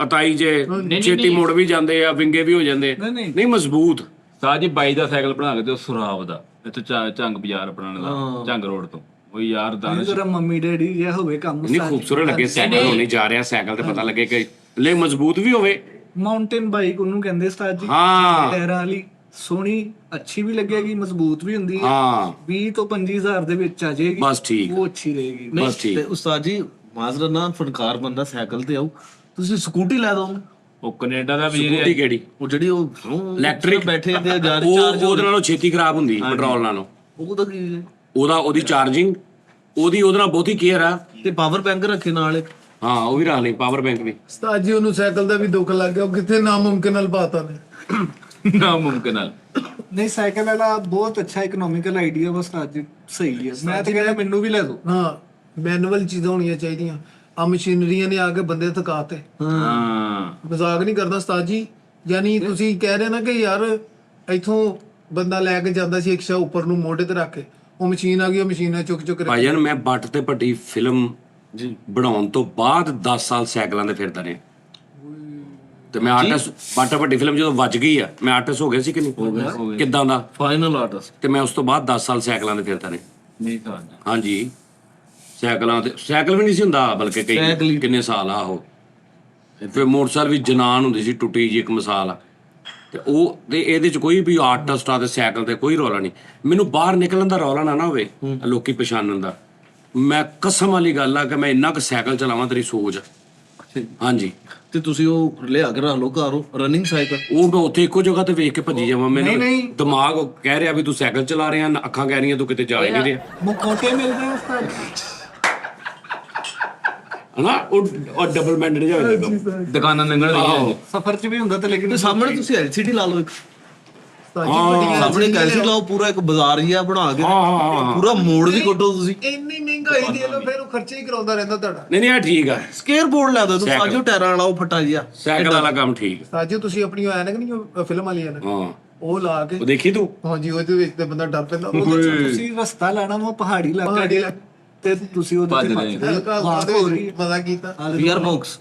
ਅਤਾਈ ਜੇ, ਛੇਤੀ ਮੋੜ ਵੀ ਜਾਂਦੇ ਆ, ਵਿੰਗੇ ਵੀ ਹੋ ਜਾਂਦੇ। ਨਹੀਂ ਮਜ਼ਬੂਤ। ਉਸਤਾਦ ਜੀ 22 ਦਾ ਸਾਈਕਲ ਬਣਾ ਕੇ ਦਿਓ ਸੁਰਾਬ ਦਾ, ਇੱਥੇ ਝੰਗ ਬਾਜ਼ਾਰ ਬਣਾਉਣ ਦਾ, ਝੰਗ ਰੋਡ ਤੋਂ। ਉਹ ਯਾਰ ਦਾਨਿਸ਼ ਜਰਾ ਮੰਮੀ ਡੈਡੀ ਜਿਹਾ ਹੋਵੇ ਕੰਮ। ਨਹੀਂ ਖੂਬਸੂਰਤ ਲੱਗੇ ਸਾਈਕਲ ਹੋਣੀ ਜਾ ਰਿਹਾ, ਸਾਈਕਲ ਤੇ ਪਤਾ ਲੱਗੇ ਕਿ ਲੈ ਮਜ਼ਬੂਤ ਵੀ ਹੋਵੇ। ਮਾਊਂਟੇਨ ਬਾਈਕ ਉਹਨੂੰ ਕਹਿੰਦੇ ਉਸਤਾਦ ਜੀ। ਹਾਂ ਟਾਇਰਾਂ ਵਾਲੀ ਸੋਹਣੀ ਅੱਛੀ ਵੀ ਲੱਗੇਗੀ, ਮਜ਼ਬੂਤ ਵੀ ਹੁੰਦੀ ਹੈ। ਹਾਂ 20 ਤੋਂ 25,000 ਦੇ ਵਿੱਚ ਆ ਜਾਏਗੀ, ਬਸ ਠੀਕ। ਉਹ ਅੱਛੀ ਰਹੇਗੀ। ਨਹੀਂ ਬਸ ਠੀਕ। ਤੇ ਉਸਤਾਦ ਜੀ ਮਾਜ਼ਰਤ ਨਾਲ ਫਨਕਾਰ ਬੰਦਾ ਸਾਈਕਲ ਤੇ ਆਉ, ਤੁਸੀਂ ਸਕੂਟੀ ਲੈ ਦੋ। ਉਹ ਕੈਨੇਡਾ ਦਾ ਵੀ ਸਕੂਟੀ ਕਿਹੜੀ? ਉਹ ਜਿਹੜੀ ਉਹ ਇਲੈਕਟ੍ਰਿਕ ਬੈਠੇ ਤੇ ਯਾਰ ਉਹ ਚਾਰਜ ਉਹਦੇ ਨਾਲੋਂ ਛੇਤੀ ਖਰਾਬ ਹੁੰਦੀ ਪੈਟਰੋਲ ਨਾਲੋਂ। ਉਹ ਤਾਂ ਕੀ ਹੈ? ਉਹਦੀ ਚਾਰਜਿੰਗ ਉਹਦੇ ਨਾਲ ਬਹੁਤੀ ਕੇਅਰ ਆ। ਤੇ ਪਾਵਰ ਬੈਂਕ ਰੱਖੇ ਨਾਲ ਇੱਕ। ਹਾਂ ਉਹ ਵੀ ਰੱਖ ਲਈ, ਪਾਵਰ ਬੈਂਕ ਵੀ। ਉਸਤਾਦ ਜੀ ਉਹਨੂੰ ਸਾਈਕਲ ਦਾ ਵੀ ਦੁੱਖ ਲੱਗ ਗਿਆ, ਉਹ ਕਿੱਥੇ ਨਾਮੁਮਕਿਨ ਨਾਲ ਬਾਤਾਂ ਨੇ। ਨਾ ਮੁਮਕਿਨ ਨਾਲ। ਨਹੀਂ ਸਾਈਕਲ ਵਾਲਾ ਬਹੁਤ ਅੱਛਾ ਇਕਨੋਮਿਕਲ ਆਈਡੀਆ ਬਸ ਅੱਜ ਸਹੀ ਹੈ। ਮੈਂ ਤਾਂ ਕਹਿੰਦਾ ਮੈਨੂੰ ਵੀ ਲੈ ਦੋ। ਹਾਂ ਮੈਨੂਅਲ ਚੀਜ਼ਾਂ ਹੋਣੀਆਂ ਚਾਹੀਦੀਆਂ। ਆ ਮਸ਼ੀਨਰੀਆਂ ਨੇ ਆ ਕੇ ਬੰਦੇ ਥਕਾਤੇ। ਹਾਂ ਮਜ਼ਾਕ ਨਹੀਂ ਕਰਦਾ ਉਸਤਾਦ ਜੀ, ਯਾਨੀ ਤੁਸੀਂ ਕਹਿ ਰਹੇ ਨਾ ਕਿ ਯਾਰ ਇੱਥੋਂ ਬੰਦਾ ਲੈ ਕੇ ਜਾਂਦਾ ਸੀ ਰਿਕਸ਼ਾ ਉੱਪਰ ਨੂੰ ਮੋਢੇ ਤੇ ਰੱਖ ਕੇ, ਉਹ ਮਸ਼ੀਨ ਆ ਗਈ, ਉਹ ਮਸ਼ੀਨਾਂ ਚੁੱਕ ਚੁੱਕ ਰੱਖ। ਭਾਈਜਾਨ ਮੈਂ ਬੱਟ ਤੇ ਭੱਟੀ ਫਿਲਮ ਜੀ ਬਣਾਉਣ ਤੋਂ ਬਾਅਦ 10 ਸਾਲ ਸਾਈਕਲਾਂ ਤੇ ਫਿਰਦਾ ਰਿਹਾ। ਤੇ ਮੈਂ ਆਰਟਿਸਟ, ਬੱਟ ਭੱਟੀ ਫਿਲਮ ਜਦੋਂ ਵੱਜ ਗਈ ਆ, ਮੈਂ ਆਰਟਿਸਟ ਹੋ ਗਿਆ ਸੀ ਕਿ ਨਹੀਂ? ਕਿੱਦਾਂ ਦਾ? Final artist. ਤੇ ਮੈਂ ਉਸ ਤੋਂ ਬਾਅਦ 10 ਸਾਲ ਸਾਈਕਲਾਂ ਤੇ ਫਿਰਦਾ ਰਿਹਾ। ਨਹੀਂ ਤਾਂ ਹਾਂਜੀ ਸਾਈਕਲਾਂ ਤੇ, ਸਾਈਕਲ ਵੀ ਨਹੀਂ ਸੀ ਹੁੰਦਾ ਬਲਕਿ ਸਾਈਕਲ ਕਈ ਹੀ। ਕਿੰਨੇ ਸਾਲ ਆ ਉਹ। ਫਿਰ ਮੋਟਰਸਾਈਕਲ ਵੀ ਜਨਾਨ ਹੁੰਦੀ ਸੀ ਟੁੱਟੀ ਜੀ, ਇੱਕ ਮਿਸਾਲ ਆ। ਤੇ ਉਹ ਤੇ ਇਹਦੇ ਚ ਕੋਈ ਵੀ ਆਰਟਿਸਟ ਆ ਤੇ ਸਾਈਕਲ ਤੇ ਕੋਈ ਰੌਲਾ ਨਹੀਂ। ਮੈਨੂੰ ਬਾਹਰ ਨਿਕਲਣ ਦਾ ਰੌਲਾ ਨਾ ਹੋਵੇ, ਲੋਕੀ ਪਛਾਣਨ ਦਾ। ਮੈਂ ਕਸਮ ਵਾਲੀ ਗੱਲ ਆ ਕਿ ਮੈਂ ਇੰਨਾ ਕੁ ਸਾਈਕਲ ਚਲਾਵਾਂ, ਤੇਰੀ ਸੋਚ। ਹਾਂਜੀ ਤੇ ਤੁਸੀਂ ਉਹ ਲਿਆ ਕੇ ਰੱਖ ਲਓ ਘਰੋਂ ਰਨਿੰਗ ਸਾਈਕਲ। ਉਹ ਮੈਂ ਉੱਥੇ ਇੱਕੋ ਜਗ੍ਹਾ ਤੇ ਵੇਖ ਕੇ ਭੱਜੀ ਜਾਵਾਂ, ਮੈਨੂੰ ਨਹੀਂ। ਦਿਮਾਗ ਕਹਿ ਰਿਹਾ ਵੀ ਤੂੰ ਸਾਈਕਲ ਚਲਾ ਰਿਹਾ, ਅੱਖਾਂ ਕਹਿ ਰਹੀਆਂ ਤੂੰ ਕਿਤੇ ਜਾ ਹੀ ਨਹੀਂ ਰਿਹਾ। ਮੁਕੋਟੇ ਮਿਲਦੇ ਆ ਉਸਤਾਦ। ਹਨਾ ਉਹ ਡਬਲ ਮੈਂਡਡ ਜਿਹਾ ਹੋ ਜਾਂਦਾ। ਦੁਕਾਨਾਂ ਲੰਘਣ ਲਈ ਸਫ਼ਰ 'ਚ ਵੀ ਹੁੰਦਾ ਤੇ ਲੇਕਿਨ ਤੇ ਸਾਹਮਣੇ ਤੁਸੀਂ LCD ਲਾ ਲਓ ਇੱਕ। ਉਸਤਾਦ ਜੀ ਵੱਡੀਆਂ ਸਾਹਮਣੇ ਇੱਕ LCD ਲਾਓ, ਪੂਰਾ ਇੱਕ ਬਾਜ਼ਾਰ ਜਿਹਾ ਬਣਾ ਕੇ ਹਾਂ। ਪੂਰਾ ਮੋੜ ਵੀ ਕੱਢੋ ਤੁਸੀਂ। ਇੰਨੀ ਮਹਿੰਗਾਈ ਦੇ ਲੋ, ਫਿਰ ਉਹ ਖਰਚੇ ਹੀ ਕਰਾਉਂਦਾ ਰਹਿੰਦਾ ਤੁਹਾਡਾ। ਨਹੀਂ ਇਹ ਠੀਕ ਆ, ਸਕੇਅਰ ਬੋਰਡ ਲਾ ਦਿਓ ਤੁਸੀਂ, ਸਾਜੋ ਟਾਇਰਾਂ ਵਾਲਾ ਉਹ ਫਟਾ ਜਿਹਾ। ਸਾਈਕਲ ਵਾਲਾ ਕੰਮ ਠੀਕ। ਉਸਤਾਦ ਜੀ ਤੁਸੀਂ ਆਪਣੀ ਐਨਕ ਨਹੀਂ, ਉਹ ਫਿਲਮ ਵਾਲੀ ਐਨਕ, ਹਾਂ ਉਹ ਲਾ ਕੇ, ਉਹ ਦੇਖੀ ਤੂੰ? ਹਾਂਜੀ ਉਹਦੇ ਵਿੱਚ ਤੇ ਬੰਦਾ ਡਰ ਪੈਂਦਾ। ਤੁਸੀਂ ਰਸਤਾ ਲੈਣਾ ਵਾ ਪਹਾੜੀ ਇਲਾਕਾ ਤੇ ਤੁਸੀਂ ਉਹਦੇ ਤੇ ਭੱਜਦੇ। ਹਲਕਾ ਉਹਦੇ ਵਿੱਚ ਮਜ਼ਾ ਕੀਤਾ। VR box.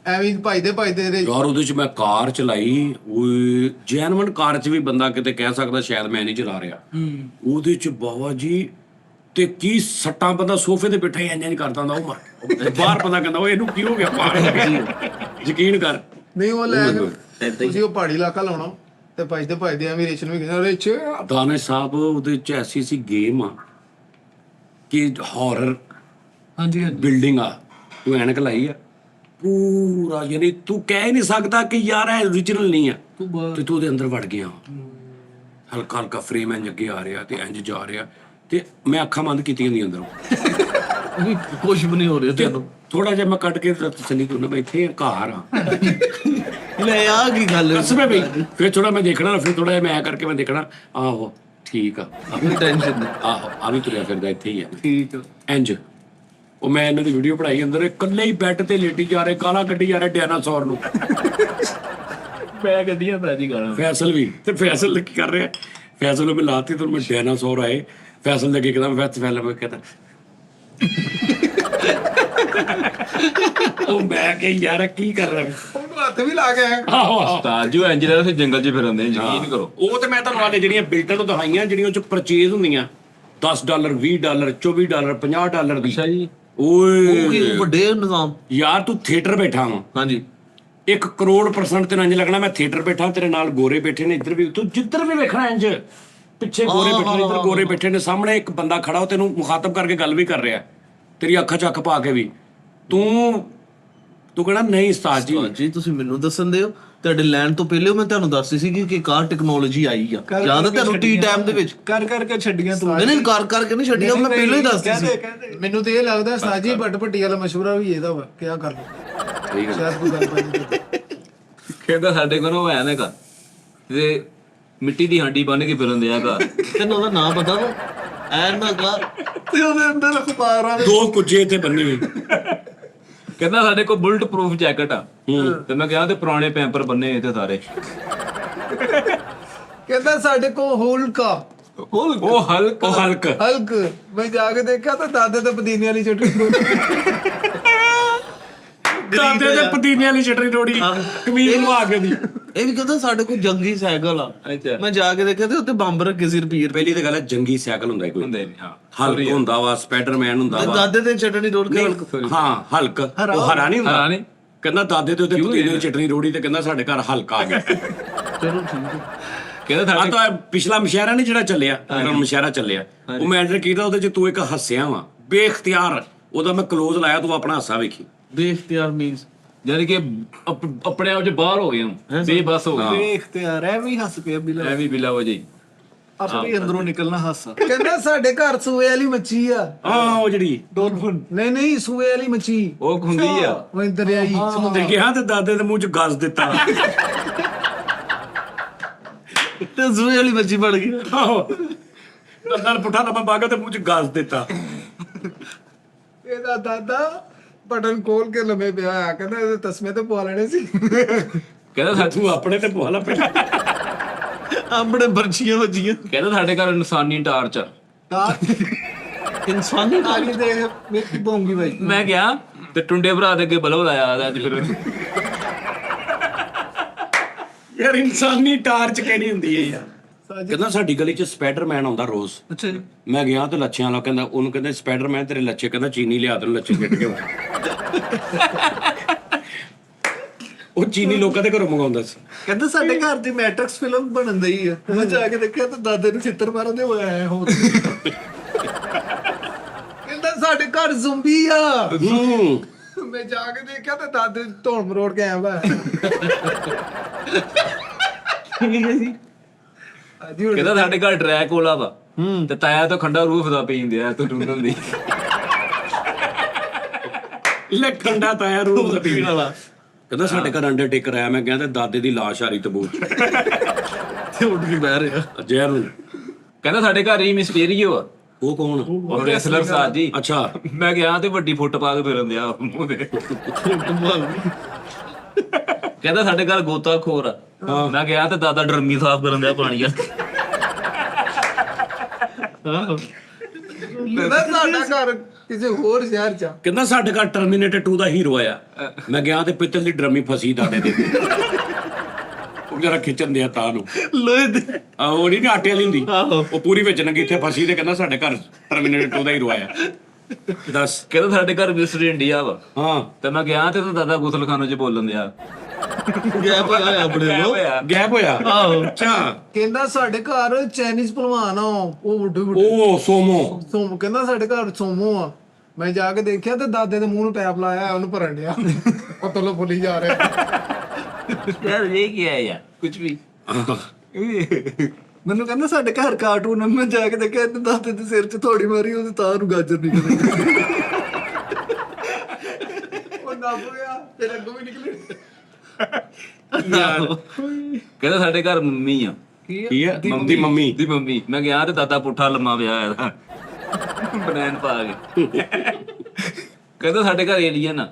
ਐਵੇਂ ਭਜਦੇ ਭਜਦੇ ਯਾਰ ਉਹਦੇ ਚ ਮੈਂ ਕਾਰ ਚਲਾਈ, ਓਏ ਜੈਨੂਇਨ ਕਾਰ ਚ ਵੀ ਬੰਦਾ ਕਿਤੇ ਕਹਿ ਸਕਦਾ ਸ਼ਾਇਦ ਮੈਂ ਨਹੀਂ ਚਲਾ ਰਿਹਾ। ਉਹਦੇ ਚ ਬਾਬਾ ਜੀ ਤੇ ਕੀ ਸੱਟਾਂ, ਬੰਦਾ ਸੋਫੇ ਤੇ ਬੈਠਾ ਹੀ ਇੰਜ ਕਰਦਾ ਹੁੰਦਾ, ਉਹ ਬਾਹਰ ਬੰਦਾ ਕਹਿੰਦਾ ਓਏ ਇਹਨੂੰ ਕੀ ਹੋ ਗਿਆ ਬਾਹਰ ਯਕੀਨ ਕਰ। ਨਹੀਂ ਉਹ ਲੈ ਕੇ ਤੁਸੀਂ ਉਹ ਪਹਾੜੀ ਇਲਾਕਾ ਲਾਉਣਾ ਤੇ ਭਜਦੇ ਭਜਦੇ ਐਵੇਂ ਰੇਸ਼ਨ ਵੀ ਕਹਿੰਦਾ ਰਿਚ। ਦਾਨੇ ਸਾਹਿਬ ਉਹਦੇ ਚ ਐਸੀ ਸੀ ਗੇਮ ਆ ਕਿ ਹਾਰਰ ਹਾਂਜੀ ਬਿਲਡਿੰਗ ਆ, ਤੂੰ ਐਨਕ ਲਾਈ ਆ ਪੂਰਾ, ਯਾਨੀ ਤੂੰ ਕਹਿ ਹੀ ਨਹੀਂ ਸਕਦਾ ਕਿ ਯਾਰ ਇਹ origignal ਨਹੀਂ ਆ, ਤੇ ਤੂੰ ਉਹਦੇ ਅੰਦਰ ਵੜ ਗਿਆ। ਹਲਕਾ ਹਲਕਾ ਫਰੇਮ ਇੰਜ ਅੱਗੇ ਆ ਰਿਹਾ ਤੇ ਇੰਜ ਜਾ ਰਿਹਾ, ਤੇ ਮੈਂ ਅੱਖਾਂ ਬੰਦ ਕੀਤੀਆਂ ਹੁੰਦੀਆਂ ਅੰਦਰੋਂ, ਕੁਝ ਵੀ ਨਹੀਂ ਹੋ ਰਿਹਾ ਤੁਹਾਨੂੰ। ਥੋੜਾ ਜਿਹਾ ਮੈਂ ਕੱਢ ਕੇ ਤਸੱਲੀ ਤੋਂ ਨਾ ਮੈਂ ਇੱਥੇ ਘਰ ਆ ਲੈ ਆ ਕੀ ਗੱਲ ਅਸਮੇ ਬਈ। ਫਿਰ ਥੋੜਾ ਮੈਂ ਦੇਖਣਾ, ਫਿਰ ਥੋੜਾ ਜਿਹਾ ਮੈਂ ਕਰਕੇ ਮੈਂ ਦੇਖਣਾ, ਆਹੋ ਠੀਕ ਆ, ਆਪਣੀ ਟੈਨਸ਼ਨ ਨਹੀਂ। ਆਹੋ ਆ ਵੀ ਤੁਰਿਆ ਫਿਰਦਾ ਇੱਥੇ ਹੀ ਆ ਠੀਕ ਆ। ਇੰਜ। ਉਹ ਮੈਂ ਇਹਨਾਂ ਦੀ ਵੀਡੀਓ ਬਣਾਈ, ਅੰਦਰ ਇਕੱਲੇ ਹੀ ਬੈੱਡ ਤੇ ਲੇਟੀ ਜਾ ਰਹੇ, ਗਾਲਾਂ ਕੱਢੀ ਜਾ ਰਹੇ ਡਾਇਨਾਸੌਰ ਨੂੰ। ਮੈਂ ਗੱਡੀਆਂ ਪੈ ਜੀ ਗਾਣਾ। ਫੈਸਲ ਵੀ, ਤੇ ਫੈਸਲ ਕੀ ਕਰ ਰਿਹਾ, ਫੈਸਲ ਨੂੰ ਮੈਂ ਲਾਤੀ ਤੇ ਮੈਂ ਡਾਇਨਾਸੌਰ ਆਏ, ਫੈਸਲ ਦੇ ਅੱਗੇ ਕਹਿੰਦਾ ਮੈਂ ਫੈਸਲ ਮੈਂ ਕਹਿੰਦਾ ਉਹ ਮੈਂ ਕਿ ਯਾਰ ਕੀ ਕਰ ਰਿਹਾ। ਉਹਨੂੰ ਹੱਥ ਵੀ ਲਾ ਕੇ ਆਇਆ। ਆਹੋ ਉਸਤਾਦ ਜੀ ਇੰਜ ਦਾ ਜੰਗਲ 'ਚ ਫਿਰਦੇ ਨੇ, ਯਕੀਨ ਕਰੋ। ਉਹ ਤੇ ਮੈਂ ਤੁਹਾਨੂੰ ਆਲੇ ਜਿਹੜੀਆਂ ਬਿਲਟਾਂ ਨੂੰ ਦਿਖਾਈਆਂ, ਜਿਹੜੀਆਂ ਉਹ ਚ ਪਰਚੇਜ਼ ਹੁੰਦੀਆਂ $10 $20 $24 $50 ਦੀ। ਅੱਛਾ ਜੀ। ਓਏ ਵੱਡੇ ਨਿਜ਼ਾਮ। ਯਾਰ ਤੂੰ ਥੀਏਟਰ ਬੈਠਾ ਵਾਂ, ਹਾਂਜੀ 1 ਕਰੋੜ% ਤੈਨੂੰ ਇੰਜ ਲੱਗਣਾ ਮੈਂ ਥੀਏਟਰ ਬੈਠਾ, ਤੇਰੇ ਨਾਲ ਗੋਰੇ ਬੈਠੇ ਨੇ, ਇੱਧਰ ਵੀ ਤੂੰ ਜਿੱਧਰ ਵੀ ਵੇਖਣਾ ਇੰਜ, ਪਿੱਛੇ ਗੋਰੇ ਬੈਠੇ ਨੇ, ਇੱਧਰ ਗੋਰੇ ਬੈਠੇ ਨੇ, ਸਾਹਮਣੇ ਇੱਕ ਬੰਦਾ ਖੜਾ ਉਹ ਤੈਨੂੰ ਮੁਖਾਤਬ ਕਰਕੇ ਗੱਲ ਵੀ ਕਰ ਰਿਹਾ, ਤੇਰੀ ਅੱਖਾਂ 'ਚ ਅੱਖ ਪਾ ਕੇ ਵੀ। ਤੂੰ ਕਹਿਣਾ ਨਹੀਂ ਉਸਤਾਦ ਜੀ। ਜੀ ਤੁਸੀਂ ਮੈਨੂੰ ਦੱਸਣ ਦਿਓ, ਤੁਹਾਡੇ ਲੈਣ ਤੋਂ ਪਹਿਲੇ ਮੈਂ ਤੁਹਾਨੂੰ ਦੱਸੀ ਸੀ ਕਿ ਕਾਰ ਟੈਕਨੋਲੋਜੀ ਆਈ ਆ। ਯਾਦ ਹੈ ਤੁਹਾਨੂੰ ਟੀ ਟਾਈਮ ਦੇ ਵਿੱਚ? ਕਰ ਕਰਕੇ ਛੱਡੀਆਂ ਤੂੰ। ਨਹੀਂ ਕਾਰ ਕਰਕੇ ਨਹੀਂ ਛੱਡੀਆਂ, ਮੈਂ ਪਹਿਲਾਂ ਹੀ ਦੱਸਦੀ ਸੀ। ਮੈਨੂੰ ਤੇ ਇਹ ਲੱਗਦਾ ਉਸਤਾਦ ਜੀ ਬੱਟ ਭੱਟੀ ਵਾਲਾ ਮਸ਼ਹੂਰਾ ਵੀ ਇਹਦਾ ਵਾ, ਕਿਆ ਕਰ ਲਓ ਠੀਕ ਹੈ। ਸ਼ਾਇਦ ਕੋਈ ਗੱਲ ਨਹੀਂ। ਕਹਿੰਦਾ ਸਾਡੇ ਕੋਲ ਉਹ ਐਨਕ ਆ ਤੇ ਮਿੱਟੀ ਦੀ ਹਾਂਡੀ ਬੰਨ ਕੇ ਫਿਰਨ ਦਿਆ ਘਰ। ਤੈਨੂੰ ਉਹਦਾ ਨਾਮ ਪਤਾ ਵਾ? ਐਨਕ ਆ ਤੇ ਉਹਦੇ ਅੰਦਰ ਅਖਬਾਰਾਂ ਦੇ 2 ਕੁੱਜੇ ਇੱਥੇ ਬੰਨੇ ਹੋਏ। ਕਹਿੰਦਾ ਸਾਡੇ ਕੋਲ ਬੁਲਟ ਪ੍ਰੂਫ ਜੈਕਟ ਆ। ਤੇ ਮੈਂ ਕਿਹਾ ਤੇ ਪੁਰਾਣੇ ਪੈਂਪਰ ਬੰਨੇ ਇੱਥੇ ਸਾਰੇ। ਕਹਿੰਦਾ ਸਾਡੇ ਕੋਲ ਹੋਲਕਾ ਉਹ ਹਲਕ ਹਲਕ। ਮੈਂ ਜਾ ਕੇ ਦੇਖਿਆ ਤਾਂ ਦਾਦੇ ਤੇ ਪੁਦੀਨੇ ਵਾਲੀ ਚਟਨੀ। ਦਾਦੇ ਦੇ ਪੁਦੀਨੇ ਵਾਲੀ ਚਟਨੀ ਰੋੜੀ ਕਮੀਜ਼ ਲਵਾ ਕੇ ਦੀ। ਇਹ ਵੀ ਕਹਿੰਦਾ ਸਾਡੇ ਕੋਲ ਜੰਗੀ ਸਾਈਕਲ ਆ। ਮੈਂ ਜਾ ਕੇ ਦੇਖਿਆ ਤੇ ਉੱਤੇ ਬੰਬ ਰੱਖੇ ਸੀ ਰੁਪਈਏ। ਪਹਿਲੀ ਤਾਂ ਗੱਲ ਹੈ ਜੰਗੀ ਸਾਈਕਲ ਹੁੰਦਾ ਕੋਈ, ਹੁੰਦੇ ਨੇ। ਹਾਂ ਹਲਕ ਹੁੰਦਾ ਵਾ, ਸਪਾਈਡਰਮੈਨ ਹੁੰਦਾ ਵਾ। ਦਾਦੇ ਤੇ ਚਟਨੀ ਰੋੜ ਕੇ ਹਾਂ ਹਲਕ, ਉਹ ਹਰਾ ਨਹੀਂ ਹੁੰਦਾ। ਹਰਾ ਨਹੀਂ। ਕਹਿੰਦਾ ਦਾਦੇ ਤੇ ਉੱਤੇ ਪੁਦੀਨੇ ਦੀ ਚਟਨੀ ਰੋੜੀ ਤੇ ਕਹਿੰਦਾ ਸਾਡੇ ਘਰ ਹਲਕਾ ਆ ਗਿਆ। ਚਲੋ ਠੀਕ ਹੈ। ਕਹਿੰਦਾ ਆ ਤਾਂ ਪਿਛਲਾ ਮੁਸ਼ਾਇਰਾ ਨਹੀਂ ਜਿਹੜਾ ਚੱਲਿਆ ਮੁਸ਼ਾਇਰਾ ਚੱਲਿਆ ਉਹ ਮੈਂ ਐਂਟਰ ਕੀਤਾ ਉਹਦੇ ਚ ਤੂੰ ਇੱਕ ਹੱਸਿਆ ਵਾ ਬੇਇਖਤਿਆਰ ਉਹਦਾ ਮੈਂ ਕਲੋਜ਼ ਲਾਇਆ ਤੂੰ ਆਪਣਾ ਹਾਸਾ ਵੇਖੀ ਬੇਇਖਤਿਆਰ ਮੀਨਸ ਯਾਨੀ ਕਿ ਆਪਣੇ ਆਪ ਚ ਬਾਹਰ ਹੋ ਗਏ ਹਾਂ ਬੇਬਸ ਹੋ ਗਏ ਵੇਖ ਤੇ ਯਾਰ ਐਵੇਂ ਹੀ ਹੱਸ ਪਿਆ ਬਿਲਾ ਐ ਵੀ ਬਿਲਾ ਵਜੇ ਆਪੇ ਅੰਦਰੋਂ ਨਿਕਲਣਾ ਹਾਸਾ ਕਹਿੰਦਾ ਸਾਡੇ ਘਰ ਸੂਏ ਵਾਲੀ ਮੱਛੀ ਆ ਹਾਂ ਉਹ ਜਿਹੜੀ ਡੋਲਫਿਨ ਨਹੀਂ ਸੂਏ ਵਾਲੀ ਮੱਛੀ ਉਹ ਹੁੰਦੀ ਆ ਉਹ ਦਰਿਆਈ ਸਮੁੰਦਰ ਗਿਆ ਤੇ ਦਾਦੇ ਦੇ ਮੂੰਹ ਚ ਗਸ ਦਿੱਤਾ ਤੇ ਜ਼ੂਏ ਵਾਲੀ ਮੱਛੀ ਬਣ ਗਈ ਆਹੋ ਨਾਲ ਪੁੱਠਾ ਲੰਮਾ ਬਾਗਾ ਤੇ ਮੂੰਹ ਚ ਗਸ ਦਿੱਤਾ ਇਹਦਾ ਦਾਦਾ ਬਟਨ ਖੋਲ ਕੇ ਲੰਮੇ ਪਿਆ ਆ ਕਹਿੰਦਾ ਇਹਦੇ ਤਸਮੇ ਤੇ ਪਵਾ ਲੈਣੇ ਸੀ ਕਹਿੰਦਾ ਤੂੰ ਆਪਣੇ ਤੇ ਪਵਾ ਲਾ ਪਹਿਲਾਂ ਆਪਣੇ ਬਰਛੀਆਂ ਵੱਜੀਆਂ ਕਹਿੰਦਾ ਸਾਡੇ ਘਰ ਇਨਸਾਨੀ ਟਾਰਚ ਆ ਇਨਸਾਨੀ ਆ ਕੇ ਦੇਖ ਵੇਖੀ ਬੋਂਗੀ ਬਾਈ ਮੈਂ ਗਿਆ ਤੇ ਟੁੰਡੇ ਭਰਾ ਦੇ ਅੱਗੇ ਬਲਬ ਲਾਇਆ ਅੱਜ ਫਿਰ ਯਾਰ ਇਨਸਾਨੀ ਟਾਰਚ ਕਿਹੜੀ ਹੁੰਦੀ ਹੈ ਯਾਰ ਕਹਿੰਦਾ ਸਾਡੀ ਗਲੀ 'ਚ ਸਪਾਈਡਰਮੈਨ ਆਉਂਦਾ ਰੋਜ਼ ਅੱਛਾ ਜੀ ਮੈਂ ਗਿਆ ਤੇ ਲੱਛਿਆਂ ਵਾਲਾ ਕਹਿੰਦਾ ਉਹਨੂੰ ਕਹਿੰਦਾ ਸਪਾਈਡਰਮੈਨ ਤੇਰੇ ਲੱਛੇ ਕਹਿੰਦਾ ਚੀਨੀ ਲਿਆ ਤੈਨੂੰ ਲੱਛੇ ਕੱਟ ਕੇ ਉਹ ਚੀਨੀ ਲੋਕਾਂ ਦੇ ਘਰੋਂ ਮੰਗਾਉਂਦਾ ਸੀ ਕਹਿੰਦਾ ਸਾਡੇ ਘਰ ਦੀ ਮੈਟ੍ਰਿਕਸ ਫਿਲਮ ਬਣਨ ਦਈ ਆ ਮੈਂ ਜਾ ਕੇ ਦੇਖਿਆ ਤਾਂ ਦਾਦੇ ਨੂੰ ਚਿੱਤਰ ਮਾਰਦੇ ਹੋਇਆ ਆਇਆ ਹੋ ਕਹਿੰਦਾ ਸਾਡੇ ਘਰ ਜ਼ੁੰਬੀ ਆ ਹੂੰ ਮੈਂ ਜਾ ਕੇ ਦੇਖਿਆ ਤੇ ਦਾਦੇ ਧੌਣ ਮਰੋੜ ਕੇ ਆਇਆ ਵਾ ਅਜੀ ਹੁਣ ਕਹਿੰਦਾ ਸਾਡੇ ਘਰ ਡਰੈਕੋਲਾ ਵਾ ਤੇ ਤਾਇਆ ਤਾਂ ਖੰਡਾ ਰੂਹ ਦਾ ਪੀਂਦੇ ਆ ਤੂੰ ਟੁੰਡਲ ਦੀ ਲੈ ਖੰਡਾ ਤਾਇਆ ਰੂਪ ਦਾ ਪੀਣ ਵਾਲਾ ਕਹਿੰਦਾ ਸਾਡੇ ਘਰ ਅੰਡਰਟੇਕਰ ਆਇਆ ਮੈਂ ਕਹਿੰਦਾ ਦਾਦੇ ਦੀ ਲਾਸ਼ ਆ ਰਹੀ ਤਬੂਤ ਤੇ ਉੱਠ ਕੇ ਬਹਿ ਰਿਹਾ ਜ਼ਹਿਰ ਨੂੰ ਕਹਿੰਦਾ ਸਾਡੇ ਘਰ ਹੀ ਮਿਸਟੀਰੀਓ ਆ ਉਹ ਕੌਣ ਉਹ ਰੈਸਲਰ ਸਾਜ ਜੀ ਅੱਛਾ ਮੈਂ ਗਿਆ ਤੇ ਵੱਡੀ ਫੁੱਟ ਪਾ ਕੇ ਫਿਰਨ ਦਿਆ ਮੂੰਹ ਤੇ ਕਹਿੰਦਾ ਸਾਡੇ ਘਰ ਗੋਤਾਖੋਰ ਆ ਮੈਂ ਗਿਆ ਤੇ ਦਾਦਾ ਡਰਮੀ ਸਾਫ਼ ਕਰਨ ਦਿਆ ਪਾਣੀ ਆ ਕਹਿੰਦਾ ਸਾਡਾ ਘਰ ਕਿਸੇ ਹੋਰ ਸ਼ਹਿਰ ਚ ਆ। ਕਹਿੰਦਾ ਸਾਡੇ ਘਰ ਟਰਮੀਨੇਟਰ 2 ਦਾ ਹੀਰੋ ਆਇਆ ਮੈਂ ਗਿਆ ਤੇ ਪਿੱਤਲ ਦੀ ਡਰਮੀ ਫਸੀ ਦਾਦੇ ਦੇ ਉਹ ਜਰਾ ਖਿੱਚਣ ਦਿਆ ਤਾਂ ਨੂੰ ਲੋਹੇ ਦੇ ਉਹ ਨਹੀਂ ਆਟੇ ਵਾਲੀ ਹੁੰਦੀ ਆਹੋ। ਉਹ ਪੂਰੀ ਵਿੱਚ ਨੰਗੀ ਇੱਥੇ ਫਸੀ ਤੇ ਕਹਿੰਦਾ ਸਾਡੇ ਘਰ ਟਰਮੀਨੇਟਰ 2 ਦਾ ਹੀਰੋ ਆਇਆ ਦੱਸ ਕਹਿੰਦਾ ਸਾਡੇ ਘਰ ਮਿਸਟਰ ਇੰਡੀਆ ਵਾ ਹਾਂ ਤੇ ਮੈਂ ਗਿਆ ਤੇ ਦਾਦਾ ਗੁਸਲਖਾਨੇ 'ਚ ਬੋਲਣ ਦਿਆ ਗੈਪ ਆਇਆ ਆਪਣੇ ਲੋ ਗੈਪ ਹੋਇਆ ਆਹੋ ਅੱਛਾ ਕਹਿੰਦਾ ਸਾਡੇ ਘਰ ਚਾਈਨੀਜ਼ ਭਲਵਾਨ ਆ ਉਹ ਵੱਡੇ ਵੱਡੇ ਉਹ ਸੋਮੋ ਸੋਮ ਕਹਿੰਦਾ ਸਾਡੇ ਘਰ ਸੋਮੋ ਆ ਮੈਂ ਜਾ ਕੇ ਦੇਖਿਆ ਤੇ ਦਾਦੇ ਦੇ ਮੂੰਹ ਨੂੰ ਪੈਪ ਲਾਇਆ ਉਹਨੂੰ ਭਰਨ ਡਿਆ ਉਹ ਤੋਂ ਫੁੱਲੀ ਜਾ ਰਿਹਾ ਯਾਰ ਇਹ ਕੀ ਹੈ ਯਾਰ ਕੁਝ ਵੀ ਮੈਨੂੰ ਕਹਿੰਦਾ ਸਾਡੇ ਘਰ ਕਾਰਟੂਨ ਆ ਮੈਂ ਜਾ ਕੇ ਦੇਖਿਆ ਤੇ ਦਾਦੇ ਦੇ ਸਿਰ 'ਚ ਥੋੜੀ ਮਾਰੀ ਉਹਦੇ ਤਾਂ ਨੂੰ ਗਾਜਰ ਨਿਕਲ ਉਹ ਨੱਪ ਗਿਆ ਤੇਰੇ ਅੱਗੋਂ ਵੀ ਨਿਕਲੇ ਕਹਿੰਦਾ ਸਾਡੇ ਘਰ ਮੰਮੀ ਆ ਕੀ ਹੈ ਦੀ ਮੰਮੀ ਦੀ ਮੰਮੀ ਮੈਂ ਗਿਆ ਤੇ ਦਾਦਾ ਪੁੱਠਾ ਲੰਮਾ ਪਿਆ ਹੋਇਆ ਬਨੈਣ ਪਾ ਕੇ ਕਹਿੰਦਾ ਸਾਡੇ ਘਰ ਏਲੀਅਨ ਆ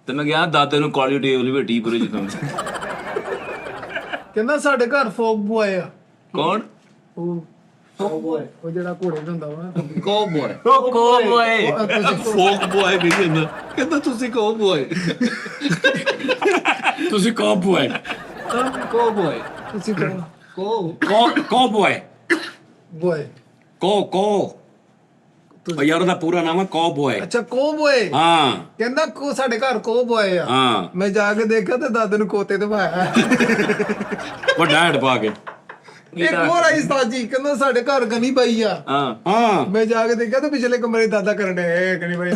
ਤੇ ਮੈਂ ਗਿਆ ਦਾਦੇ ਨੂੰ ਕਾਲੀ ਟੇਬਲ ਬੈਠੀ ਪੂਰੇ ਜਦੋਂ ਕਹਿੰਦਾ ਸਾਡੇ ਘਰ ਫੋਕ ਬੁਆਏ ਆ ਕੌਣ ਉਹ ਫੋਕ ਬੁਆਏ ਉਹ ਜਿਹੜਾ ਘੋੜੇ ਤੇ ਹੁੰਦਾ ਵਾ ਕੋ ਬੋਏ ਕੋ ਬੋਏ ਫੋਕ ਬੋਏ ਵੀ ਕਹਿੰਦਾ ਕਹਿੰਦਾ ਤੁਸੀਂ ਕਹੋ ਬੋਏ ਤੁਸੀਂ ਕੌਬੋਏ ਕਹੋ ਬੋਏ ਤੁਸੀਂ ਕਹੋ ਕੌਬੋਏ ਬੁਆਏ ਕੋ ਯਾਰ ਉਹਦਾ ਪੂਰਾ ਨਾਮ ਹੈ ਕੌਬੋਏ ਅੱਛਾ ਕੋ ਬੁਆਏ ਹਾਂ ਕਹਿੰਦਾ ਕੋ ਸਾਡੇ ਘਰ ਕੋ ਬੁਆਏ ਆ ਹਾਂ ਮੈਂ ਜਾ ਕੇ ਦੇਖਿਆ ਤੇ ਦਾਦੇ ਨੂੰ ਕੋਤੇ ਤੇ ਪਾਇਆ ਵੱਡਾ ਹੈਡ ਪਾ ਕੇ ਇੱਕ ਹੋਰ ਆਈ ਸਾਜੀ ਕਹਿੰਦਾ ਸਾਡੇ ਘਰ ਗਨੀ ਪਈ ਆ ਹਾਂ ਹਾਂ ਮੈਂ ਜਾ ਕੇ ਦੇਖਿਆ ਤੇ ਪਿਛਲੇ ਕਮਰੇ ਦਾਦਾ ਕਰਨ ਡੇ ਗਨੀ ਪਈ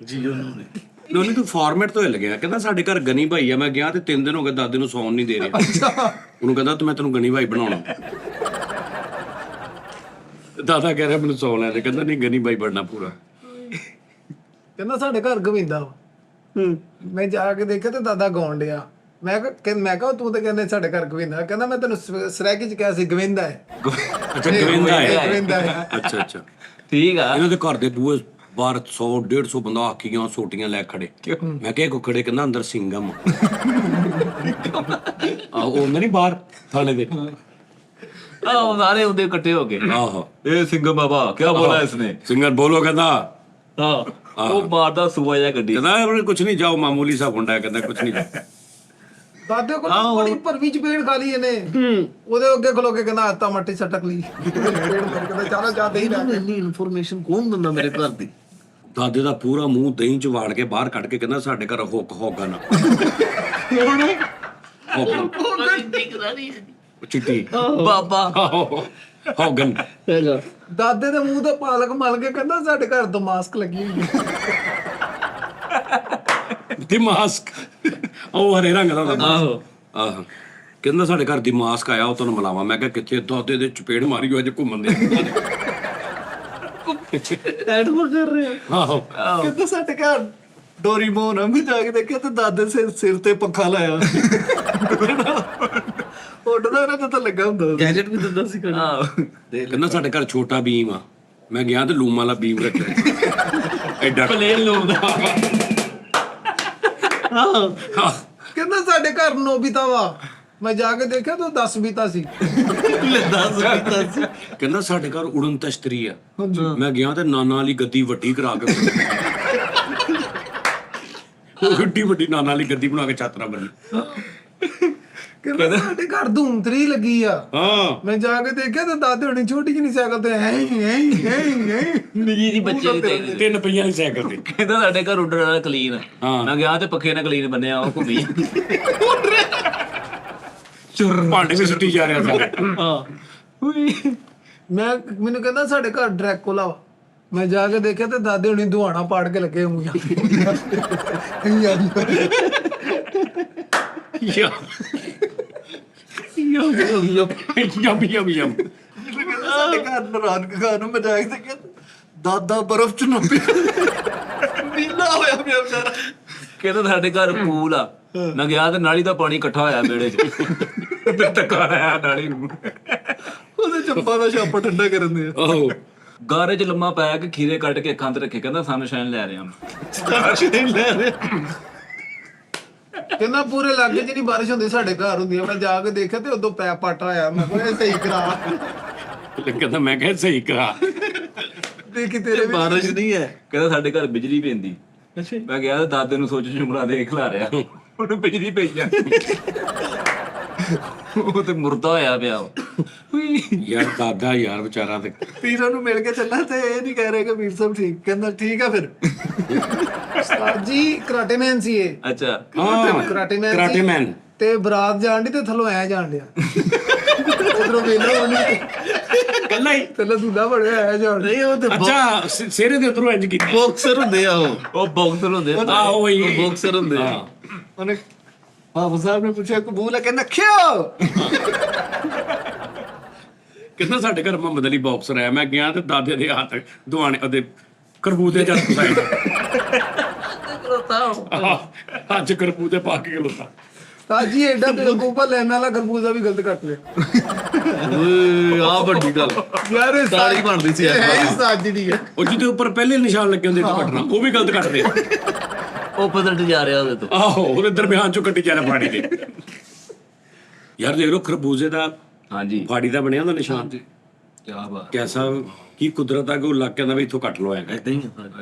ਜੀ ਉਹਨਾਂ ਨੇ ਲੋਨੀ ਤੂੰ ਫਾਰਮੈਟ ਤੋਂ ਹਿੱਲ ਗਿਆ ਕਹਿੰਦਾ ਸਾਡੇ ਘਰ ਗਨੀ ਭਾਈ ਆ ਮੈਂ ਗਿਆ ਤੇ 3 ਦਿਨ ਹੋ ਗਏ ਦਾਦੇ ਨੂੰ ਸੌਣ ਨਹੀਂ ਦੇ ਰਿਹਾ ਉਹਨੂੰ ਕਹਿੰਦਾ ਤੇ ਮੈਂ ਤੈਨੂੰ ਗਨੀ ਭਾਈ ਬਣਾਉਣਾ ਦਾਦਾ ਕਹਿ ਰਿਹਾ ਮੈਨੂੰ ਸੌਣ ਲੈ ਤੇ ਕਹਿੰਦਾ ਨਹੀਂ ਗਨੀ ਭਾਈ ਬਣਨਾ ਪੂਰਾ ਕਹਿੰਦਾ ਸਾਡੇ ਘਰ ਗਵਿੰਦਾ ਵਾ ਮੈਂ ਜਾ ਕੇ ਦੇਖਿਆ ਤੇ ਦਾਦਾ ਗਾਉਣ ਡਿਆ ਮੈਂ ਕਿਹਾ ਤੂੰ ਤੇ ਕਹਿੰਦੇ ਸਾਡੇ ਘਰ ਗਵਿੰਦਾ ਕਹਿੰਦਾ ਮੈਂ ਤੈਨੂੰ ਸਰੈਕੀ ਚ ਕਿਹਾ ਸੀ ਗਵਿੰਦਾ ਹੈ ਅੱਛਾ ਗਵਿੰਦਾ ਹੈ ਗਵਿੰਦਾ ਹੈ ਅੱਛਾ ਅੱਛਾ ਠੀਕ ਆ ਇਹਨਾਂ ਦੇ ਘਰ ਦੇ ਬੂਹੇ ਬਾਹਰ 100 150 ਬੰਦਾ ਆਖੀਆਂ ਸੋਟੀਆਂ ਲੈ ਖੜੇ ਮੈਂ ਕਿਹਾ ਕੋ ਖੜੇ ਕਹਿੰਦਾ ਅੰਦਰ ਸਿੰਘਮ ਆਹ ਉਹ ਨਹੀਂ ਬਾਹਰ ਥਾਣੇ ਦੇ ਆਹ ਸਾਰੇ ਉਹਦੇ ਇਕੱਠੇ ਹੋ ਗਏ ਆਹੋ ਇਹ ਸਿੰਘਮ ਬਾਬਾ ਕੀ ਬੋਲਾ ਇਸਨੇ ਸਿੰਗਰ ਬੋਲੋ ਕਹਿੰਦਾ ਹਾਂ ਉਹ ਮਾਰਦਾ ਸੂਆ ਜਾਂ ਗੱਡੀ ਕਹਿੰਦਾ ਕੁਝ ਨਹੀਂ ਜਾਓ ਮਾਮੂਲੀ ਸਾ ਗੁੰਡਾ ਹੈ ਕਹਿੰਦਾ ਕੁਝ ਨਹੀਂ ਦਾਦੇ ਕੋਲ ਬੜੀ ਭਰਵੀ ਚਪੇੜ ਖਾ ਲਈ ਇਹਨੇ ਉਹਦੇ ਅੱਗੇ ਖਲੋ ਕੇ ਕਹਿੰਦਾ ਆਤਾ ਮੱਟੀ ਸਟਕ ਲਈ ਕਹਿੰਦਾ ਚਾਲਾ ਜਾ ਦੇ ਹੀ ਲੈ ਇੰਨੀ ਇਨਫੋਰਮੇਸ਼ਨ ਕੌਣ ਦਿੰਦਾ ਮੇਰੇ ਘਰ ਦੀ ਦਾਦੇ ਦਾ ਪੂਰਾ ਮੂੰਹ ਦਹੀਂ ਚ ਵਾੜ ਕੇ ਬਾਹਰ ਕੱਢ ਕੇ ਕਹਿੰਦਾ ਸਾਡੇ ਘਰ ਹੁੱਕ ਹੋਗਾ ਨਾ ਉਹ ਚਿੱਟੀ ਬਾਬਾ ਹੋਗਨ ਹੈਗਾ ਦਾਦੇ ਦੇ ਮੂੰਹ ਤੇ ਪਾਲਕ ਮਲ ਕੇ ਕਹਿੰਦਾ ਸਾਡੇ ਘਰ ਤੋਂ ਮਾਸਕ ਲੱਗੀ ਹੋਈ ਹੈ। ਦੀ ਮਾਸਕ ਉਹ ਹਰੇ ਰੰਗ ਦਾ ਹੁੰਦਾ ਆਹੋ ਆਹ ਕਹਿੰਦਾ ਸਾਡੇ ਘਰ ਦੀ ਮਾਸਕ ਆਇਆ ਉਹ ਤੁਹਾਨੂੰ ਮਿਲਾਵਾਂ। ਮੈਂ ਕਿਹਾ ਕਿੱਥੇ? ਦਾਦੇ ਦੇ ਚਪੇੜ ਮਾਰੀ ਹੋ ਅੱਜ ਘੁੰਮਣ ਦੇ ਐਡ ਹੋ ਕਰ ਰਿਹਾ ਆਹੋ ਕਹਿੰਦਾ ਸਾਡੇ ਘਰ ਡੋਰੀਮੋਨ ਆ। ਮੈਂ ਜਾ ਕੇ ਦੇਖਿਆ ਤੇ ਦਾਦੇ ਸਿਰ ਤੇ ਪੱਖਾ ਲਾਇਆ ਉੱਡਦਾ ਇਹਨਾਂ ਤੇ ਤਾਂ ਲੱਗਾ ਹੁੰਦਾ ਸੀ। ਗੈਜਟ ਵੀ ਦਿੰਦਾ ਸੀ ਕਦੇ ਆਹੋ ਕਹਿੰਦਾ ਸਾਡੇ ਘਰ ਛੋਟਾ ਬੀਮ ਆ। ਮੈਂ ਗਿਆ ਤੇ ਲੂਮ ਵਾਲਾ ਬੀਮ ਰੱਖਿਆ ਐਡਾ ਪਲੇਨ ਲੋਕ ਦਾ ਕਹਿੰਦਾ ਸਾਡੇ ਘਰ ਨੋਬੀਤਾ ਵਾ। ਮੈਂ ਜਾ ਕੇ ਦੇਖਿਆ ਤਾਂ 10 ਬੀਤਾ ਸੀ। ਕਹਿੰਦਾ ਸਾਡੇ ਘਰ ਉੜਨ ਤਸ਼ਤਰੀ ਆ। ਮੈਂ ਗਿਆ ਤੇ ਨਾਨਾ ਵਾਲੀ ਗੱਦੀ ਵੱਡੀ ਕਰਾ ਕੇ ਉਹ ਗੱਡੀ ਵੱਡੀ ਨਾਨਾ ਵਾਲੀ ਗੱਦੀ ਬਣਾ ਕੇ ਚਾਤਰਾ ਬਣੀ। ਕਹਿੰਦਾ ਸਾਡੇ ਘਰ ਧੂਮਤਰੀ ਲੱਗੀ ਆ। ਹਾਂ ਮੈਂ ਜਾ ਕੇ ਦੇਖਿਆ ਤਾਂ ਦਾਦੇ ਹੁਣੀ ਛੋਟੀ ਜਿਹੀ ਸਾਈਕਲ ਤੇ ਐਂ ਨਿੱਜੀ ਜੀ ਬੱਚੇ ਦੀ ਤੇ 3 ਪਹੀਆਂ ਦੀ ਸਾਈਕਲ ਤੇ ਕਹਿੰਦਾ ਸਾਡੇ ਘਰ ਉੱਡਣ ਵਾਲਾ ਕਲੀਨ ਹਾਂ। ਮੈਂ ਗਿਆ ਤੇ ਪੱਖੇ ਨਾਲ ਕਲੀਨ ਬੰਨਿਆ ਉਹ ਘੁੰਮੀ ਭਾਂਡੇ ਵੀ ਸੁੱਟੀ ਜਾ ਰਿਹਾ ਸਾਰੇ। ਮੈਨੂੰ ਕਹਿੰਦਾ ਸਾਡੇ ਘਰ ਡਰੈਕੋਲਾ ਵਾ। ਮੈਂ ਜਾ ਕੇ ਦੇਖਿਆ ਤੇ ਦਾਦੇ ਹੁਣੀ ਦੁਹਾਣਾ ਪਾੜ ਕੇ ਲੱਗੇ ਉਂਗਲੀਆਂ ਯਮ ਯਮ ਯਮ ਕਹਿੰਦਾ ਸਾਡੇ ਘਰ ਨਾਰਾਇਣ ਖਾਨ ਨੂੰ ਮੈਂ ਜਾ ਕੇ ਦੇਖਿਆ ਦਾਦਾ ਬਰਫ਼ ਚ ਨੱਪਿਆ ਨੀਲਾ ਹੋਇਆ ਪਿਆ ਵਿਚਾਰਾ। ਕਹਿੰਦਾ ਸਾਡੇ ਘਰ ਪੂਲ ਆ। ਮੈਂ ਗਿਆ ਤੇ ਨਾਲੀ ਦਾ ਪਾਣੀ ਇਕੱਠਾ ਹੋਇਆ ਵਿਹੜੇ 'ਚ ਤੇ ਟੱਕਾ ਆਇਆ ਨਾਲੀ ਨੂੰ। ਉਹਦੇ ਚੱਪਾ ਦਾ ਛਾਪਾ ਠੰਡਾ ਕਰਨ ਦੇ ਆਹੋ ਗਾਰੇ 'ਚ ਲੰਮਾ ਪਾਇਆ ਕਿ ਖੀਰੇ ਕੱਟ ਕੇ ਅੱਖਾਂ ਤੇ ਰੱਖੇ। ਕਹਿੰਦਾ ਸਨਸ਼ਾਈਨ ਲੈ ਰਿਹਾ ਲੈ ਰਿਹਾ ਕਹਿੰਦਾ ਪੂਰੇ ਇਲਾਕੇ 'ਚ ਨਹੀਂ ਬਾਰਿਸ਼ ਹੁੰਦੀ, ਸਾਡੇ ਘਰ ਹੁੰਦੀ ਆ। ਮੈਂ ਜਾ ਕੇ ਦੇਖਿਆ ਤੇ ਉਦੋਂ ਪੈਪ ਪਾਟਾ ਆਇਆ। ਮੈਂ ਕਿਹਾ ਇਹ ਸਹੀ ਕਰਾ ਕਹਿੰਦਾ ਮੈਂ ਕਿਹਾ ਸਹੀ ਕਰਾ। ਦੇਖੀ ਤੇਰੇ ਵਿੱਚ ਬਾਰਿਸ਼ ਨਹੀਂ ਹੈ ਕਹਿੰਦਾ ਸਾਡੇ ਘਰ ਬਿਜਲੀ ਪੈਂਦੀ। ਅੱਛਾ ਮੈਂ ਗਿਆ ਤੇ ਦਾਦੇ ਨੂੰ ਸੋਚ ਚੁੰਗਲਾ ਦੇਖ ਲਾ ਰਿਹਾ ਉਹਨੂੰ ਬਿਜਲੀ ਪਈ ਜਾਂਦੀ। ਉਹ ਤੇ ਮੁਰਦਾ ਹੋਇਆ ਪਿਆ ਯਾਰ ਦਾਦਾ ਯਾਰ ਵਿਚਾਰਾ ਤੇ ਪੀਰਾਂ ਨੂੰ ਮਿਲ ਕੇ ਚੱਲਾ ਤੇ ਇਹ ਨਹੀਂ ਕਹਿ ਰਹੇ ਕਿ ਵੀਰ ਸਾਹਿਬ ਠੀਕ। ਕਹਿੰਦਾ ਠੀਕ ਆ ਫਿਰ। ਉਸਤਾਦ ਜੀ ਕਰਾਟੇ ਮੈਨ ਸੀ ਇਹ। ਅੱਛਾ ਕਰਾਟੇ ਮੈਨ ਕਰਾਟੇ ਮੈਨ ਤੇ ਬਰਾਤ ਜਾਣ ਦੀ ਤੇ ਥੱਲੋਂ ਐ ਜਾਣ ਡਿਆ। ਉਧਰੋਂ ਵੇਲਾ ਉਹਨੇ ਗੱਲਾਂ ਹੀ ਥੱਲੇ ਦੁੱਲਾ ਬੜਿਆ ਐ ਜਾਣ ਡਿਆ। ਨਹੀਂ ਉਹ ਤੇ ਅੱਛਾ ਸਿਰੇ ਦੇ ਉਧਰੋਂ ਇੰਜ ਕੀਤੀ। ਬਾਕਸਰ ਹੁੰਦੇ ਆ ਉਹ ਬਾਕਸਰ ਹੁੰਦੇ ਆਹੋ ਹੀ ਬਾਕਸਰ ਹੁੰਦੇ ਆ ਉਹਨੇ ਬਾਬਾ ਸਾਹਿਬ ਨੇ ਪੁੱਛਿਆ ਕਬੂਲ ਹੈ? ਕਹਿੰਦਾ ਖਿਓ। ਕਹਿੰਦਾ ਸਾਡੇ ਘਰ ਮੁਹੰਮਦ ਅਲੀ ਬਾਕਸਰ ਆਇਆ। ਮੈਂ ਗਿਆ ਤੇ ਦਾਦੇ ਦੇ ਹੱਥ ਦੁਆਣੇ ਉਹਦੇ ਖਰਬੂਜੇ ਜੱਟ ਫਸਾਏ ਅੱਜ ਖਰਬੂਜੇ ਪਾ ਕੇ ਖਲੋਤਾ। ਉਸਤਾਦ ਜੀ ਐਡਾ ਬੇਵਕੂਫਾ ਲੈਣ ਵਾਲਾ ਖਰਬੂਜ਼ਾ ਵੀ ਗਲਤ ਕੱਟ ਲਿਆ। ਓਏ ਆ ਵੱਡੀ ਗੱਲ ਯਾਰ ਇਹ ਤਾਲੀ ਬਣਦੀ ਸੀ ਇਹ ਉਸਤਾਦ ਜੀ ਦੀ ਹੈ। ਉਹ ਜਿਹਦੇ ਉੱਪਰ ਪਹਿਲੇ ਨਿਸ਼ਾਨ ਲੱਗੇ ਹੁੰਦੇ ਤਾਂ ਕੱਟਣਾ ਉਹ ਵੀ ਗਲਤ ਕੱਟਦੇ ਆ। ਉਹ ਪਦਲਟ ਜਾ ਰਿਹਾ ਉਹਦੇ ਤੋਂ। ਆਹੋ ਉਹਦੇ ਦਰਮਿਆਨ ਚੋਂ ਕੱਟੀ ਜਾਣਾ ਫਾੜੀ ਦੇ। ਯਾਰ ਦੇਖ ਲੋ ਖਰਬੂਜੇ ਦਾ ਹਾਂਜੀ ਫਾੜੀ ਦਾ ਬਣਿਆ ਹੁੰਦਾ ਨਿਸ਼ਾਨ। ਕੀ ਬਾਤ ਕੈਸਾ ਕੀ ਕੁਦਰਤ ਆ ਕਿ ਉਹ ਇਲਾਕਿਆਂ ਦਾ ਵੀ ਇੱਥੋਂ ਕੱਟ ਲੋ ਆਏਗਾ। ਇਦਾਂ ਹੀ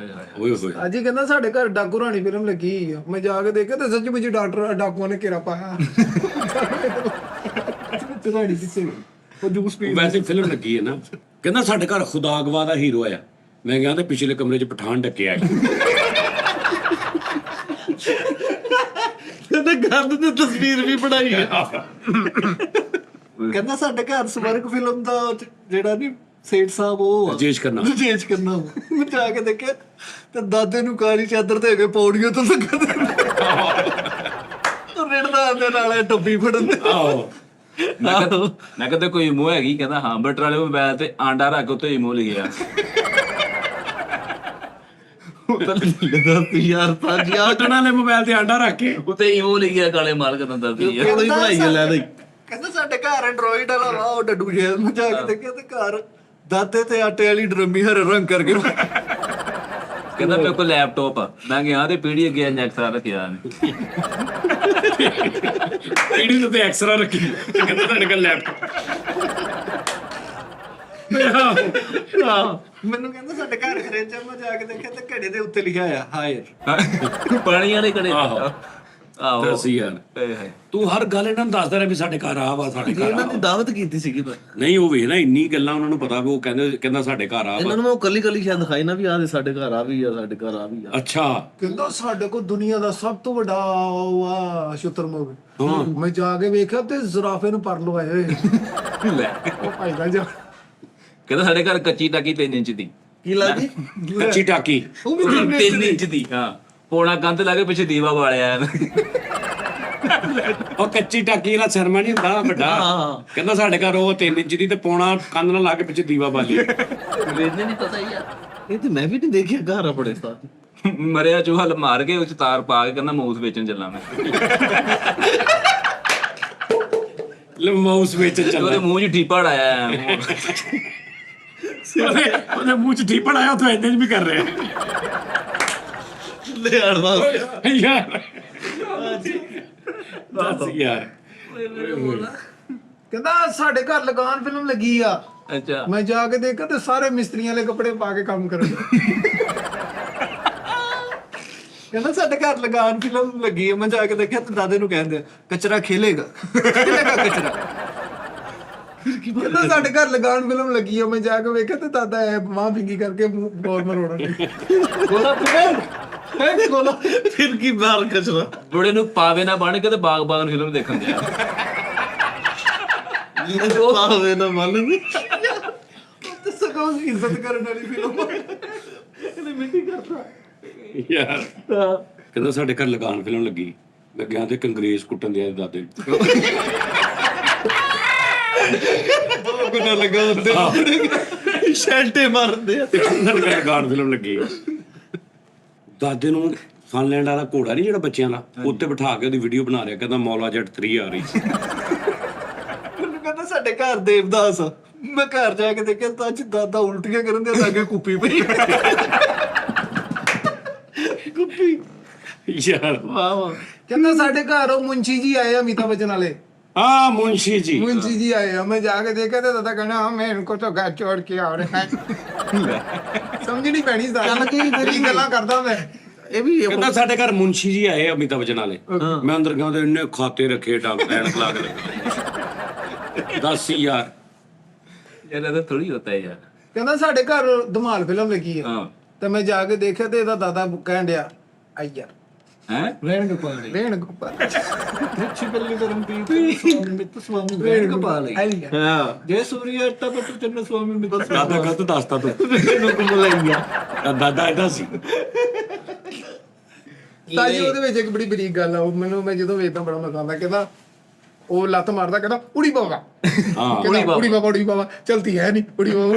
ਓਏ ਹੋਏ ਅੱਜ ਹੀ ਕਹਿੰਦਾ ਸਾਡੇ ਘਰ ਡਾਕੂ ਰਾਣੀ ਫਿਲਮ ਲੱਗੀ ਹੋਈ ਆ। ਮੈਂ ਜਾ ਕੇ ਦੇਖਿਆ ਤੇ ਸੱਚੀ ਮੁੱਚੀ ਡਾਕੂਆਂ ਨੇ ਘੇਰਾ ਪਾਇਆ। ਰਾਣੀ ਕਿਸੇ ਉਹ ਜੂਸ ਪੀ ਵੈਸੇ ਫਿਲਮ ਲੱਗੀ ਹੈ ਨਾ। ਕਹਿੰਦਾ ਸਾਡੇ ਘਰ ਖੁਦਾ ਅਗਵਾ ਦਾ ਹੀਰੋ ਆਇਆ। ਮੈਂ ਗਿਆ ਤੇ ਪਿਛਲੇ ਕਮਰੇ 'ਚ ਪਠਾਨ ਡੱਕਿਆ ਤੇ ਗੰਦ ਦੀ ਤਸਵੀਰ ਵੀ ਬਣਾਈ ਹੈ ਕਹਿੰਦਾ ਸਾਡੇ ਘਰ ਸਵਰਗ ਫਿਲਮ ਦਾ ਜਿਹੜਾ ਨਹੀਂ ਸੇਠ ਸਾਹਿਬ ਉਹ ਰਜੇਸ਼ ਖੰਨਾ। ਰਜੇਸ਼ ਖੰਨਾ ਮੈਂ ਜਾ ਕੇ ਦੇਖਿਆ ਤੇ ਦਾਦੇ ਨੂੰ ਕਾਲੀ ਚਾਦਰ ਤੇ ਕੇ ਪੌੜੀਆਂ ਤੋਂ ਲੱਗਾ ਤੇ ਰੇੜਦਾ ਆਂਦੇ ਨਾਲ ਟੱਬੀ ਫੜਨ ਦੇ। ਆਹੋ ਮੈਂ ਕਹਿੰਦਾ ਕੋਈ ਇਮੋ ਹੈਗੀ? ਕਹਿੰਦਾ ਹਾਂ ਬਟਰ ਵਾਲੇ ਮੋਬਾਈਲ ਤੇ ਆਂਡਾ ਰੱਖ ਉੱਤੇ ਇਮੋ ਲਿਖਿਆ। ਯਾਰ ਸਾਜੀ ਆ ਬਟਨ ਵਾਲੇ ਮੋਬਾਈਲ ਤੇ ਆਂਡਾ ਰੱਖ ਕੇ ਉੱਤੇ ਇਮੋ ਲਿਖਿਆ ਕਾਲੇ ਮਾਲਕ ਦਾ ਦੱਸੀ ਉਹਦੀ ਬਣਾਈ ਹੈ ਲੈ ਦੇ ਕਹਿੰਦਾ ਸਾਡੇ ਘਰ ਐਂਡਰੋਇਡ ਵਾਲਾ ਵਾ ਉਹ ਡੱਡੂ ਜਿਹਾ। ਮੈਂ ਜਾ ਕੇ ਦੇਖਿਆ ਤੇ ਘਰ ਦਾਦੇ ਤੇ ਆਟੇ ਵਾਲੀ ਡਰਮੀ ਹਰੇ ਰੰਗ ਕਰਕੇ ਕਹਿੰਦਾ ਮੇਰੇ ਕੋਲ ਲੈਪਟਾਪ ਆ। ਮੈਂ ਗਿਆ ਤੇ ਪੀੜੀ ਅੱਗੇ ਐਕਸਰਾ ਰੱਖਿਆ ਨੇ। ਪੀੜੀ ਤੇ ਐਕਸਰਾ ਰੱਖੀ ਕਹਿੰਦਾ ਤੁਹਾਡੇ ਕੋਲ ਲੈਪਟਾਪ। ਮੈਨੂੰ ਕਹਿੰਦਾ ਸਾਡੇ ਘਰ ਫਰਿੱਜ ਆ। ਮੈਂ ਜਾ ਕੇ ਦੇਖਿਆ ਤੇ ਘੜੇ ਦੇ ਉੱਤੇ ਲਿਖਿਆ ਆ ਹਾਇਰ। ਪਾਣੀ ਵਾਲੇ ਕੜੇ ਆਹੋ ਆਹੋ ਦੱਸ ਯਾਰ ਏ ਹਾਏ ਤੂੰ ਹਰ ਗੱਲ ਇਹਨਾਂ ਨੂੰ ਦੱਸਦਾ ਰਿਹਾ ਵੀ ਸਾਡੇ ਘਰ ਆ ਵਾ ਸਾਡੇ ਘਰ ਇਹਨਾਂ ਆ ਦੀ ਵਾ। ਦਾਵਤ ਕੀਤੀ ਸੀਗੀ ਪਰ ਨਹੀਂ ਉਹ ਵੇਖ ਨਾ ਇੰਨੀ ਗੱਲਾਂ ਉਹਨਾਂ ਨੂੰ ਪਤਾ ਵੀ ਉਹ ਕਹਿੰਦਾ ਸਾਡੇ ਘਰ ਆ ਵਾ। ਇਹਨਾਂ ਨੂੰ ਮੈਂ ਕੱਲੀ ਕੱਲੀ ਸ਼ਾਇਦ ਦਿਖਾਈ ਨਾ ਵੀ ਆਹ ਸਾਡੇ ਘਰ ਆ ਵੀ ਆ ਸਾਡੇ ਘਰ ਆ ਵੀ ਆ। ਅੱਛਾ ਕਹਿੰਦਾ ਸਾਡੇ ਕੋਲ ਦੁਨੀਆ ਦਾ ਸਭ ਤੋਂ ਵੱਡਾ ਉਹ ਆ ਸ਼ੁਤਰਮੁਰਗ ਮੈਂ ਜਾ ਕੇ ਵੇਖਿਆ ਤੇ ਜ਼ਰਾਫੇ ਨੂੰ ਪਰ ਲਵਾਏ ਹੋਏ ਲੈ ਉਹ ਭਾਈ ਦਾ ਜਾ ਕਹਿੰਦਾ ਸਾਡੇ ਘਰ ਕੱਚੀ ਟਾਕੀ 3 ਇੰਚ ਦੀ ਕੀ ਲੱਗਦੀ ਕੱਚੀ ਟਾਕੀ ਉਹ ਵੀ 3 ਇੰਚ ਦੀ ਹਾਂ ਪੌਣਾ ਕੰਧ ਲਾ ਕੇ ਪਿੱਛੇ ਦੀਵਾ ਬਾਲਿਆ ਉਹ ਕੱਚੀ ਟਾਕੀ ਵਾਲਾ ਸਰਮਾ ਨਹੀਂ ਹੁੰਦਾ ਵੱਡਾ ਕਹਿੰਦਾ ਸਾਡੇ ਘਰ ਉਹ 3 ਇੰਚ ਦੀ ਤੇ ਪੌਣਾ ਕੰਧ ਨਾਲ ਲਾ ਕੇ ਪਿੱਛੇ ਦੀਵਾ ਬਾਲੀ ਵੇਚਦੇ ਨਹੀਂ ਪਤਾ ਯਾਰ ਇਹ ਤੇ ਮੈਂ ਵੀ ਨਹੀਂ ਦੇਖਿਆ ਘਰ ਆਪਣੇ ਸਾਥ ਮਰਿਆ ਚੂਹਾ ਮਾਰ ਕੇ ਉਹ ਚ ਤਾਰ ਪਾ ਕੇ ਕਹਿੰਦਾ ਮੌਸ ਵੇਚਣ ਚੱਲਾਂ ਮੈਂ ਮਾਊਸ ਵਿੱਚ ਚੱਲ ਉਹਦੇ ਮੂੰਹ 'ਚ ਠੀਪੜ ਆਇਆ ਉਹਦੇ ਮੂੰਹ ਚ ਠੀਪੜ ਆਇਆ ਉਹ ਇੰਨੇ ਵੀ ਕਰ ਰਿਹਾ ਲੈ ਆੜਵਾ ਯਾਰ ਦੱਸ ਯਾਰ ਕਹਿੰਦਾ ਸਾਡੇ ਘਰ ਲਗਾਨ ਫਿਲਮ ਲੱਗੀ ਆ ਅੱਛਾ ਮੈਂ ਜਾ ਕੇ ਦੇਖਿਆ ਤੇ ਸਾਰੇ ਮਿਸਤਰੀਆਂ ਵਾਲੇ ਕੱਪੜੇ ਪਾ ਕੇ ਕੰਮ ਕਰਨ ਕਹਿੰਦਾ ਸਾਡੇ ਘਰ ਲਗਾਨ ਫਿਲਮ ਲੱਗੀ ਆ ਮੈਂ ਜਾ ਕੇ ਦੇਖਿਆ ਤੇ ਦਾਦੇ ਨੂੰ ਕਹਿੰਦੇ ਕਚਰਾ ਖੇਲੇਗਾ ਕਚਰਾ ਕਹਿੰਦਾ ਸਾਡੇ ਘਰ ਲਗਾਨ ਫਿਲਮ ਲੱਗੀ ਆ ਮੈਂ ਜਾ ਕੇ ਵੇਖਿਆ ਤੇ ਦਾਦਾ ਐ ਮਾਂ ਫਿੰਗੀ ਕਰਕੇ ਬੋਲ ਮਰੋੜਾ ਗੋਲਾ ਫਿਰ ਗੋਲਾ ਫਿਰ ਕੀ ਬਾਹਰ ਕਚਰਾ ਬੁੜੇ ਨੂੰ ਪਾਵੇ ਨਾ ਬਣ ਕੇ ਤੇ ਬਾਗਬਾਨ ਫਿਲਮ ਦੇਖਣ ਦਿਆ ਉਹ ਆਵੇ ਨਾ ਮੰਨ ਲਈ ਤੇ ਸਗੋਂ ਇੱਜ਼ਤ ਕਰਨ ਵਾਲੀ ਫਿਲਮ ਇਹਨੇ ਮਿੰਟੀ ਕਰਦਾ ਯਾਰ ਕਹਿੰਦਾ ਸਾਡੇ ਘਰ ਲਗਾਨ ਫਿਲਮ ਲੱਗੀ ਮੈਂ ਗਿਆ ਤੇ ਕੰਗਰੇਜ਼ ਕੁੱਟਣ ਦੇ ਦਾਦੇ ਨੂੰ ਬਹੁਤ ਗੁੱਡਾ ਲੱਗਾ ਹੁੰਦੇ ਸ਼ੈਲਟੇ ਮਾਰਦੇ ਆ ਤੇ ਸਾਡੇ ਘਰ ਲਗਾਨ ਫਿਲਮ ਲੱਗੀ ਦਾਦੇ ਨੂੰ ਫਨਲੈਂਡ ਵਾਲਾ ਘੋੜਾ ਨਹੀਂ ਜਿਹੜਾ ਬੱਚਿਆਂ ਦਾ ਉੱਤੇ ਬਿਠਾ ਕੇ ਉਹਦੀ ਵੀਡੀਓ ਬਣਾ ਰਿਹਾ ਕਹਿੰਦਾ ਮੌਲਾ ਜੱਟ 3 ਆ ਰਹੀ ਸੀ ਮੈਨੂੰ ਕਹਿੰਦਾ ਸਾਡੇ ਘਰ ਦੇਵਦਾਸ ਆ ਮੈਂ ਘਰ ਜਾ ਕੇ ਦੇਖਿਆ ਤਾਂ ਅੱਜ ਦਾਦਾ ਉਲਟੀਆਂ ਕਰਨ ਦੇ ਅੱਗੇ ਕੁੱਪੀ ਪਈ ਕੁੱਪੀ ਯਾਰ ਵਾਹ ਵਾਹ ਕਹਿੰਦਾ ਸਾਡੇ ਘਰ ਉਹ ਮੁੰਸ਼ੀ ਜੀ ਆਏ ਅਮਿਤਾਭ ਬੱਚਨ ਵਾਲੇ ਆ ਮੁੰਸ਼ੀ ਜੀ मुंशी जी आए हैं मैं जाके देखा तो दादा कहना मैं इनको तो घर छोड़ के आ रहे हैं समझ नहीं पैनी तेरी गल्ला करदा मैं ਇਹ ਵੀ ਕਹਿੰਦਾ ਸਾਡੇ ਘਰ ਮੁੰਸ਼ੀ ਜੀ ਆਏ ਅਮਿਤਾਭ ਬੱਚਨ ਵਾਲੇ ਮੈਂ ਅੰਦਰ ਗਿਆ ਤੇ ਇੰਨੇ ਖਾਤੇ ਰੱਖੇ ਐਨਕ ਲਾ ਕੇ ਰੱਖੇ। ਦੱਸ ਯਾਰ ਯਾਰ ਇਹ ਤਾਂ ਥੋੜੀ ਹੁੰਦਾ ਹੈ ਯਾਰ कहना साडे घर धमाल फिल्म लगी है ਹਾਂ तो मैं जाके देखा तो ਇਹਦਾ दादा कहन दिया आई यार ਹੈ ਰਹਿਣ ਗੋਪਾਲ वेण गोपाल ਅੱਛੀ ਬੱਲੀ ਕਰਮਪੀਤ ਸਵਾਮੀ ਮਿੱਤ ਸਵਾਮੀ ਰਹਿਣ ਗੋਪਾਲ आई यार ਹਾਂ ਜੈ ਸੂਰਿਆ ਅੱਟਾ ਪੱਟੂ ਚੰਨ ਸਵਾਮੀ ਮਿੱਤ ਦਾਦਾ ਗਲਤ ਦੱਸਤਾ ਤੂੰ ਇਹਨੂੰ ਕੁਮਲਾਈਆ ਦਾਦਾ ਇਹਦਾ ਸੀ ਤਾਜੀ ਉਹਦੇ ਵਿੱਚ ਇੱਕ ਬੜੀ ਬਰੀਕ ਗੱਲ ਆ ਉਹ ਮੈਨੂੰ ਮੈਂ ਜਦੋਂ ਵੇਖਦਾ ਬੜਾ ਮਜ਼ਾ ਆਉਂਦਾ ਕਹਿੰਦਾ ਉਹ ਲੱਤ ਮਾਰਦਾ ਕਹਿੰਦਾ ਉੜੀ ਬਾਬਾ ਹਾਂ ਉੜੀ ਬਾਬਾ ਚਲਤੀ ਹੈ ਨਹੀਂ ਉੜੀ ਬਾਬਾ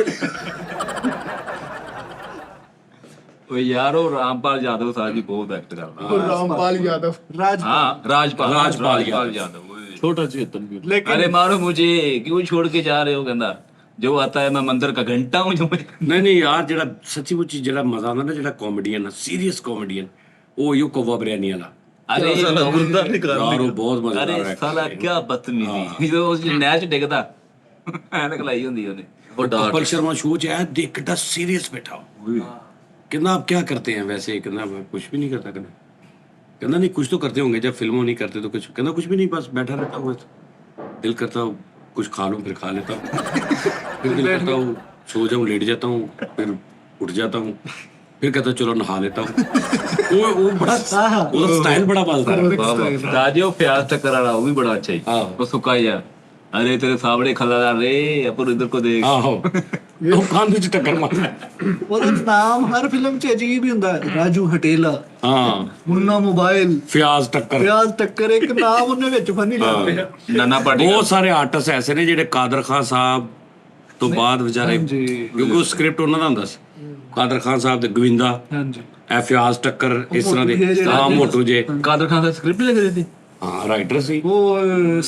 ਉਹ ਯਾਰ ਉਹ ਰਾਮਪਾਲ ਯਾਦਵ ਸਾਹਿਬ ਜੀ ਬਹੁਤ ਐਕਟ ਕਰਦਾ ਉਹ ਰਾਮਪਾਲ ਯਾਦਵ ਰਾਜ हाँ राजपाल राजपाल यादव ਛੋਟਾ ਚੇਤਨ ਵੀ अरे मारो मुझे क्यों छोड़ के जा रहे हो कहता जो आता है मैं मंदिर का घंटा हूँ जो ਨਹੀਂ ਯਾਰ ਜਿਹੜਾ ਸੱਚੀ ਮੁੱਚੀ ਜਿਹੜਾ ਮਜ਼ਾ ਆਉਂਦਾ ਨਾ ਜਿਹੜਾ ਕਾਮੇਡੀਅਨ ਸੀਰੀਅਸ ਕਾਮੇਡੀਅਨ ਉਹ ਯੋ ਕਵਾ ਬਰਿਆਨੀ ਵਾਲਾ अरे ਸਾਲਾ ਗੁਰਦਾ ਨਹੀਂ ਕਰ ਯਾਰ ਉਹ ਬਹੁਤ ਮਜ਼ੇਦਾਰ अरे ਹੈ साला क्या बदतमीजी जो उस नैच डिगदा ਐਨਕ ਲਾਈ ਹੁੰਦੀ ਉਹਨੇ कपिल शर्मा शो च है देख कितना सीरियस बैठा हो कहना आप क्या करते हैं वैसे कहना मैं कुछ भी नहीं करता कहना नहीं कुछ तो करते होंगे जब फिल्मों नहीं करते तो कुछ कहना कुछ भी नहीं बस बैठा रहता हूँ दिल करता हूँ कुछ खा लूँ फिर खा लेता हूँ फिर दिल करता हूँ सो जाऊँ लेट जाता हूँ फिर उठ जाता हूँ फिर कहता चलो नहा लेता हूँ वो बड़ा स्टाइल बड़ा मजेदार है राजे वो प्याज टक्कर वाला वो भी बड़ा अच्छा है हाँ। वो सुखा यार अरे तेरे सावड़े खला रे अपन इधर को देख आहो वो कांधे च टक्कर मारता ਉਹਦਾ ਨਾਮ ਹਰ ਫਿਲਮ 'ਚ ਅਜੀਬ ਹੀ ਹੁੰਦਾ ਹੈ। ਰਾਜੂ ਹਟੇਲਾ हाँ ਮੁੰਨਾ ਮੋਬਾਈਲ फ्याज टक्कर ਪਿਆਜ਼ ਟੱਕਰ ਇੱਕ ਨਾਮ ਉਹਨੇ ਵਿੱਚ ਫਨੀ ਲਾ ਪਿਆ नन्ना पाटी ਬਹੁਤ ਸਾਰੇ ਆਰਟਿਸਟ ਐਸੇ ਨੇ ਜਿਹੜੇ ਕਾਦਰ ਖਾਨ ਸਾਹਿਬ ਤੋਂ ਬਾਅਦ ਵਿਚਾਰੇ ਕਿਉਂਕਿ ਉਹ ਸਕ੍ਰਿਪਟ ਉਹਨਾਂ ਦਾ ਹੁੰਦਾ ਸੀ ਕਾਦਰ ਖਾਨ ਸਾਹਿਬ ਦੇ ਗੋਵਿੰਦਾ ਹਾਂਜੀ ਇਹ ਫਿਆਜ਼ ਟੱਕਰ ਇਸ ਤਰ੍ਹਾਂ ਦੇ ਹਾਂ ਮੋਟੂ ਜੇ कादर खान का स्क्रिप्ट लिख रही थी ਹਾਂ ਰਾਈਟਰ ਸੀ ਉਹ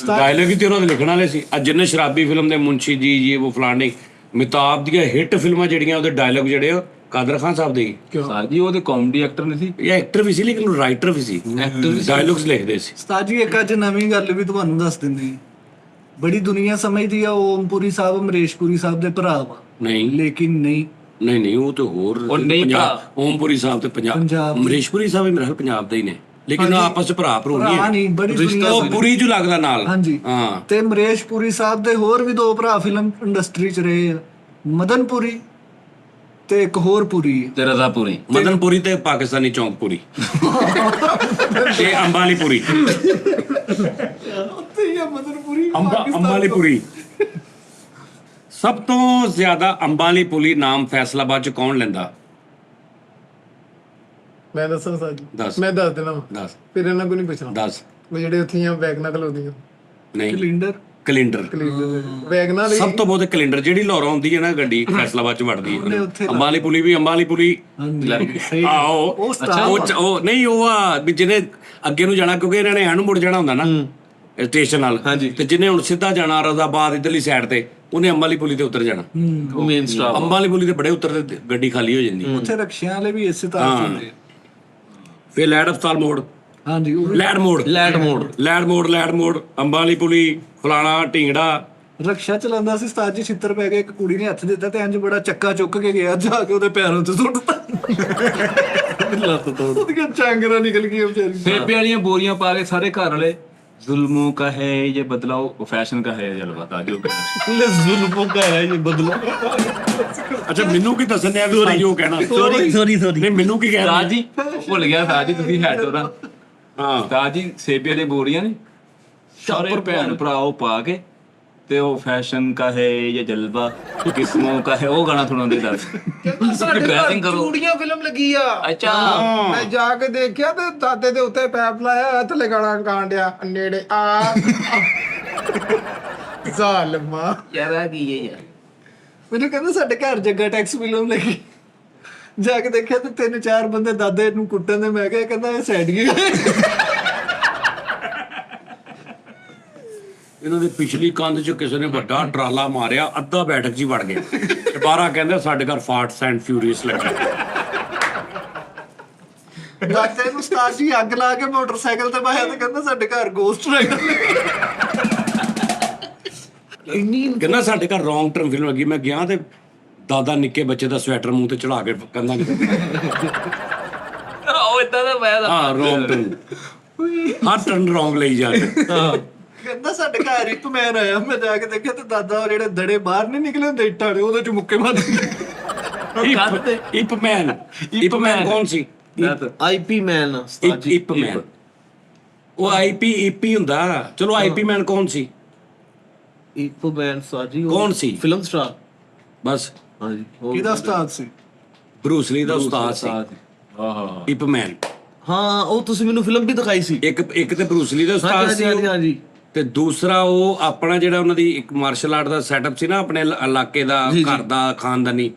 ਡਾਇਲੌਗ ਹੀ ਤੇ ਉਹਨਾਂ ਦੇ ਲਿਖਣ ਵਾਲੇ ਸੀ ਅੱਜ ਜਿੰਨੇ ਸ਼ਰਾਬੀ ਫਿਲਮ ਦੇ ਮੁੰਸ਼ੀ ਜੀ ਇਹ ਉਹ ਫਲਾਣੀ ਮਿਤਾਬ ਦੀਆਂ ਹਿੱਟ ਫਿਲਮਾਂ ਜਿਹੜੀਆਂ ਉਹਦੇ ਡਾਇਲੌਗ ਜਿਹੜੇ ਉਹ ਕਾਦਰ ਖਾਨ ਸਾਹਿਬ ਦੇ सर जी वो तो कॉमेडी एक्टर नहीं थी ਇਹ ਐਕਟਰ ਵੀ ਸੀ ਲੇਕਿਨ ਰਾਈਟਰ ਵੀ ਸੀ ਡਾਇਲੌਗਸ ਲਿਖਦੇ ਸੀ ਉਸਤਾਦ ਜੀ ਇੱਕ ਅੱਜ ਨਵੀਂ ਗੱਲ ਵੀ ਤੁਹਾਨੂੰ ਦੱਸ ਦਿੰਦੇ ਹਾਂ। ਬੜੀ ਦੁਨੀਆ ਸਮਝਦੀ ਆ ਓਮਪੁਰੀ ਸਾਹਿਬ ਅਮਰੇਸ਼ਪੁਰੀ ਸਾਹਿਬ ਦੇ ਭਰਾ ਵਾ ਨਹੀਂ ਲੇਕਿਨ ਨਹੀਂ ਨਹੀਂ ਉਹ ਤੇ ਹੋਰ ਉਹ ਨਹੀਂ ਪੰਜਾਬ ਓਮਪੁਰੀ ਸਾਹਿਬ ਤੇ ਪੰਜਾਬ ਪੰਜਾਬ। ਅਮਰੇਸ਼ਪੁਰੀ ਸਾਹਿਬ ਵੀ ਮੇਰੇ ਖਿਆਲ ਪੰਜਾਬ ਦੇ ਹੀ ਨੇ ਲੇਕਿਨ ਆਪਸ ਚ ਭਰਾ ਭਰੂ ਭਰਾ ਨਹੀਂ ਨਹੀਂ, ਬੜੀ ਦੁਨੀਆ ਉਹ ਪੁਰੀ ਜੂ ਲੱਗਦਾ ਨਾਲ। ਹਾਂਜੀ ਹਾਂ ਤੇ ਅਮਰੀਸ਼ ਪੁਰੀ ਸਾਹਿਬ ਦੇ ਹੋਰ ਵੀ 2 ਭਰਾ ਫਿਲਮ ਇੰਡਸਟਰੀ ਚ ਰਹੇ ਆ, ਮਦਨ ਪੁਰੀ ਤੇ ਇੱਕ ਹੋਰ ਪੁਰੀ ਹੈ। ਤੇ ਰਜ਼ਾਪੁਰੀ। ਮਦਨਪੁਰੀ ਤੇ ਪਾਕਿਸਤਾਨੀ ਚੌਂਕਪੁਰੀ ਤੇ ਅੰਬਾਲੀਪੁਰੀ। ਉੱਥੇ ਹੀ ਆ ਮਦਨਪੁਰੀ ਅੰਬਾਲੀਪੁਰੀ। ਸਭ ਤੋਂ ਜ਼ਿਆਦਾ ਅੰਬਾਲੀਪੁਰੀ ਨਾਮ ਫੈਸਲਾਬਾਦ ਚ ਕੌਣ ਲੈਂਦਾ? ਮੈਂ ਦੱਸਾਂ ਸਾਜੀ, ਦੱਸ। ਮੈਂ ਦੱਸ ਦੇਣਾ ਵਾ। ਦੱਸ ਫਿਰ ਇਹਨਾਂ ਕੋ ਨਹੀਂ ਪੁੱਛਣਾ। ਦੱਸ। ਉਹ ਜਿਹੜੇ ਉੱਥੇ ਆ ਬੈਗ ਨਕਲ ਹੁੰਦੀਆਂ ਨਹੀਂ, ਕੈਲੰਡਰ ਕੈਲੰਡਰ। ਵੈਗਨਾਂ ਦੀ ਸਭ ਤੋਂ ਬਹੁਤ ਕੈਲੰਡਰ ਜਿਹੜੀ ਲਾਹੌਰੋਂ ਆਉਂਦੀ ਹੈ ਨਾ ਗੱਡੀ ਫੈਸਲਾਬਾਦ ਚ ਵੜਦੀ ਹੈ। ਉੱਥੇ ਅੰਬਾਲੀਪੁਰੀ ਵੀ ਅੰਬਾਲੀਪੁਰੀ। ਸਹੀ ਆਓ ਉਹ ਸਟਾਰ ਉਹ ਨਹੀਂ ਉਹ ਆ ਵੀ ਜਿਹਨੇ ਅੱਗੇ ਨੂੰ ਜਾਣਾ, ਕਿਉਂਕਿ ਇਹਨਾਂ ਨੇ ਐਨ ਮੁੜ ਜਾਣਾ ਹੁੰਦਾ ਨਾ ਸਟੇਸ਼ਨ ਨਾਲ। ਤੇ ਜਿਹਨੇ ਹੁਣ ਸਿੱਧਾ ਜਾਣਾ ਰਜ਼ਾਬਾਦ ਇਧਰਲੀ ਸਾਈਡ ਤੇ, ਉਹਨੇ ਅੰਬਾਲੀਪੁਰੀ ਤੇ ਉਤਰ ਜਾਣਾ। ਉਹ ਮੇਨ ਸਟਾਪ। ਅੰਬਾਲੀਪੁਰੀ ਤੇ ਬੜੇ ਉਤਰਦੇ ਗੱਡੀ ਖਾਲੀ ਹੋ ਜਾਂਦੀ। ਉੱਥੇ ਰਕਸ਼ਿਆਂ ਵਾਲੇ ਵੀ ਇਸੇ ਤਰ੍ਹਾਂ ਹੁੰਦੇ ਆ। ਫਿਰ ਲੈਡ ਹਸਪਤਾਲ ਮੋੜ, ਹਾਂਜੀ ਉਹ ਲੈਡ ਮੋੜ, ਅੰਬਾਲੀਪੁਰੀ, ਫਲਾਣਾ ਢੀਂਗੜਾ। ਰਕਸ਼ਾ ਚਲਾਉਂਦਾ ਸੀ ਉਸਤਾਦ ਜੀ, ਛਿੱਤਰ ਪੈ ਗਿਆ, ਇੱਕ ਕੁੜੀ ਨੇ ਹੱਥ ਦਿੱਤਾ ਤੇ ਇੰਜ ਬੜਾ ਚੱਕਾ ਚੁੱਕ ਕੇ ਗਿਆ, ਜਾ ਕੇ ਉਹਦੇ ਪੈਰਾਂ 'ਚ ਸੁੱਟਤਾ, ਲੱਤ ਤੋੜ। ਉਹਦੀਆਂ ਚਾਂਗਰਾਂ ਨਿਕਲ ਗਈਆਂ ਵਿਚਾਰੀ। ਸੇਬੇ ਵਾਲੀਆਂ ਬੋਰੀਆਂ ਪਾ ਕੇ ਸਾਰੇ ਘਰ ਵਾਲੇ ਜ਼ੁਲਮੋਂ ਕਾ ਹੈ ਇਹ ਬਦਲਾਓ, ਫੈਸ਼ਨ ਕਾ ਹੈ ਜਲਵਾ ਤਾਜੋ ਕਾ। ਲੈ ਜ਼ੁਲਮੋਂ ਕਾ ਹੈ ਇਹ ਬਦਲਾ। ਅੱਛਾ ਮੈਨੂੰ ਕੀ ਦੱਸਣ ਦਿਆ ਵੀ ਸਾਜੀ ਉਹ ਕਹਿਣਾ? ਸੌਰੀ ਨਹੀਂ ਮੈਨੂੰ ਕੀ ਕਹਿਣਾ? ਸਾਜੀ ਭੁੱਲ ਗਿਆ ਸਾਜੀ, ਤੁਸੀਂ ਹੈਡ ਉਹਦਾ। ਹਾਂ ਸਾਜੀ ਸੇਬੇ ਵਾਲੀਆਂ ਬੋਰੀਆਂ ਨੇ ਸਾਰੇ ਭੈਣ ਭਰਾ ਉਹ ਪਾ ਕੇ, ਤੇ ਉਹ ਫੈਸ਼ਨ ਕਾ ਹੈ ਇਹ ਜਲਵਾ ਕਿਸਮੋਂ ਕਾ ਹੈ, ਉਹ ਗਾਣਾ ਸੁਣਾਉਂਦੇ ਦੱਸ। ਸਾਡੇ ਘਰ ਡਰੈਸਿੰਗ ਕਰੋ। ਚੂੜੀਆਂ ਫਿਲਮ ਲੱਗੀ ਆ। ਅੱਛਾ ਮੈਂ ਜਾ ਕੇ ਦੇਖਿਆ ਤੇ ਦਾਦੇ ਦੇ ਉੱਤੇ ਪੈਪ ਲਾਇਆ, ਥੱਲੇ ਗਾਣਾ ਕਾਂਡਿਆ ਨੇੜੇ ਆ ਜ਼ਾਲਮਾ। ਯਾਰ ਆ ਕੀ ਹੈ ਯਾਰ। ਮੈਨੂੰ ਕਹਿੰਦਾ ਸਾਡੇ ਘਰ ਜੱਗਾ ਟੈਕਸ ਫਿਲਮ ਲੱਗੀ, ਜਾ ਕੇ ਦੇਖਿਆ ਤੇ 3-4 ਬੰਦੇ ਦਾਦੇ ਨੂੰ ਕੁੱਟਣ ਦੇ। ਮੈਂ ਕਿਹਾ, ਕਹਿੰਦਾ ਇਹ ਸੈਡ ਗਏ। ਇਹਨਾਂ ਦੇ ਪਿਛਲੀ ਕੰਧ 'ਚ ਕਿਸੇ ਨੇ ਵੱਡਾ ਟਰਾਲਾ ਮਾਰਿਆ, ਅੱਧਾ ਬੈਠਕ 'ਚ ਹੀ ਵੜ ਗਿਆ। ਤੇ ਬਾਹਰ ਕਹਿੰਦੇ ਸਾਡੇ ਘਰ ਫਾਸਟ ਐਂਡ ਫਿਊਰੀਅਸ ਲੱਗਾ। ਦਾਦੇ ਨੂੰ ਉਸਤਾਦ ਜੀ ਅੱਗ ਲਾ ਕੇ ਮੋਟਰਸਾਈਕਲ ਤੇ ਪਾਇਆ ਤੇ ਕਹਿੰਦਾ ਸਾਡੇ ਘਰ ਗੋਸਟ ਰਾਈਡਰ ਕਹਿੰਦਾ ਸਾਡੇ ਘਰ ਰੌਂਗ ਟਰਮ ਫਿਲਮ ਲੱਗੀ। ਮੈਂ ਗਿਆ ਤੇ ਦਾਦਾ ਨਿੱਕੇ ਬੱਚੇ ਦਾ ਸਵੈਟਰ ਮੂੰਹ ਤੇ ਚੜਾ ਕੇ ਕੰਧਾਂ 'ਚ। ਉਹ ਇਦਾਂ ਦਾ ਮੈਂ ਹਾਂ ਰੌਂਗ ਟਰਨ, ਹਰ ਟਰਨ ਰੌਂਗ ਲਈ ਜਾ ਕੇ। ਕਹਿੰਦਾ ਸਾਡੇ ਘਰ ਇੱਕ ਮੈਨ ਆਇਆ, ਮੈਂ ਜਾ ਕੇ ਦੇਖਿਆ ਤੇ ਦਾਦਾ ਉਹ ਜਿਹੜੇ ਦੜੇ ਬਾਹਰ ਨਹੀਂ ਨਿਕਲੇ ਹੁੰਦੇ ਇੱਟਾਂ ਦੇ, ਉਹਦੇ ਚ ਮੁੱਕੇ ਮਾਰਦੇ। ਇਪ ਮੈਨ ਕੌਣ ਸੀ? ਆਈਪੀ ਮੈਨ ਇਪ ਮੈਨ। ਉਹ ਆਈਪੀ ਹੁੰਦਾ। ਚਲੋ ਆਈਪੀ ਮੈਨ ਕੌਣ ਸੀ? ਇਪ ਮੈਨ ਸਾਜੀ ਕੌਣ ਸੀ? Film star. ਬਸ ਹਾਂਜੀ ਕਿਹਦਾ ਉਸਤਾਦ ਸੀ? ਬਰੂਸ ਲੀ ਦਾ ਉਸਤਾਦ ਸੀ ਆਹਾ ਇਪ ਮੈਨ। ਹਾਂ ਉਹ ਤੁਸੀਂ ਮੈਨੂੰ ਫਿਲਮ ਵੀ ਦਿਖਾਈ ਸੀ। ਇੱਕ ਤੇ ਬਰੂਸ ਲੀ ਦਾ ਉਸਤਾਦ ਸੀ ਹਾਂਜੀ ਹਾਂਜੀ। ਤੇ ਦੂਸਰਾ ਉਹ ਆਪਣਾ ਜਿਹੜਾ ਉਹਨਾਂ ਦੀ ਇੱਕ ਮਾਰਸ਼ਲ ਆਰਟ ਦਾ ਸੈਟਅਪ ਸੀ ਨਾ, ਆਪਣੇ ਇਲਾਕੇ ਦਾ, ਘਰ ਦਾ, ਖਾਨਦਾਨੀ,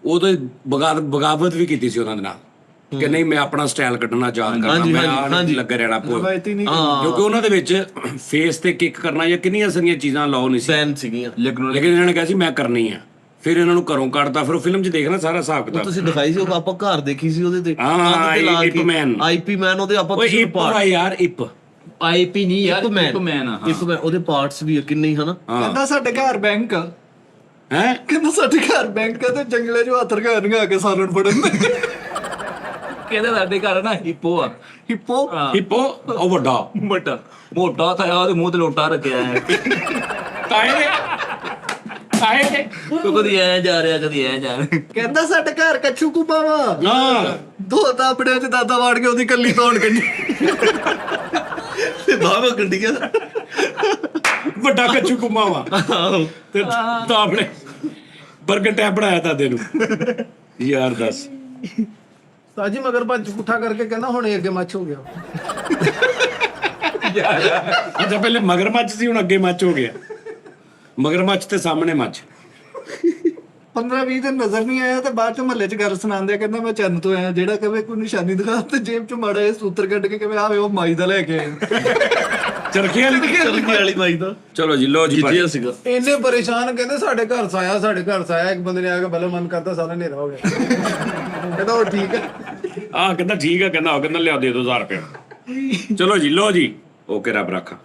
ਉਹਦੇ ਬਗਾਵਤ ਵੀ ਕੀਤੀ ਸੀ ਉਹਨਾਂ ਦੇ ਨਾਲ ਕਿ ਨਹੀਂ ਮੈਂ ਆਪਣਾ ਸਟਾਈਲ ਕੱਢਣਾ ਯਾਦ ਕਰਨਾ, ਮੈਂ ਆਹ ਲੱਗਾ ਰਹਿਣਾ ਰਵਾਇਤੀ ਨਹੀਂ ਕਿਉਂਕਿ ਉਹਨਾਂ ਦੇ ਵਿੱਚ ਫੇਸ ਤੇ ਕਿੱਕ ਕਰਨਾ ਜਾਂ ਕਿੰਨੀਆਂ ਸਾਰੀਆਂ ਚੀਜ਼ਾਂ ਲਾਓ ਨਹੀਂ ਸੀ, ਬੈਨ ਸੀਗੀਆਂ। ਲੇਕਿਨ ਇਹਨਾਂ ਨੇ ਕਿਹਾ ਸੀ ਮੈਂ ਕਰਨੀ ਆ। ਫਿਰ ਇਹਨਾਂ ਨੂੰ ਘਰੋਂ ਕੱਢਤਾ। ਫਿਰ ਉਹ ਫਿਲਮ 'ਚ ਦੇਖਣਾ ਸਾਰਾ ਹਿਸਾਬ ਕਿਤਾਬ ਤੁਸੀਂ ਦਿਖਾਈ ਸੀ, ਉਹ ਆਪਾਂ ਘਰ ਦੇਖੀ ਸੀ ਉਹਦੇ ਤੇ। ਹਾਂ ਇਪ ਮੈਨ। ਆਈਪੀ ਮੈਨ ਉਹਦੇ ਆਪਾਂ ਓਏ ਇਪ ਆ ਯਾਰ, ਇਪ ਆਈਪੀ ਨਹੀਂ ਯਾਰ, ਇਪ ਮੈਨ ਇਪ ਮੈਨ ਉਹਦੇ ਪਾਰਟਸ ਵੀ ਆ ਕਿੰਨੇ ਹੀ ਹਨਾ। ਕਹਿੰਦਾ ਸਾਡੇ ਘਰ ਬੈਂਕ ਆ। ਹੈ ਕਹਿੰਦਾ ਸਾਡੇ ਘਰ ਬੈਂਕ ਆ ਤੇ ਜੰਗਲੇ 'ਚੋਂ ਹੱਥ ਰਗਾ ਕੇ ਸਾਰਿਆਂ ਨੂੰ ਫੜਨ। ਕਹਿੰਦੇ ਸਾਡੇ ਘਰ ਨਾ ਹਿੱਪੋ ਆ। ਹਿੱਪੋ ਹਿੱਪੋ ਉਹ ਵੱਡਾ ਮੋਟਾ ਤਾਂ ਉਹਦੇ ਮੂੰਹ ਤੇ ਲੋਟਾ ਰੱਖਿਆ ਹੈ। ਕਾਹੇ ਦੇ ਤੂੰ ਕਦੀ ਐ ਜਾ ਰਿਹਾ ਕਦੀ ਐ ਜਾ ਰਿਹਾ। ਕਹਿੰਦਾ ਸਾਡੇ ਘਰ ਕੱਛੂ ਕੁੱਪਾ ਵਾ। ਹਾਂ ਦੋ ਤਾਪੜਿਆਂ 'ਚ ਦਾਦਾ ਵਾੜ ਕੇ ਉਹਦੀ ਕੱਲੀ ਤੋੜ ਕੱਢੀ ਤੇ ਬਾਹਾਂ ਗੱਡੀਆਂ। ਵੱਡਾ ਕੱਚੂ ਕੁੰਮਾ ਵਾ ਤੇ ਤਾਂ ਆਪਣੇ ਬਰਗਰ ਟੈਪ ਬਣਾਇਆ ਦਾਦੇ ਨੂੰ। ਯਾਰ ਦੱਸ ਸਾਜੀ ਮਗਰ ਭੱਜ ਪੁੱਠਾ ਕਰਕੇ ਕਹਿੰਦਾ ਹੁਣ ਇਹ ਅੱਗੇ ਮੱਚ ਹੋ ਗਿਆ। ਅੱਛਾ ਪਹਿਲੇ ਮਗਰਮੱਛ ਸੀ, ਹੁਣ ਅੱਗੇ ਮੱਛ ਹੋ ਗਿਆ। ਮਗਰਮੱਛ ਤੇ ਸਾਹਮਣੇ ਮੱਛ। 15-20 ਦਿਨ ਨਜ਼ਰ ਨਹੀਂ ਆਇਆ ਤੇ ਬਾਅਦ ਚ ਮਹੱਲੇ 'ਚ ਗੱਲ ਸੁਣਾਉਂਦੇ, ਕਹਿੰਦਾ ਮੈਂ ਚੰਨ ਤੋਂ ਆਇਆ। ਜਿਹੜਾ ਕਵੇ ਕੋਈ ਨਿਸ਼ਾਨੀ ਦਿਖਾ ਤੇ ਜੇਬ 'ਚ ਮਾੜਾ ਜਿਹਾ ਸੂਤਰ ਕੱਢ ਕੇ ਕਵੇ ਆਵੇ ਉਹ ਮਾਈ ਦਾ ਲੈ ਕੇ ਆਇਆ। ਚਰਖੀ ਵਾਲੀ ਮਾਈ ਦਾ। ਚਲੋ ਜੀ ਲੋ ਜੀ ਜਿੱਤਿਆ ਸੀਗਾ। ਇੰਨੇ ਪਰੇਸ਼ਾਨ ਕਹਿੰਦੇ ਸਾਡੇ ਘਰ ਸਾਇਆ, ਸਾਡੇ ਘਰ ਸਾਇਆ। ਇੱਕ ਬੰਦੇ ਨੇ ਆ ਕੇ ਬਲੋ ਮਨ ਕਰਤਾ, ਸਾਰਾ ਹਨੇਰਾ ਹੋ ਗਿਆ। ਕਹਿੰਦਾ ਉਹ ਠੀਕ ਹੈ। ਕਹਿੰਦਾ ਠੀਕ ਆ। ਕਹਿੰਦਾ ਲਿਆ ਦੇ 2000 ਰੁਪਏ। ਚਲੋ ਜੀ ਲੋ ਜੀ ਓਕੇ ਰੱਬ ਰੱਖਾ।